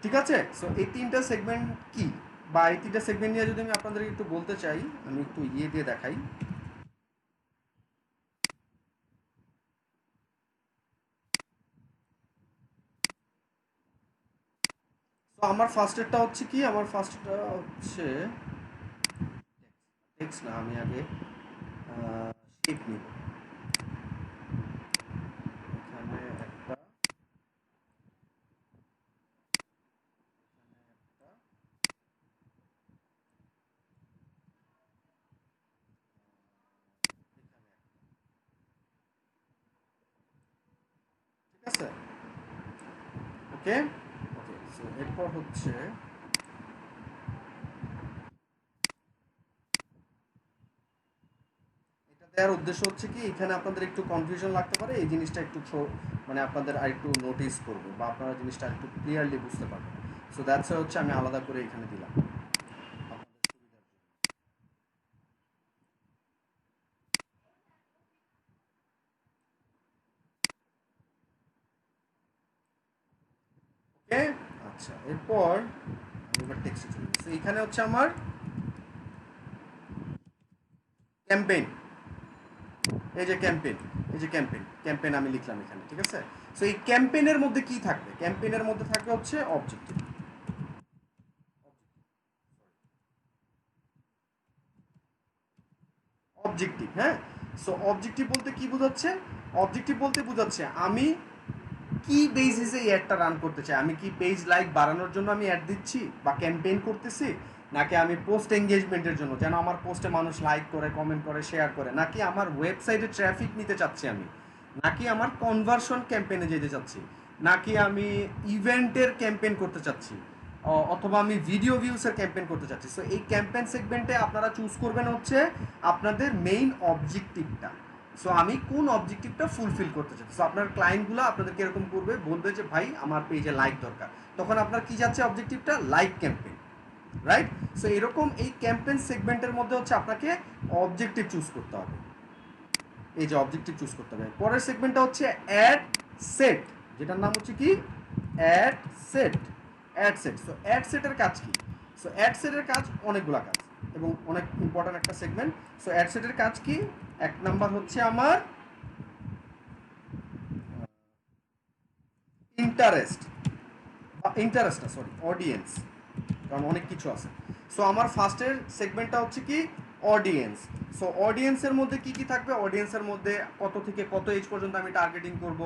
ঠিক আছে। সো এই তিনটা সেগমেন্ট কি, বা এই তিনটা সেগমেন্ট নিয়ে যদি আমি আপনাদের একটু বলতে চাই, আমি একটু দিয়ে দেখাই। তো আমার ফার্স্টেরটা হচ্ছে কি, আমার ফার্স্টটা হচ্ছে টেক্সট না, আমি আগে শেপ নিব। এখানে একটা, ঠিক আছে। ওকে ওকে, সো এরপর হচ্ছে এটা দেওয়ার উদ্দেশ্য হচ্ছে কি, এখানে আপনাদের একটু কনফিউশন লাগতে পারে, এই জিনিসটা একটু মানে আপনাদের আর একটু নোটিস করবে, বা আপনারা জিনিসটা একটু ক্লিয়ারলি বুঝতে পারবেন। সো দ্যাটস হচ্ছে আমি আলাদা করে এখানে দিলাম আপনাদের সুবিধার জন্য। ওকে, আচ্ছা, এরপর আমি এবার টেক্সটে চলে যাচ্ছি। এখানে হচ্ছে আমার ক্যাম্পেইন, এই যে ক্যাম্পেইন, এই যে ক্যাম্পেইন আমি লিখলাম এখানে, ঠিক আছে। সো এই ক্যাম্পেইনের মধ্যে কি থাকবে? ক্যাম্পেইনের মধ্যে থাকবে হচ্ছে অবজেক্টিভ। অবজেক্টিভ, হ্যাঁ। সো অবজেক্টিভ বলতে কি বোঝাচ্ছে? অবজেক্টিভ বলতে বোঝাচ্ছে আমি কি বেসিসে এই অ্যাডটা রান করতে চাই। আমি কি পেজ লাইক বাড়ানোর জন্য আমি অ্যাড দিচ্ছি বা ক্যাম্পেইন করতেছি, নাকি আমি পোস্ট এঙ্গেজমেন্টের জন্য, যেন আমার পোস্টে মানুষ লাইক করে, কমেন্ট করে, শেয়ার করে, নাকি আমার ওয়েবসাইটে ট্রাফিক নিতে চাচ্ছি আমি, নাকি আমার কনভার্সন ক্যাম্পেইনে যেতে চাচ্ছি, নাকি আমি ইভেন্টের ক্যাম্পেইন করতে চাচ্ছি, অথবা আমি ভিডিও ভিউসের ক্যাম্পেইন করতে চাচ্ছি। সো এই ক্যাম্পেইন সেগমেন্টে আপনারা চুজ করবেন হচ্ছে আপনাদের মেইন অবজেক্টিভটা। সো আমি কোন অবজেক্টিভটা ফুলফিল করতে চাচ্ছি। সো আপনার ক্লায়েন্টগুলো আপনাদেরকে এরকম করবে, বলবে যে ভাই আমার পেজে লাইক দরকার, তখন আপনার কি যাচ্ছে অবজেক্টিভটা? Like campaign, right. সো এরকম এই ক্যাম্পেইন সেগমেন্টের মধ্যে হচ্ছে আপনাকে অবজেক্টিভ চুজ করতে হবে। এই যে অবজেক্টিভ চুজ করতে হবে। পরের সেগমেন্টটা হচ্ছে অ্যাড সেট, যেটার নাম হচ্ছে কি ad set. Ad set, so ad সেটের কাজ কি? সো অ্যাড সেটের কাজ অনেকগুলা কাজ এবং অনেক ইম্পর্টেন্ট একটা সেগমেন্ট। সো অ্যাড সেটের কাজ কি? এক নাম্বার হচ্ছে আমার অডিয়েন্স, কারণ অনেক কিছু আছে। সো আমার ফার্স্টের সেগমেন্টটা হচ্ছে কি অডিয়েন্স। সো অডিয়েন্সের মধ্যে কি কি থাকবে? অডিয়েন্সের মধ্যে কত থেকে কত এজ পর্যন্ত আমি টার্গেটিং করব,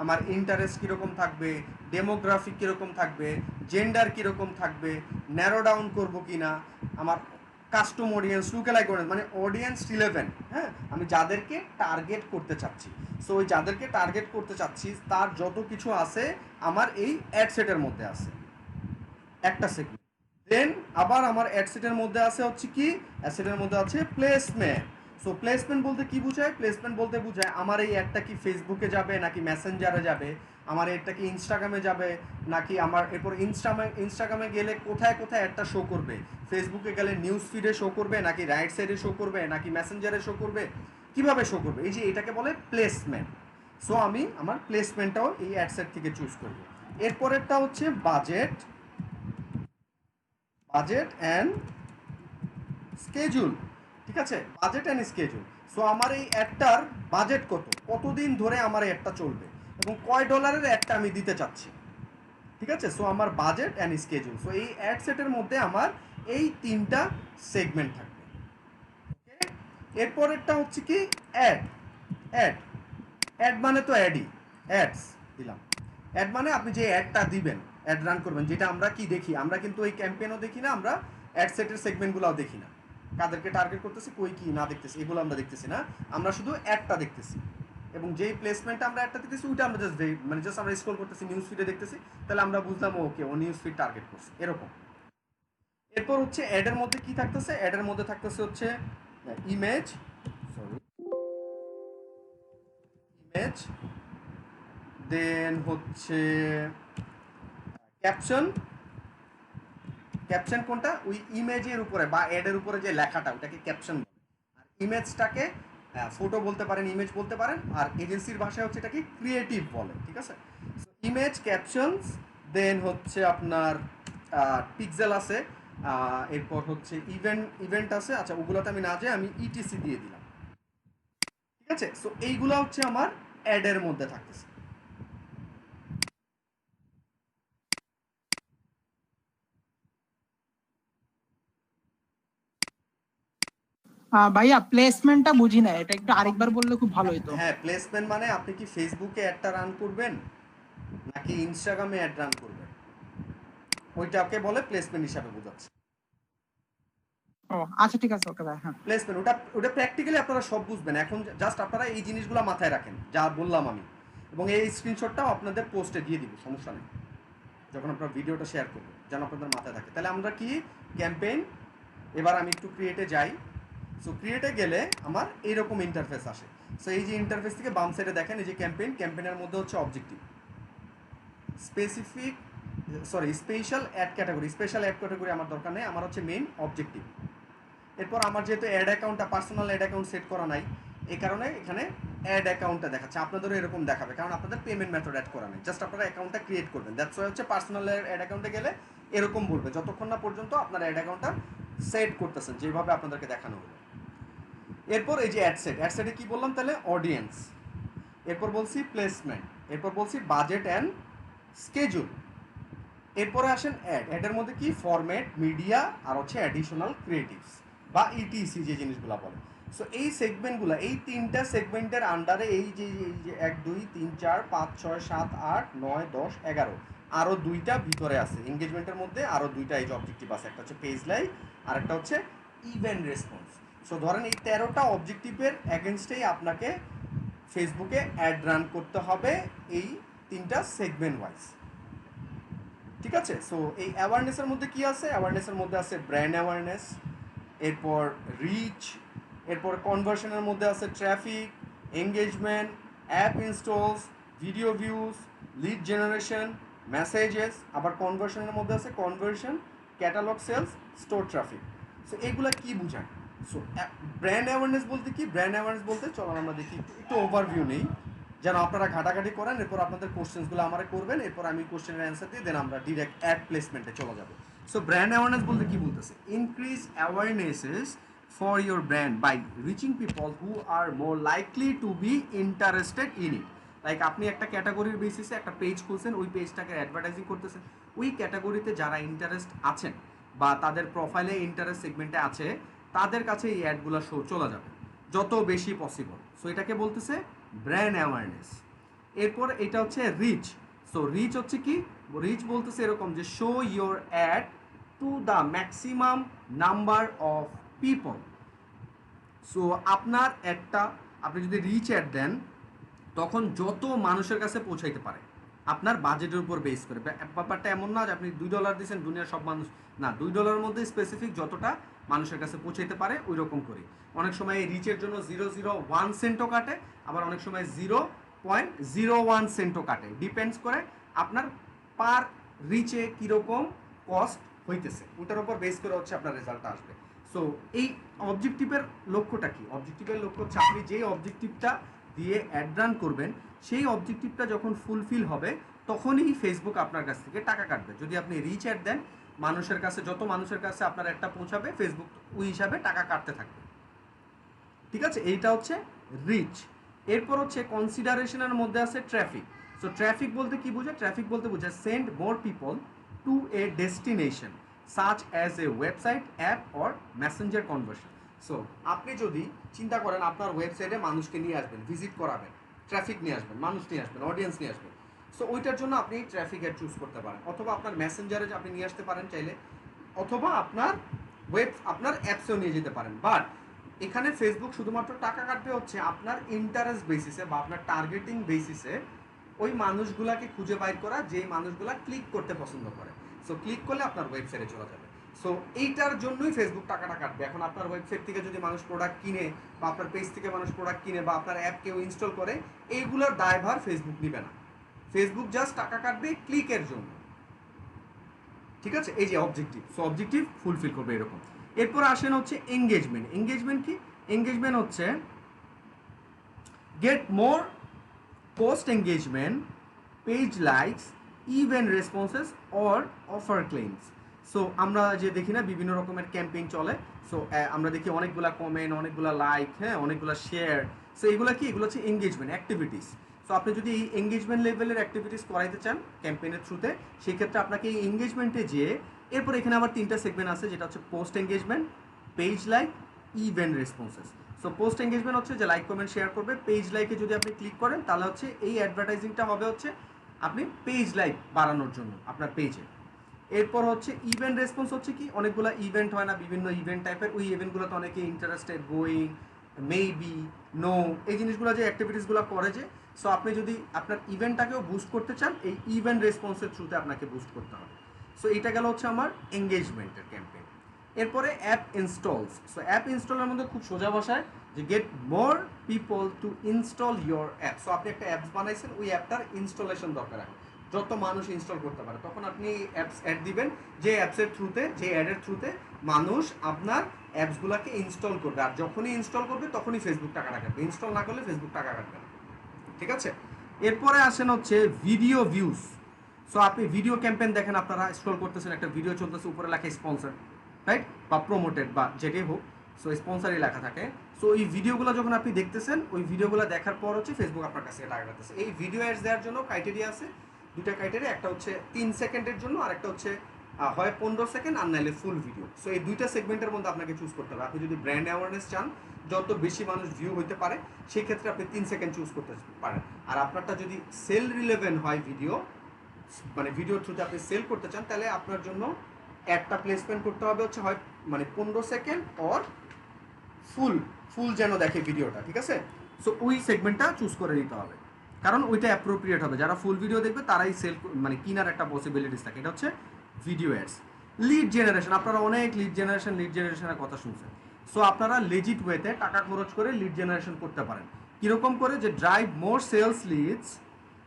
আমার ইন্টারেস্ট কীরকম থাকবে, ডেমোগ্রাফিক কীরকম থাকবে, জেন্ডার কীরকম থাকবে, ন্যারো ডাউন করবো কি না, আমার কাস্টম অডিয়েন্স, লুকেলাইক অডিয়েন্স, মানে অডিয়েন্স রিলেভেন্ট, হ্যাঁ, আমি যাদেরকে টার্গেট করতে চাচ্ছি। সো ওই যাদেরকে টার্গেট করতে চাচ্ছি তার যত কিছু আছে আমার এই অ্যাড সেটের মধ্যে আছে একটা সেগমেন্ট। দেন আবার আমার অ্যাড সেটের মধ্যে আছে হচ্ছে কি, অ্যাড সেটের মধ্যে আছে প্লেসমেন্ট। সো প্লেসমেন্ট বলতে কি বোঝায়? প্লেসমেন্ট বলতে বোঝায় আমার এই অ্যাডটা কি ফেসবুকে যাবে, নাকি মেসেঞ্জারে যাবে, আমার অ্যাডটা কি ইনস্টাগ্রামে যাবে, নাকি আমার এরপর ইনস্টাগ্রামে গেলে কোথায় কোথায় অ্যাডটা শো করবে, ফেসবুকে গেলে নিউজ ফিডে শো করবে, নাকি রাইট সাইডে শো করবে, নাকি মেসেঞ্জারে শো করবে, কিভাবে শো করবে, এই যে এটাকে বলে প্লেসমেন্ট। সো আমি আমার প্লেসমেন্টটাও এই অ্যাড সেট থেকে চুজ করব। এরপরেরটা হচ্ছে বাজেট অ্যান্ড স্কেজুল, ঠিক আছে, বাজেট অ্যান্ড স্কেজুল। সো আমার এই অ্যাডটার বাজেট কতদিন ধরে আমার অ্যাডটা চলবে এবং কয় ডলারের অ্যাডটা আমি দিতে চাচ্ছি, ঠিক আছে। সো আমার বাজেট অ্যান্ড স্কেজুল। সো এই অ্যাড সেটের মধ্যে আমার এই তিনটা সেগমেন্ট থাকবে। ওকে, এরপরেরটা হচ্ছে কি অ্যাড মানে তো অ্যাডস দিলাম। অ্যাড মানে আপনি যে অ্যাডটা দিবেন, অ্যাড রান করবেন, যেটা আমরা কি দেখি, আমরা কিন্তু এই ক্যাম্পেইনও দেখি না, আমরা অ্যাড সেটের সেগমেন্টগুলোও দেখি না, কাদেরকে টার্গেট করতেছি, কই কি না দেখতেছি, এগুলো আমরা দেখতেছি না, আমরা শুধু অ্যাডটা দেখতেছি। এবং যেই প্লেসমেন্টটা আমরা অ্যাডটা দেখতেছি ওইটা আমরা জাস্ট আমরা স্ক্রল করতেছি, নিউজ ফিডে দেখতেছি, তাহলে আমরা বুঝলাম ওকে ও নিউজ ফিড টার্গেট করছে, এরকম। এরপর হচ্ছে অ্যাডের মধ্যে কি থাকতেছে? অ্যাডের মধ্যে থাকতেছে হচ্ছে ইমেজ, দেন হচ্ছে ক্যাপশন কোনটা? ওই ইমেজের উপরে বা অ্যাডের উপরে যে লেখাটা ওটাকে ক্যাপশন বলে, আর ইমেজটাকে ফটো বলতে পারেন, ইমেজ বলতে পারেন, আর এজেন্সির ভাষায় হচ্ছে এটাকে ক্রিয়েটিভ বলে, ঠিক আছে। ইমেজ, ক্যাপশনস, দেন হচ্ছে আপনার পিক্সেল আছে, এরপর হচ্ছে ইভেন্ট আছে। আচ্ছা, ওগুলোতে আমি না যাই, আমি ইটিসি দিয়ে দিলাম, ঠিক আছে। সো এইগুলো হচ্ছে আমার অ্যাডের মধ্যে থাকতেছে। ভাইয়া প্লেসমেন্টটা বুঝি না, এটা একটু আরেকবার বললে খুব ভালো হতো। হ্যাঁ, প্লেসমেন্ট মানে আপনি কি ফেসবুকে অ্যাডটা রান করবেন নাকি ইনস্টাগ্রামে অ্যাড রান করবেন, ওইটাকে বলে প্লেসমেন্ট হিসাবে বোঝাচ্ছে। ও আচ্ছা, ঠিক আছে, ওকে ভাই। হ্যাঁ, প্লেসমেন্ট ওটা প্র্যাকটিক্যালি আপনারা সব বুঝবেন। এখন জাস্ট আপনারা এই জিনিসগুলো মাথায় রাখেন যা বললাম আমি, এবং এই স্ক্রিনশটটাও আপনাদের পোস্টে দিয়ে দিব, সমস্যা নেই, যখন আপনারা ভিডিওটা শেয়ার করবেন, যেন আপনাদের মাথায় থাকে। তাহলে আমরা কি ক্যাম্পেইন, এবার আমি একটু ক্রিয়েটে যাই। সো ক্রিয়েটে গেলে আমার এইরকম ইন্টারফেস আসে। সো এই যে ইন্টারফেস থেকে বাম সাইডে দেখেন এই যে ক্যাম্পেইনের মধ্যে হচ্ছে অবজেক্টিভ, স্পেশাল অ্যাড ক্যাটাগরি আমার দরকার নেই, আমার হচ্ছে মেইন অবজেক্টিভ। এরপর আমার যেহেতু অ্যাড অ্যাকাউন্টটা পার্সোনাল অ্যাড অ্যাকাউন্ট সেট করা নাই, এই কারণে এখানে অ্যাড অ্যাকাউন্টটা দেখাচ্ছে, আপনাদেরও এরকম দেখাবে, কারণ আপনাদের পেমেন্ট মেথড অ্যাড করা নেই, জাস্ট আপনারা অ্যাকাউন্টটা ক্রিয়েট করবেন। দ্যাটস ওয়াই হচ্ছে পার্সোনাল অ্যাড অ্যাকাউন্টে গেলে এরকম বলবে, যতক্ষণ না পর্যন্ত আপনারা অ্যাড অ্যাকাউন্টটা সেট করতেছেন যেভাবে আপনাদেরকে দেখানো হলো। এরপর এই যে অ্যাডসেটে কি বললাম তাহলে অডিয়েন্স, এরপর বলছি প্লেসমেন্ট, এরপর বলছি বাজেট অ্যান্ড স্কেজুল, এরপরে আসেন অ্যাডের মধ্যে কি ফরম্যাট, মিডিয়া আর হচ্ছে অ্যাডিশনাল ক্রিয়েটিভস বা ইটিসি যে জিনিসগুলো বলে। সো এই সেগমেন্টগুলো, এই তিনটা সেগমেন্টের আন্ডারে এই যে 1 2 3 4 5 6 7 8 9 10 11 আরও দুইটা ভিতরে আছে এঙ্গেজমেন্টের মধ্যে, আরও দুইটা এই যে অবজেক্টিভ আছে, একটা হচ্ছে পেজ লাইক আর একটা হচ্ছে ইভেন্ট রেসপন্স। সো ধরেন এই 13টা অবজেক্টিভের অ্যাগেনস্টেই আপনাকে ফেসবুকে অ্যাড রান করতে হবে এই তিনটা সেগমেন্ট ওয়াইজ। ঠিক আছে? সো এই অ্যাওয়ারনেসের মধ্যে কি আছে? অ্যাওয়ারনেসের মধ্যে আছে ব্র্যান্ড অ্যাওয়ারনেস, এরপর রিচ, এরপর কনভার্সনের মধ্যে আছে traffic, engagement, app installs, video views, lead generation, messages, আবার কনভার্সনের মধ্যে আছে conversion, catalog sales, store traffic. So এগুলা কি বোঝায়? সো ব্র্যান্ড অ্যাওয়ারনেস বলতে কি? ব্র্যান্ড অ্যাওয়ারনেস বলতে চলো আমরা দেখি একটু ওভারভিউ নেই, যেন আপনারা ঘাটাঘাটি করেন, এরপর আপনাদের কোশ্চেন্সগুলো আমারে করবেন, এরপর আমি কোশ্চেনের অ্যান্সার দিয়ে দেন আমরা ডিরেক্ট অ্যাড প্লেসমেন্টে চলে যাব। সো ব্র্যান্ড অ্যাওয়ারনেস বলতে কি বলতেছে? Increase awarenesses for your brand by reaching people who are more likely to be interested in it. Like আপনি একটা ক্যাটাগরির বেসিসে একটা পেজ খুলছেন, ওই পেজটাকে অ্যাডভার্টাইজিং করতেছেন, ওই ক্যাটাগরিতে যারা ইন্টারেস্ট আছেন বা তাদের প্রোফাইলে ইন্টারেস্ট সেগমেন্টে আছে তাদের কাছে এই অ্যাডগুলো শো চলে যাবে যত বেশি পসিবল। সো এটাকে বলতেছে ব্র্যান্ড অ্যাওয়ারনেস। এরপর এটা হচ্ছে রিচ। সো রিচ হচ্ছে কি? রিচ বলতেছে এরকম যে show your ad to the maximum number of people. So আপনার অ্যাডটা আপনি যদি রিচ অ্যাড দেন তখন যত মানুষের কাছে পৌঁছাইতে পারে আপনার বাজেটের উপর বেস করে। ব্যাপারটা এমন না যে আপনি $2 দিয়েছেন দুনিয়ার সব মানুষ, না, $2 মধ্যে স্পেসিফিক যতটা মানুষের কাছে পৌঁছাইতে পারে ওই রকম করে। অনেক সময় এই রিচের জন্য 0.01 সেন্টও কাটে, আবার অনেক সময় 0.01 সেন্টও কাটে, ডিপেন্ডস করে আপনার পার রিচে কীরকম কস্ট হইতেছে, ওটার উপর বেস করে হচ্ছে আপনার রেজাল্টটা আসবে। সো এই অবজেক্টিভের লক্ষ্যটা কি? অবজেক্টিভের লক্ষ্য হচ্ছে আপনি যেই অবজেক্টিভটা দিয়ে অ্যাড রান করবেন সেই অবজেক্টিভটা যখন ফুলফিল হবে তখনই ফেসবুক আপনার কাছ থেকে টাকা কাটবে। যদি আপনি রিচ অ্যাড দেন মানুষের কাছে, যত মানুষের কাছে আপনার একটা পৌঁছাবে ফেসবুক ওই হিসাবে টাকা কাটতে থাকবে। ঠিক আছে? এইটা হচ্ছে রিচ। এরপর হচ্ছে কনসিডারেশনের মধ্যে আছে ট্রাফিক। সো ট্রাফিক বলতে কি বোঝায়? ট্রাফিক বলতে বোঝায় send more people to A destination such as a website, app or Messenger conversion. So আপনি যদি চিন্তা করেন আপনার ওয়েবসাইটে মানুষকে নিয়ে আসবেন, ভিজিট করাবেন, ট্রাফিক নিয়ে আসবেন, মানুষ নিয়ে আসবেন, অডিয়েন্স নিয়ে আসবেন, সো ওইটার জন্য আপনি ট্রাফিক অ্যাড চুজ করতে পারেন, অথবা আপনার মেসেঞ্জারে আপনি নিয়ে আসতে পারেন চাইলে, অথবা আপনার আপনার অ্যাপসেও নিয়ে যেতে পারেন। বাট এখানে ফেসবুক শুধুমাত্র টাকা কাটবে হচ্ছে আপনার ইন্টারেস্ট বেসিসে বা আপনার টার্গেটিং বেসিসে ওই মানুষগুলাকে খুঁজে বাইর করা যেই মানুষগুলা ক্লিক করতে পছন্দ করে। সো ক্লিক করলে আপনার ওয়েবসাইটে চলে যাবে। সো এইটার জন্যই ফেসবুক টাকাটা কাটবে। এখন আপনার ওয়েবসাইট থেকে যদি মানুষ প্রোডাক্ট কিনে বা আপনার পেজ থেকে মানুষ প্রোডাক্ট কিনে বা আপনার অ্যাপ কেউ ইনস্টল করে, এইগুলোর দায়ভার ফেসবুক নেবে না। ফেসবুক জাস্ট টাকা কাটবে ক্লিকের জন্য। ঠিক আছে? এই যে অবজেক্টিভ, সো অবজেক্টিভ ফুলফিল করবে এরকম। এরপর আসেন হচ্ছে এঙ্গেজমেন্ট। এঙ্গেজমেন্ট কি? এঙ্গেজমেন্ট হচ্ছে get more post engagement, page likes, event responses or offer claims. So আমরা যে দেখি না বিভিন্ন রকমের ক্যাম্পেইন চলে, সো আমরা দেখি অনেকগুলা কমেন্ট, অনেকগুলা লাইক, হ্যাঁ, অনেকগুলা শেয়ার। সো এগুলো কি? এগুলো হচ্ছে এঙ্গেজমেন্ট অ্যাক্টিভিটিস। সো আপনি যদি এই এঙ্গেজমেন্ট লেভেলের অ্যাক্টিভিটিস করাইতে চান ক্যাম্পেইনের থ্রুতে, সেই ক্ষেত্রে আপনাকে এই এঙ্গেজমেন্টে যেয়ে এরপর এখানে আবার 3টা সেগমেন্ট আছে, যেটা হচ্ছে post engagement, page like, event responses. So post engagement হচ্ছে যে লাইক কমেন্ট শেয়ার করবে। পেজ লাইকে যদি আপনি ক্লিক করেন তাহলে হচ্ছে এই অ্যাডভার্টাইজিংটা হবে হচ্ছে আপনি পেজ লাইক বাড়ানোর জন্য আপনার পেজে। এরপর হচ্ছে ইভেন্ট রেসপন্স হচ্ছে কি? অনেকগুলো ইভেন্ট হয় না, বিভিন্ন ইভেন্ট টাইপের, ওই ইভেন্টগুলোতে অনেকে ইন্টারেস্টেড, গোয়িং, মেবি, নো, এই জিনিসগুলো যে অ্যাক্টিভিটিসগুলো করে যে, সো আপনি যদি আপনার ইভেন্টটাকেও বুস্ট করতে চান এই ইভেন্ট রেসপন্সের থ্রুতে আপনাকে বুস্ট করতে হবে। সো এইটা গেল হচ্ছে আমার এঙ্গেজমেন্টের ক্যাম্পেইন। এরপরে অ্যাপ ইনস্টলস। সো অ্যাপ ইনস্টলের মধ্যে খুব সোজা ভাষায় যে get more people to install your app. So আপনি একটা অ্যাপস বানাইছেন, ওই অ্যাপটার ইনস্টলেশন দরকার এখন, যত মানুষ ইনস্টল করতে পারে, তখন আপনি অ্যাপস অ্যাড দিবেন যে অ্যাপসের থ্রুতে, যে অ্যাডের থ্রুতে মানুষ আপনার অ্যাপসগুলোকে ইনস্টল করবে। আর যখনই ইনস্টল করবে তখনই ফেসবুক টাকাটা কাটবে, ইনস্টল না করলে ফেসবুক টাকা কাটবে না। ঠিক আছে? এরপরে আসেন হচ্ছে ভিডিও ভিউজ। সো আপনি ভিডিও ক্যাম্পেইন দেখেন, আপনারা স্ক্রল করতেছেন, একটা ভিডিও চলতেছে, উপরে লেখা স্পন্সর, রাইট, বা প্রমোটেড বা যেটাই হোক, সো স্পন্সরই লেখা থাকে। সো এই ভিডিওগুলো যখন আপনি দেখতেছেন, ওই ভিডিওগুলো দেখার পর হচ্ছে ফেসবুক আপনার কাছে টাকা কাটতেছে। এই ভিডিও অ্যাডস দেওয়ার জন্য ক্রাইটেরিয়া আছে, দুটা ক্রাইটেরিয়া, একটা হচ্ছে 3 সেকেন্ডের জন্য, আর একটা হচ্ছে হয় 15 সেকেন্ড আর নাইলে ফুল ভিডিও। সো এই দুইটা সেগমেন্টের মধ্যে আপনাকে চুজ করতে হবে। আপনি যদি ব্র্যান্ড অ্যাওয়ারনেস চান, যত বেশি মানুষ ভিউ হইতে পারে, সেই ক্ষেত্রে আপনি 3 সেকেন্ড চুজ করতে পারেন। আর আপনারটা যদি সেল রিলেভেন্ট হয় ভিডিও, মানে ভিডিওর থ্রুতে আপনি সেল করতে চান, তাহলে আপনার জন্য একটা প্লেসমেন্ট করতে হবে হচ্ছে হয় মানে 15 সেকেন্ড অর ফুল যেন দেখে ভিডিওটা, ঠিক আছে? সো ওই সেগমেন্টটা চুজ করে নিতে হবে, কারণ ওইটা অ্যাপ্রোপ্রিয়েট হবে। যারা ফুল ভিডিও দেখবে তারাই সেল মানে কেনার একটা পসিবিলিটিস থাকে। এটা হচ্ছে ভিডিও অ্যাডস। লিড জেনারেশন, আপনারা অনেক লিড জেনারেশনের কথা শুনছেন। সো আপনারা লেজিট ওয়েতে টাকা খরচ করে লিড জেনারেশন করতে পারেন। কীরকম করে? যে drive more sales leads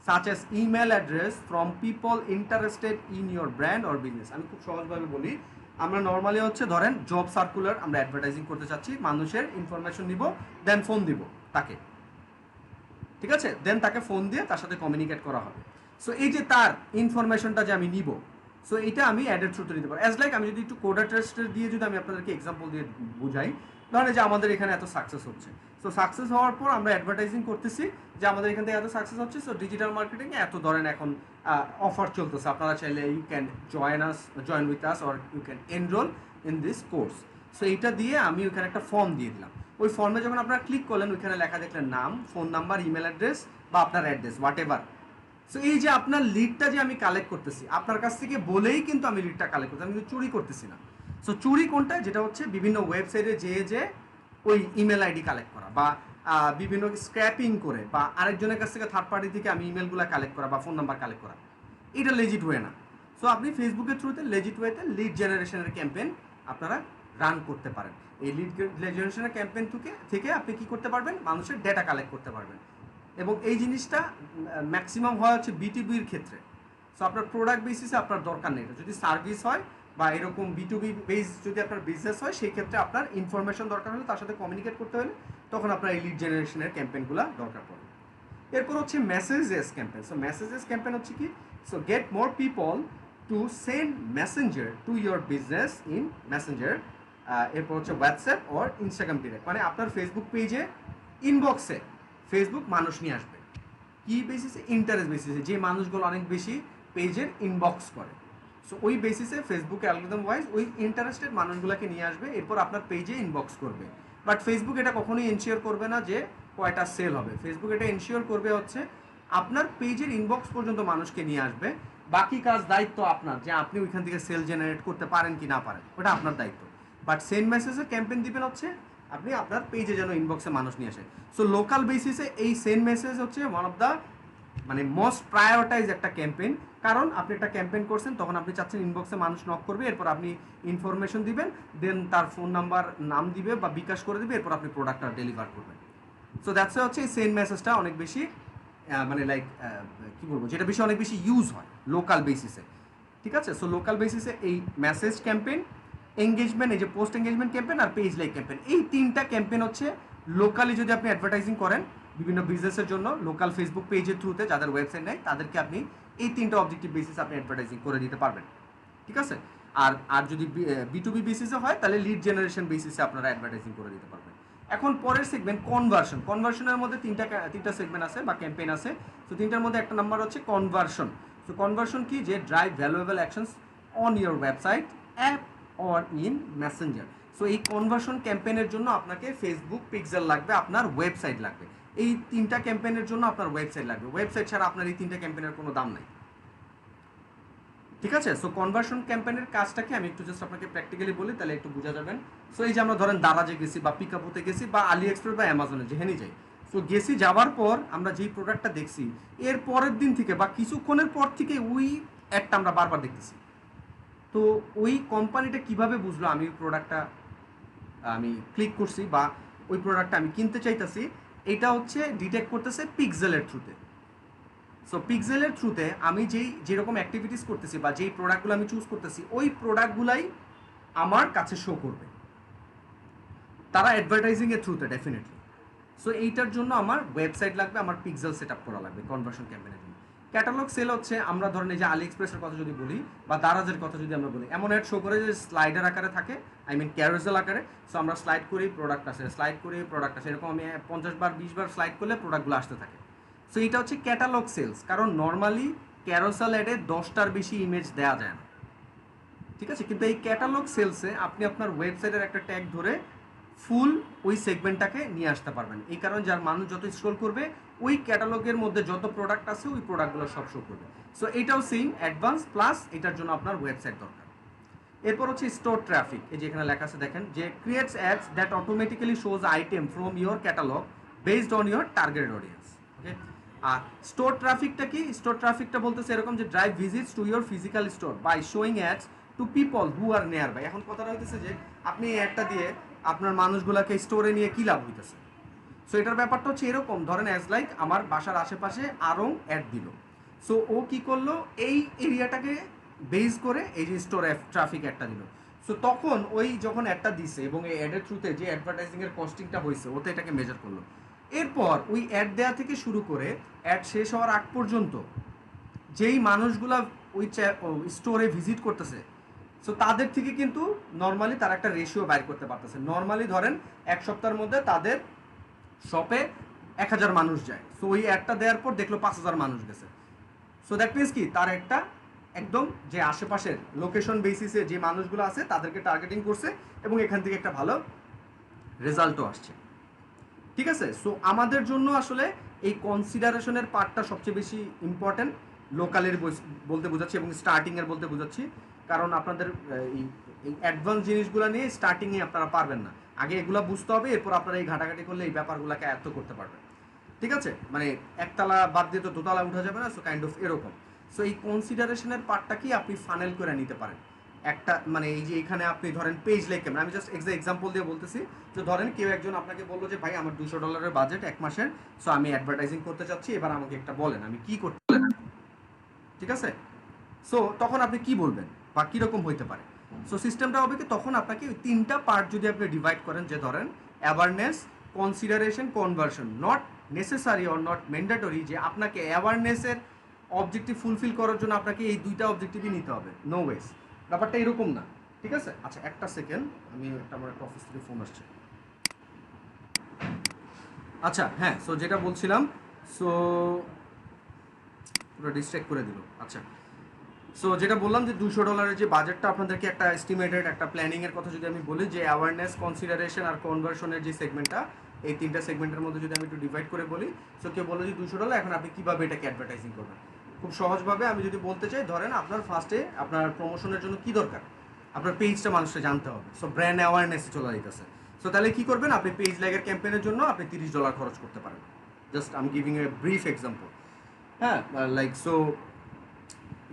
such as email address from people interested in your brand or business। আমি খুব সহজভাবে বলি, আমরা নর্মালি হচ্ছে ধরেন জব সার্কুলার আমরা অ্যাডভার্টাইজিং করতে চাচ্ছি, মানুষের ইনফরমেশন নিব, দেন ফোন দিব তাকে, ঠিক আছে? দেন তাকে ফোন দিয়ে তার সাথে কমিউনিকেট করা হবে। সো এই যে তার ইনফরমেশনটা যে আমি নিব, সো এটা আমি অ্যাডের থ্রুতে নিতে পারি। অ্যাজ লাইক আমি যদি একটু কোডা টেস্টের দিয়ে যদি আমি আপনাদেরকে এক্সাম্পল দিয়ে বুঝাই, ধরেন যে আমাদের এখানে এত সাকসেস হচ্ছে, সো সাকসেস হওয়ার পর আমরা অ্যাডভার্টাইজিং করতেছি যে আমাদের এখান থেকে এত সাকসেস হচ্ছে, সো ডিজিটাল মার্কেটিংয়ে এত ধরেন এখন অফার চলতেছে, আপনারা চাইলে you can join with us or you can enroll in this course. So এইটা দিয়ে আমি ওইখানে একটা ফর্ম দিয়ে দিলাম। ওই ফর্মে যখন আপনারা ক্লিক করলেন, ওইখানে লেখা দেখলেন নাম, ফোন নাম্বার, ইমেল অ্যাড্রেস বা আপনার অ্যাড্রেস হোয়াট এভার। সো এই যে আপনার লিডটা যে আমি কালেক্ট করতেছি, আপনার কাছ থেকে বলেই কিন্তু আমি লিডটা কালেক্ট করতেছি, আমি কিন্তু চুরি করতেছি না। সো চুরি কোনটা? যেটা হচ্ছে বিভিন্ন ওয়েবসাইটে যে ওই ইমেল আইডি কালেক্ট করা, বা বিভিন্ন স্ক্র্যাপিং করে, বা আরেকজনের কাছ থেকে থার্ড পার্টি থেকে আমি ইমেলগুলো কালেক্ট করা বা ফোন নাম্বার কালেক্ট করা, এটা লেজিট ওয়ে না। সো আপনি ফেসবুকের থ্রুতে লেজিট ওয়েতে লিড জেনারেশনের ক্যাম্পেইন আপনারা রান করতে পারেন। এই লিড জেনারেশনের ক্যাম্পেইন থেকে আপনি কি করতে পারবেন? মানুষের ডেটা কালেক্ট করতে পারবেন। এবং এই জিনিসটা ম্যাক্সিমাম হয় হচ্ছে বিটিবির ক্ষেত্রে। সো আপনার প্রোডাক্ট বেসিসে আপনার দরকার নেই। যদি সার্ভিস হয় বা এরকম বিটুবি বেস যদি আপনার বিজনেস হয়, সেই ক্ষেত্রে আপনার ইনফরমেশন দরকার হলে, তার সাথে কমিউনিকেট করতে হলে, তখন আপনার এই লিড জেনারেশনের ক্যাম্পেইনগুলো দরকার পড়ে। এরপর হচ্ছে messages campaign. So messages campaign হচ্ছে কি? So get more people to send Messenger to your business in Messenger. এরপর হচ্ছে হোয়াটসঅ্যাপ অর ইনস্টাগ্রাম ডিরেক্ট, মানে আপনার ফেসবুক পেজে ইনবক্সে ফেসবুক মানুষ নিয়ে আসবে। কি বেসিসে? ইন্টারেস্ট বেসিসে, যে মানুষগুলো অনেক বেশি পেজের ইনবক্স করে। সো ওই বেসিসে ফেসবুক অ্যালগরিদম ওয়াইজ ওই ইন্টারেস্টেড মানুষগুলোকে নিয়ে আসবে, এরপর আপনার পেজে ইনবক্স করবে। বাট ফেসবুক এটা কখনোই এনশিওর করবে না যে কয়টা সেল হবে। ফেসবুক এটা এনশিওর করবে হচ্ছে আপনার পেজের ইনবক্স পর্যন্ত মানুষকে নিয়ে আসবে, বাকি কাজ দায়িত্ব আপনার, যে আপনি ওইখান থেকে সেল জেনারেট করতে পারেন কি না পারেন, ওটা আপনার দায়িত্ব। বাট সেন্ড মেসেজের ক্যাম্পেইন দিবেন হচ্ছে আপনি আপনার পেজে যেন ইনবক্সে মানুষ নিয়ে আসে। সো লোকাল বেসিসে এই সেন্ড মেসেজ হচ্ছে ওয়ান অফ দ্য মানে মোস্ট প্রায়োরিটাইজ একটা ক্যাম্পেইন। কারণ আপনি একটা ক্যাম্পেইন করছেন, তখন আপনি চাচ্ছেন ইনবক্সে মানুষ নক করবে, এরপর আপনি ইনফরমেশন দিবেন, দেন তার ফোন নাম্বার নাম দিবে বা বিকাশ করে দিবে, এরপর আপনি প্রোডাক্টটা ডেলিভার করবেন। সো দ্যাটস হচ্ছে এই সেন্ড মেসেজটা অনেক বেশি মানে লাইক কী বলবো, যেটা বেশি অনেক বেশি ইউজ হয় লোকাল বেসিসে, ঠিক আছে? সো লোকাল বেসিসে এই মেসেজ ক্যাম্পেইন, এঙ্গেজমেন্ট, এই যে পোস্ট এঙ্গেজমেন্ট ক্যাম্পেইন আর পেজ লাইক ক্যাম্পেইন, এই তিনটা ক্যাম্পেইন হচ্ছে লোকালি যদি আপনি অ্যাডভার্টাইজিং করেন বিভিন্ন বিজনেসের জন্য, লোকাল ফেসবুক পেজের থ্রুতে, যাদের ওয়েবসাইট নেই তাদেরকে আপনি এই তিনটা অবজেক্টিভ বেসিস আপনি অ্যাডভার্টাইজিং করে দিতে পারবেন, ঠিক আছে? আর যদি বিটুবি বেসিসে হয়, তাহলে লিড জেনারেশন বেসিসে আপনারা অ্যাডভার্টাইজিং করে দিতে পারবেন। এখন পরের সেগমেন্ট কনভার্সন। কনভার্সনের মধ্যে তিনটা সেগমেন্ট আছে বা ক্যাম্পেইন আছে। তো তিনটার মধ্যে একটা নাম্বার হচ্ছে কনভার্সন। সো কনভার্সন কি? যে drive valuable actions on your website, app or in Messenger. So এই কনভার্সন ক্যাম্পেইনের জন্য আপনাকে ফেসবুক পিক্সেল লাগবে, আপনার ওয়েবসাইট লাগবে। এই তিনটা ক্যাম্পেইনের জন্য আপনার ওয়েবসাইট লাগবে। ওয়েবসাইট ছাড়া আপনার এই তিনটা ক্যাম্পেইনের কোনো দাম নাই, ঠিক আছে? সো কনভার্সন ক্যাম্পেইনের কাজটাকে আমি একটু জাস্ট আপনাকে প্র্যাকটিক্যালি বলি, তাহলে একটু বোঝা যাবেন। সো এই যে আমরা ধরেন দারাজে গেছি বা পিকাপুতে গেছি বা আলি এক্সপ্রেস বা অ্যামাজনে যেখানেই যাই, সো গেছি, যাওয়ার পর আমরা যেই প্রোডাক্টটা দেখছি, এর পরের দিন থেকে বা কিছুক্ষণের পর থেকে ওই অ্যাডটা আমরা বারবার দেখতেছি। তো ওই কোম্পানিটা কিভাবে বুঝলো আমি ওই প্রোডাক্টটা আমি ক্লিক করছি বা ওই প্রোডাক্টটা আমি কিনতে চাইতেছি? এটা হচ্ছে ডিটেক্ট করতেছে পিক্সেলের থ্রুতে। সো পিক্সেলের থ্রুতে আমি যেরকম অ্যাক্টিভিটিস করতেছি বা যেই প্রোডাক্টগুলো আমি চুজ করতেছি, ওই প্রোডাক্টগুলাই আমার কাছে শো করবে তারা অ্যাডভার্টাইজিংয়ের থ্রুতে ডেফিনেটলি। সো এইটার জন্য আমার ওয়েবসাইট লাগবে, আমার পিক্সেল সেট আপ করা লাগবে কনভার্সন ক্যাম্পেইনের জন্য। ক্যাটালগ সেল হচ্ছে আমরা ধরেন এই যে আলি এক্সপ্রেসের কথা যদি বলি বা দারাজের কথা যদি আমরা বলি, এমন অ্যাড শো করে যে স্লাইডার আকারে থাকে, আই মিন ক্যারোসেল আকারে। সো আমরা স্লাইড করি প্রোডাক্ট আসে, স্লাইড করি প্রোডাক্ট আসে, এরকম আমি 50 বার 20 বার স্লাইড করলে প্রোডাক্টগুলো আসতে থাকে। সো এটা হচ্ছে ক্যাটালগ সেলস, কারণ নর্মালি ক্যারোসেল অ্যাডে 10টার বেশি ইমেজ দেওয়া যায় না, ঠিক আছে। কিন্তু এই ক্যাটালগ সেলসে আপনি আপনার ওয়েবসাইটের একটা ট্যাগ ধরে ফুল ওই সেগমেন্টটাকে নিয়ে আসতে পারবেন। এই কারণে যার মানুষ যত স্ক্রল করবে ওই ক্যাটালগের মধ্যে যত প্রোডাক্ট আছে ওই প্রোডাক্টগুলো সব শো করবে। সো এটাও সেম অ্যাডভান্স, প্লাস এটার জন্য আপনার ওয়েবসাইট দরকার। এরপর হচ্ছে স্টোর ট্রাফিক, এই যে এখানে লেখা আছে দেখেন, যে creates ads that automatically shows item from your catalogue based on your targeted audience. Okay, আর স্টোর ট্রাফিকটা কি? স্টোর ট্রাফিকটা বলতেছে এরকম যে drive visits to your physical store by showing ads to people who are nearby. এখন কথাটা হইতেছে যে আপনি এই অ্যাডটা দিয়ে আপনার মানুষগুলোকে স্টোরে নিয়ে কী লাভ হইতেছে। সো এটার ব্যাপারটা হচ্ছে এরকম, ধরেন অ্যাজ লাইক আমার বাসার আশেপাশে আরও অ্যাড দিল। সো ও কি করলো, এই এরিয়াটাকে বেস করে এই যে স্টোর ট্রাফিক অ্যাডটা দিল। সো তখন ওই যখন অ্যাডটা দিছে এবং এই অ্যাডের থ্রুতে যে অ্যাডভার্টাইজিংয়ের কস্টিংটা হয়েছে ওতে এটাকে মেজার করলো। এরপর ওই অ্যাড দেওয়া থেকে শুরু করে অ্যাড শেষ হওয়ার আগ পর্যন্ত যেই মানুষগুলা ওই স্টোরে ভিজিট করতেছে, সো তাদের থেকে কিন্তু নর্মালি তারা একটা রেশিও বাইর করতে পারতেছে। নর্মালি ধরেন এক সপ্তাহের মধ্যে তাদের শপে 1000 মানুষ যায়, সো ওই অ্যাডটা দেওয়ার পর দেখলো 5000 মানুষ গেছে। সো দ্যাট মিনস কি, তার একটা একদম যে আশেপাশের লোকেশন বেসিসে যে মানুষগুলো আছে তাদেরকে টার্গেটিং করছে এবং এখান থেকে একটা ভালো রেজাল্টও আসছে, ঠিক আছে। সো আমাদের জন্য আসলে এই কনসিডারেশনের পার্টটা সবচেয়ে বেশি ইম্পর্টেন্ট, লোকালের বলতে বোঝাচ্ছি এবং স্টার্টিংয়ের বলতে বোঝাচ্ছি, কারণ আপনাদের এই অ্যাডভান্স জিনিসগুলো নিয়ে স্টার্টিংয়ে আপনারা পারবেন না, আগে এগুলো বুঝতে হবে, এরপর আপনারা এই ঘাটাঘাটি করলে এই ব্যাপারগুলোকে আয়ত্ত করতে পারবেন, ঠিক আছে। মানে একতলা বাদ দিয়ে তো দোতলা উঠা যাবে না, সো কাইন্ড অফ এরকম। সো এই কনসিডারেশনের পার্টটা কি আপনি ফানেল করে নিতে পারেন একটা, মানে এই যে এখানে আপনি ধরেন পেজ লাইক ক্যামেরা, আমি জাস্ট এক্সাম্পল দিয়ে বলতেছি, যে ধরেন কেউ একজন আপনাকে বললো যে ভাই আমার $200 বাজেট এক মাসের, সো আমি অ্যাডভার্টাইজিং করতে চাচ্ছি, এবার আমাকে একটা বলেন আমি কি করতে, ঠিক আছে। সো তখন আপনি কি বলবেন বা কীরকম হইতে পারে। সো সিস্টেমটা হবে কি, তখন আপনাকে ওই 3টা পার্ট যদি আপনি ডিভাইড করেন, যে ধরেন awareness, consideration, conversion, not necessary or not mandatory যে আপনাকে অ্যাওয়ারনেসের অবজেক্টিভ ফুলফিল করার জন্য আপনাকে এই 2টা অবজেক্টিভই নিতে হবে, নো ওয়েস, ব্যাপারটা এরকম না, ঠিক আছে। আচ্ছা একটা সেকেন্ড, আমি আমার একটা অফিস থেকে ফোন আসছে। আচ্ছা হ্যাঁ, সো যেটা বলছিলাম, সো পুরো ডিস্ট্র্যাক্ট করে দিল। আচ্ছা, সো যেটা বললাম যে $200 যে বাজেটটা আপনাদেরকে একটা এস্টিমেটেড একটা প্ল্যানিংয়ের কথা যদি আমি বলি, যে অ্যাওয়ারনেস, কনসিডারেশন আর কনভার্সনের যে সেগমেন্টটা, এই 3টা সেগমেন্টের মধ্যে যদি আমি একটু ডিভাইড করে বলি, সো কেউ বলো যে $200, এখন আপনি কীভাবে এটাকে অ্যাডভার্টাইজিং করবেন। খুব সহজভাবে আমি যদি বলতে চাই, ধরেন আপনার ফার্স্টে আপনার প্রমোশনের জন্য কী দরকার, আপনার পেজটা মানুষকে জানতে হবে, সো ব্র্যান্ড অ্যাওয়ারনেসে চলে যেতেছে। সো তাহলে কী করবেন, আপনি পেজ লাইকের ক্যাম্পেইনের জন্য আপনি $30 খরচ করতে পারেন, just I am giving a brief example, হ্যাঁ। লাইক সো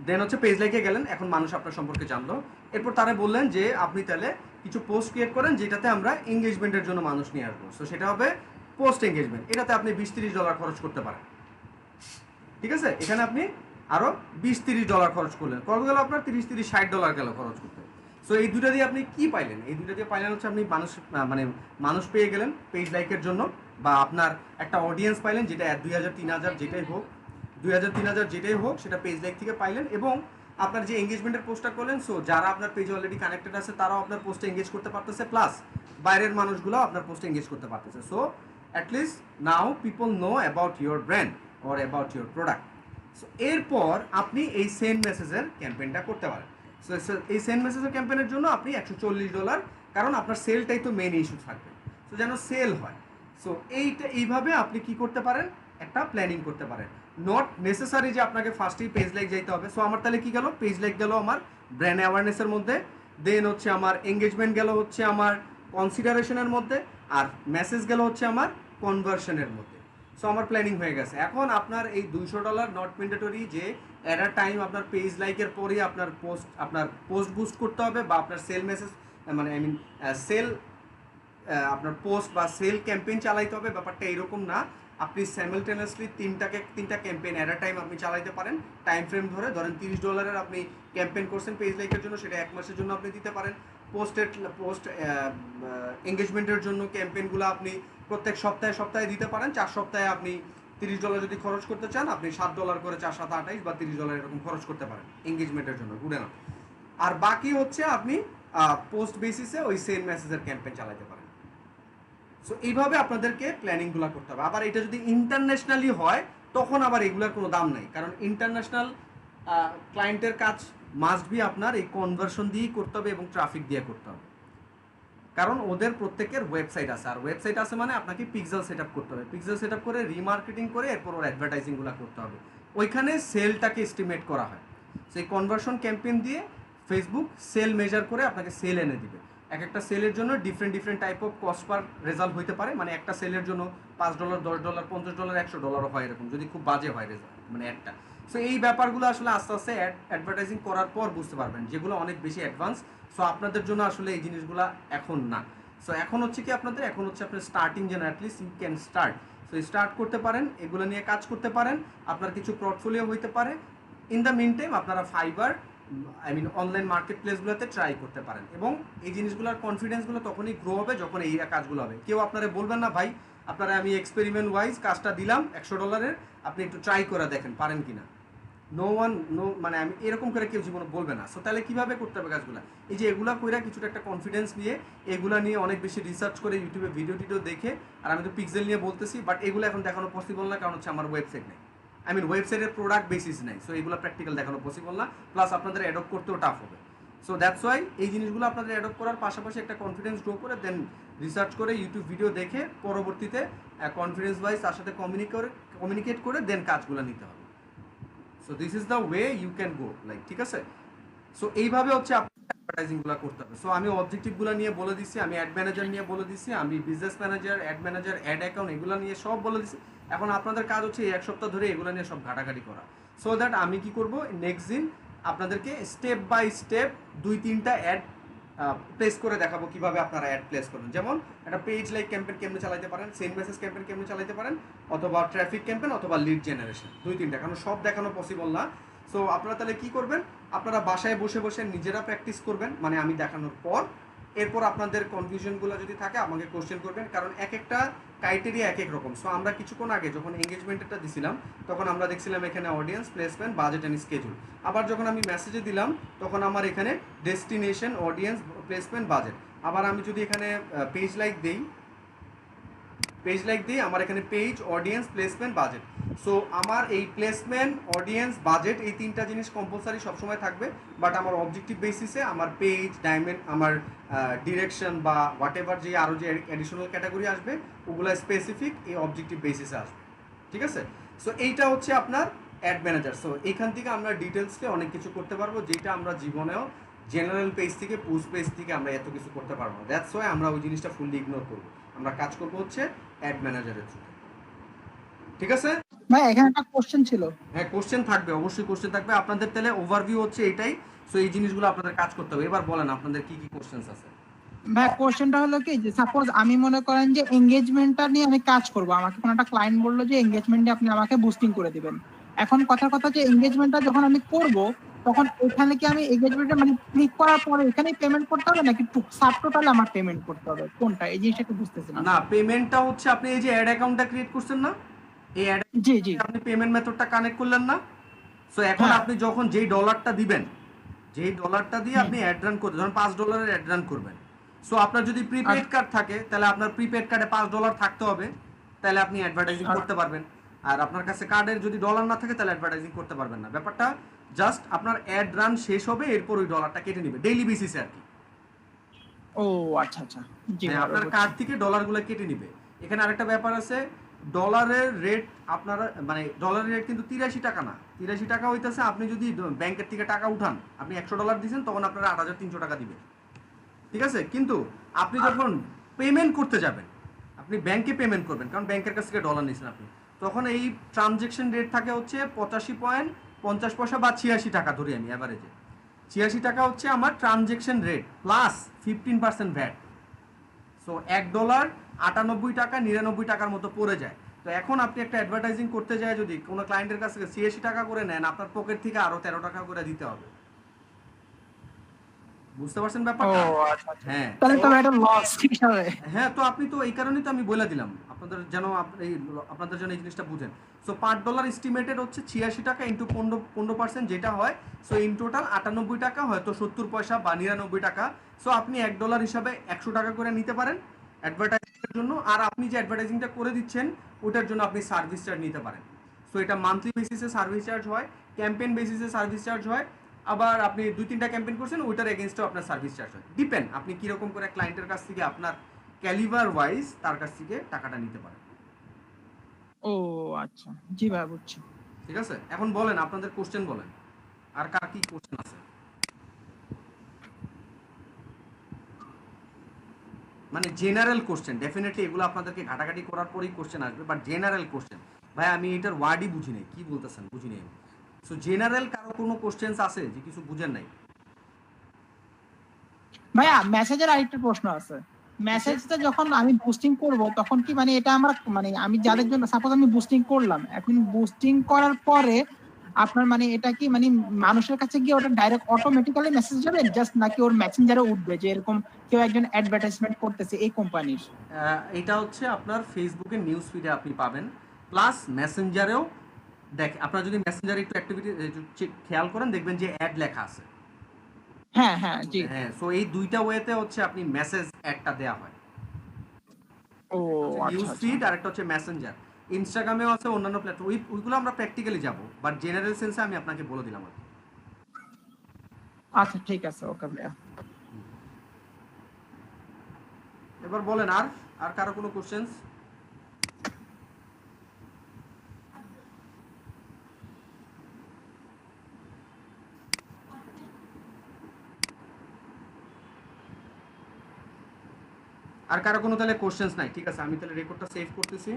দেন হচ্ছে পেজ লাইকে গেলেন, এখন মানুষ আপনার সম্পর্কে জানলো, এরপর তারা বললেন যে আপনি তাহলে কিছু পোস্ট ক্রিয়েট করেন যেটাতে আমরা এঙ্গেজমেন্টের জন্য মানুষ নিয়ে আসবো, সো সেটা হবে পোস্ট এঙ্গেজমেন্ট, এটাতে আপনি $20-30 খরচ করতে পারেন, ঠিক আছে। এখানে আপনি আরও $20-30 খরচ করলেন, কত গেল আপনার $30-60 গেল খরচ করতে। সো এই দুটো দিয়ে আপনি কি পাইলেন, এই দুটো দিয়ে পাইলেন হচ্ছে আপনি মানুষ পেয়ে গেলেন পেজ লাইকের জন্য, বা আপনার একটা অডিয়েন্স পাইলেন, যেটা 2000-3000 যেটাই হোক, 2000-3000 যেটাই হোক সেটা পেজ লাইক থেকে পাইলেন, এবং আপনার যে এঙ্গেজমেন্টের পোস্টটা করলেন, সো যারা আপনার পেজে অলরেডি কানেক্টেড আছে তারাও আপনার পোস্টে এঙ্গেজ করতে পারতেছে, প্লাস বাইরের মানুষগুলো আপনার পোস্টে এঙ্গেজ করতে পারতেছে। So at least now people know about your brand or about your product. So এরপর আপনি এই সেন্ড মেসেজের ক্যাম্পেইনটা করতে পারেন। সো এই সেন্ড মেসেজের ক্যাম্পেইনের জন্য আপনি $140, কারণ আপনার সেলটাই তো মেইন ইস্যু থাকবে, সো যেন সেল হয়। সো এইভাবে আপনি কি করতে পারেন, একটা প্ল্যানিং করতে পারেন, নট নেসেসারি যে আপনাকে ফার্স্টেই পেজ লাইক যাইতে হবে। সো আমার তাহলে কি গেল, পেজ লাইক গেল আমার ব্র্যান্ড অ্যাওয়ারনেসের মধ্যে, দেন হচ্ছে আমার এঙ্গেজমেন্ট গেল হচ্ছে আমার কনসিডারেশনের মধ্যে, আর মেসেজ গেল হচ্ছে আমার কনভার্সনের মধ্যে। সো আমার প্ল্যানিং হয়ে গেছে। এখন আপনার এই $200 নট ম্যান্ডেটরি যে অ্যাট আ টাইম আপনার পেজ লাইকের পরেই আপনার পোস্ট বুস্ট করতে হবে, বা আপনার সেল মেসেজ মানে আই মিন সেল আপনার পোস্ট বা সেল ক্যাম্পেইন চালাইতে হবে, ব্যাপারটা এরকম না। আপনি সাইমালটেনিয়াসলি তিনটা ক্যাম্পেইন অ্যাট আ টাইম আপনি চালাইতে পারেন, টাইম ফ্রেম ধরে। ধরেন $30 আপনি ক্যাম্পেইন করছেন পেজ লাইকের জন্য, সেটা 1 মাসের জন্য আপনি দিতে পারেন। পোস্ট এঙ্গেজমেন্টের জন্য ক্যাম্পেইনগুলো আপনি প্রত্যেক সপ্তাহে দিতে পারেন, 4 সপ্তাহে আপনি $30 যদি খরচ করতে চান আপনি $7 করে 4 7 28 বা $30 এরকম খরচ করতে পারেন এঙ্গেজমেন্টের জন্য, গুড়ে না। আর বাকি হচ্ছে আপনি পোস্ট বেসিসে ওই সেম মেসেজের ক্যাম্পেইন চালাতে পারেন। সো এইভাবে আপনাদেরকে প্ল্যানিংগুলো করতে হবে। আবার এটা যদি ইন্টারন্যাশনালি হয় তখন আবার এগুলোর কোনো দাম নাই, কারণ ইন্টারন্যাশনাল ক্লায়েন্টের কাজ মাস্ট বি আপনার এই কনভার্সন দিয়েই করতে হবে এবং ট্রাফিক দিয়ে করতে হবে, কারণ ওদের প্রত্যেকের ওয়েবসাইট আছে, আর ওয়েবসাইট আছে মানে আপনাকে পিক্সেল সেট আপ করতে হবে, পিক্সেল সেট আপ করে রিমার্কেটিং করে এরপর ওর অ্যাডভার্টাইজিংগুলো করতে হবে, ওইখানে সেলটাকে এস্টিমেট করা হয়। সেই কনভার্সন ক্যাম্পেইন দিয়ে ফেসবুক সেল মেজার করে আপনাকে সেল এনে দিবে। এক একটা সেলের জন্য different type of cost per result হইতে পারে, মানে একটা সেলের জন্য $5 $10 $50 $100 হয় এরকম, যদি খুব বাজে হয় রেজাল্ট মানে একটা। সো এই ব্যাপারগুলো আসলে আস্তে আস্তে অ্যাডভার্টাইজিং করার পর বুঝতে পারবেন, যেগুলো অনেক বেশি অ্যাডভান্স। সো আপনাদের জন্য আসলে এই জিনিসগুলো এখন না। সো এখন হচ্ছে কি আপনাদের, এখন হচ্ছে আপনার স্টার্টিং যেন at least you can start. So start করতে পারেন, এগুলো নিয়ে কাজ করতে পারেন, আপনার কিছু পোর্টফোলিও হইতে পারে। ইন দ্য মিন টাইম আপনারা ফাইবার অনলাইন মার্কেট প্লেসগুলোতে ট্রাই করতে পারেন, এবং এই জিনিসগুলোর কনফিডেন্সগুলো তখনই গ্রো হবে যখন এই কাজগুলো হবে। কেউ আপনারা বলবেন না ভাই আপনারা আমি এক্সপেরিমেন্ট ওয়াইজ কাজটা দিলাম $100, আপনি একটু ট্রাই করে দেখেন পারেন কিনা। মানে আমি এরকম করে কেউ জীবনে বলবে না। সো তাহলে কীভাবে করতে হবে কাজগুলো, এই যে এগুলা কইরা কিছুটা একটা কনফিডেন্স নিয়ে এগুলা নিয়ে অনেক বেশি রিসার্চ করে ইউটিউবে ভিডিও দেখে, আর আমি তো পিক্সেল নিয়ে বলতেছি, বাট এগুলো এখন দেখানো পসিবল না, কারণ হচ্ছে আমার ওয়েবসাইট নেই, ওয়েবসাইটের প্রোডাক্ট বেসিস নাই। সো এগুলো প্র্যাকটিক্যাল দেখানো পসিবল না, প্লাস আপনাদের অ্যাডপ্ট করতেও টাফ হবে। সো দ্যাটস ওয়াই এই জিনিসগুলো আপনাদের অ্যাডপ্ট করার পাশাপাশি একটা কনফিডেন্স গ্রো করে দেন রিসার্চ করে ইউটিউব ভিডিও দেখে পরবর্তীতে কনফিডেন্স ওয়াইজ তার সাথে কমিউনিকেট করে দেন কাজগুলো নিতে হবে। So this is the way you can go, like ঠিক আছে। সো এইভাবে হচ্ছে অ্যাডভার্টাইজিংগুলো করতে হবে। সো আমি অবজেক্টিভগুলো নিয়ে বলে দিচ্ছি, আমি অ্যাড ম্যানেজার নিয়ে বলে দিচ্ছি, আমি বিজনেস ম্যানেজার, অ্যাড অ্যাকাউন্ট এগুলো নিয়ে সব বলে দিচ্ছি। এখন আপনাদের কাজ হচ্ছে এই 1 সপ্তাহ ধরে এগুলো নিয়ে সব ঘাটাঘাটি করা, সো দ্যাট আমি কি করব নেক্সট দিন আপনাদেরকে স্টেপ বাই স্টেপ 2-3টা অ্যাড প্লেস করে দেখাবো কিভাবে আপনারা অ্যাড প্লেস করবেন। যেমন একটা পেজ লাইক ক্যাম্পেইন কেমনে চালাতে পারেন, সেন্ড মেসেজ ক্যাম্পেইন কেমনে চালাতে পারেন, অথবা ট্রাফিক ক্যাম্পেইন, অথবা লিড জেনারেশন, 2-3টা, কারণ সব দেখানো পসিবল না। সো আপনারা তাহলে কি করবেন, আপনারা বাসায় বসে বসে নিজেরা প্র্যাকটিস করবেন, মানে আমি দেখানোর পর। এরপর আপনাদের কনফিউশনগুলো যদি থাকে আমাকে কোশ্চেন করবেন, কারণ এক একটা ক্রাইটেরিয়া এক এক রকম। সো আমরা কিছুক্ষণ আগে যখন এঙ্গেজমেন্টটা দিছিলাম তখন আমরা দেখছিলাম এখানে audience, placement, budget and schedule. আবার যখন আমি মেসেজে দিলাম তখন আমার এখানে ডেস্টিনেশন, অডিয়েন্স, প্লেসমেন্ট, বাজেট। আবার আমি যদি এখানে পেজ লাইক দিই আমার এখানে page, audience, placement, budget. So আমার এই প্লেসমেন্ট, অডিয়েন্স, বাজেট এই 3টা জিনিস কম্পালসারি সবসময় থাকবে, বাট আমার অবজেক্টিভ বেসিসে আমার পেজ, ডায়মন্ড, আমার ডিরেকশন বা হোয়াট এভার যে আরও যে অ্যাডিশনাল ক্যাটাগরি আসবে ওগুলো স্পেসিফিক এই অবজেক্টিভ বেসিসে আসবে, ঠিক আছে। সো এইটা হচ্ছে আপনার অ্যাড ম্যানেজার। সো এইখান থেকে আমরা ডিটেলসে অনেক কিছু করতে পারবো, যেটা আমরা জীবনেও জেনারেল পেজ থেকে, পোস্ট পেজ থেকে আমরা এত কিছু করতে পারবো না। দ্যাটস ওয়াই আমরা ওই জিনিসটা ফুললি ইগনোর করবো, আমরা কাজ করবো হচ্ছে অ্যাড ম্যানেজারের থ্রুতে, ঠিক আছে। ভাই এখানে একটা কোশ্চেন ছিল। হ্যাঁ, কোশ্চেন থাকবে, অবশ্যই কোশ্চেন থাকবে আপনাদের। তাহলে ওভারভিউ হচ্ছে এটাই। সো এই জিনিসগুলো আপনাদের কাজ করতে হবে। এবার বলেন আপনাদের কি কি কোশ্চেন আছে। ভাই কোশ্চেনটা হলো কি, যে সাপোজ আমি মনে করেন যে এঙ্গেজমেন্টটা নিয়ে আমি কাজ করব, আমাকে কোনো একটা ক্লায়েন্ট বললো যে এঙ্গেজমেন্টে আপনি আমাকে বুস্টিং করে দিবেন। এখন কথা যে এঙ্গেজমেন্টটা যখন আমি করব তখন এখানে কি আমি এঙ্গেজমেন্টে মানে ক্লিক করার পরে এখানেই পেমেন্ট করতে হবে নাকি সাবটোটালে আমার পেমেন্ট করতে হবে, কোনটা? এই জিনিসটা একটু বুঝতেছি না। না, পেমেন্টটা হচ্ছে আপনি এই যে অ্যাড অ্যাকাউন্টটা ক্রিয়েট করছেন না, এই অ্যাড জি আপনি পেমেন্ট মেথডটা কানেক্ট করলেন না। সো এখন আপনি যখন যেই ডলারটা দিবেন, যেই ডলারটা দিয়ে আপনি অ্যাড রান করতে, ধরুন $5 অ্যাড রান করবেন। সো আপনার যদি প্রিপেড কার্ড থাকে তাহলে আপনার প্রিপেড কার্ডে $5 থাকতে হবে, তাহলে আপনি অ্যাডভার্টাইজিং করতে পারবেন। আর আপনার কাছে কার্ডের যদি ডলার না থাকে তাহলে অ্যাডভার্টাইজিং করতে পারবেন না। ব্যাপারটা জাস্ট আপনার অ্যাড রান শেষ হবে, এরপর ওই ডলারটা কেটে নেবে ডেইলি বেসিসে আর কি। ও আচ্ছা আচ্ছা, জি আপনার কার্ড থেকে ডলারগুলো কেটে নিবে। এখানে আরেকটা ব্যাপার আছে, ডলারের রেট আপনারা মানে ডলারের রেট কিন্তু 83 টাকা না, 83 টাকা হইতেছে আপনি যদি ব্যাংকের থেকে টাকা উঠান, আপনি $100 দিয়েছেন তখন আপনারা 8300 টাকা দিবে, ঠিক আছে। কিন্তু আপনি যখন পেমেন্ট করতে যাবেন, আপনি ব্যাংকে পেমেন্ট করবেন, কারণ ব্যাংকের কাছ থেকে ডলার নিয়েছেন আপনি, তখন এই ট্রানজেকশন রেট থাকে হচ্ছে 85.50 বা 86 টাকা ধরি আমি অ্যাভারেজে। 86 টাকা হচ্ছে আমার transaction rate plus 15% VAT. So $1 98 টাকা 99 টাকার মতো পড়ে যায়। তো এখন আপনি একটা অ্যাডভার্টাইজিং করতে যায় যদি কোনো ক্লায়েন্টের কাছ থেকে 86 টাকা করে নেন, আপনার পকেট থেকে আরো 13 টাকা করে দিতে হবে। বুঝতে পারছেন ব্যাপারটা? ও আচ্ছা, হ্যাঁ, তাহলে তো এটা লস হিসাবে। হ্যাঁ, তো আপনি তো এই কারণেই তো আমি বলে দিলাম আপনাদের যেন আপনাদের জন্য এই জিনিসটা বুঝেন। সো পার ডলার এস্টিমেটেড হচ্ছে 86 টাকা ইন্টু 15%, যেটা হয় সো ইন টোটাল 98 টাকা, হয়তো 70 পয়সা বা 99 টাকা। সো আপনি $1 হিসাবে 100 টাকা করে নিতে পারেন অ্যাডভার্টাইজিংয়ের জন্য, আর আপনি যে অ্যাডভার্টাইজিংটা করে দিচ্ছেন ওটার জন্য আপনি সার্ভিস চার্জ নিতে পারেন। সো এটা মান্থলি বেসিসে সার্ভিস চার্জ হয়, ক্যাম্পেইন বেসিসে সার্ভিস চার্জ হয়, আবার আপনি 2-3টা ক্যাম্পেইন করছেন ওইটার এগেনস্টেও আপনার সার্ভিস চার্জ হয়। ডিপেন্ড আপনি কীরকম করে ক্লায়েন্টের কাছ থেকে আপনার ক্যালিভার ওয়াইজ তার কাছ থেকে টাকাটা নিতে পারেন। ও আচ্ছা, জি ভাই বুঝছি। ঠিক আছে, এখন বলেন আপনাদের কোশ্চেন বলেন, আর কার কি কোশ্চেন আছে? মানে জেনারেল কোশ্চেন, ডেফিনেটলি এগুলো আপনাদেরকে ঘাটাঘাটি করার পরেই কোশ্চেন আসবে, বাট জেনারেল কোশ্চেন ভাই আমি এটার ওয়ার্ডই বুঝি নাই, কি বলতেছেন বুঝি নাই। সো জেনারেল কারো কোনো কোশ্চেন্স আছে যে কিছু বুঝেন নাই? ভাইয়া মেসেজের আরেকটা প্রশ্ন আছে। মেসেজটা যখন আমি বুস্টিং করব তখন কি মানে এটা আমার মানে আমি যাদের জন্য সাপোজ আমি বুস্টিং করলাম, এখন বুস্টিং করার পরে আপনার মানে এটা কি মানে মানুষের কাছে গিয়ে ওটা ডাইরেক্ট অটোমেটিক্যালি মেসেজ যাবে জাস্ট, নাকি ওর মেসেঞ্জারে উঠবে যে এরকম কেউ একজন অ্যাডভার্টাইজমেন্ট করতেছে এই কোম্পানির? এটা হচ্ছে আপনার ফেসবুকের নিউজ ফিডে আপনি পাবেন, প্লাস মেসেঞ্জারেও আপনারা যদি মেসেঞ্জারে একটু অ্যাক্টিভিটি খেয়াল করেন দেখবেন যে অ্যাড লেখা আছে। হ্যাঁ হ্যাঁ জি। হ্যাঁ, সো এই দুইটা ওয়েতে হচ্ছে আপনি মেসেজ অ্যাডটা দেয়া হয়। ও নিউজ আচ্ছা ফিড আর একটা হচ্ছে মেসেঞ্জার। ইনস্টাগ্রামেও আছে, অন্যান্য প্ল্যাটফর্ম, ওইগুলো আমরা প্র্যাকটিক্যালি যাব, বাট জেনারেল সেন্সে আমি আপনাকে বলে দিলাম আর কি। আচ্ছা ঠিক আছে, ওকে ভাইয়া। এবার বলেন আর কারো কোনো কোশ্চেন্স? আর কারো কোনো তাহলে কোশ্চেন্স নাই? ঠিক আছে, আমি তাহলে রেকর্ডটা সেভ করতেছি।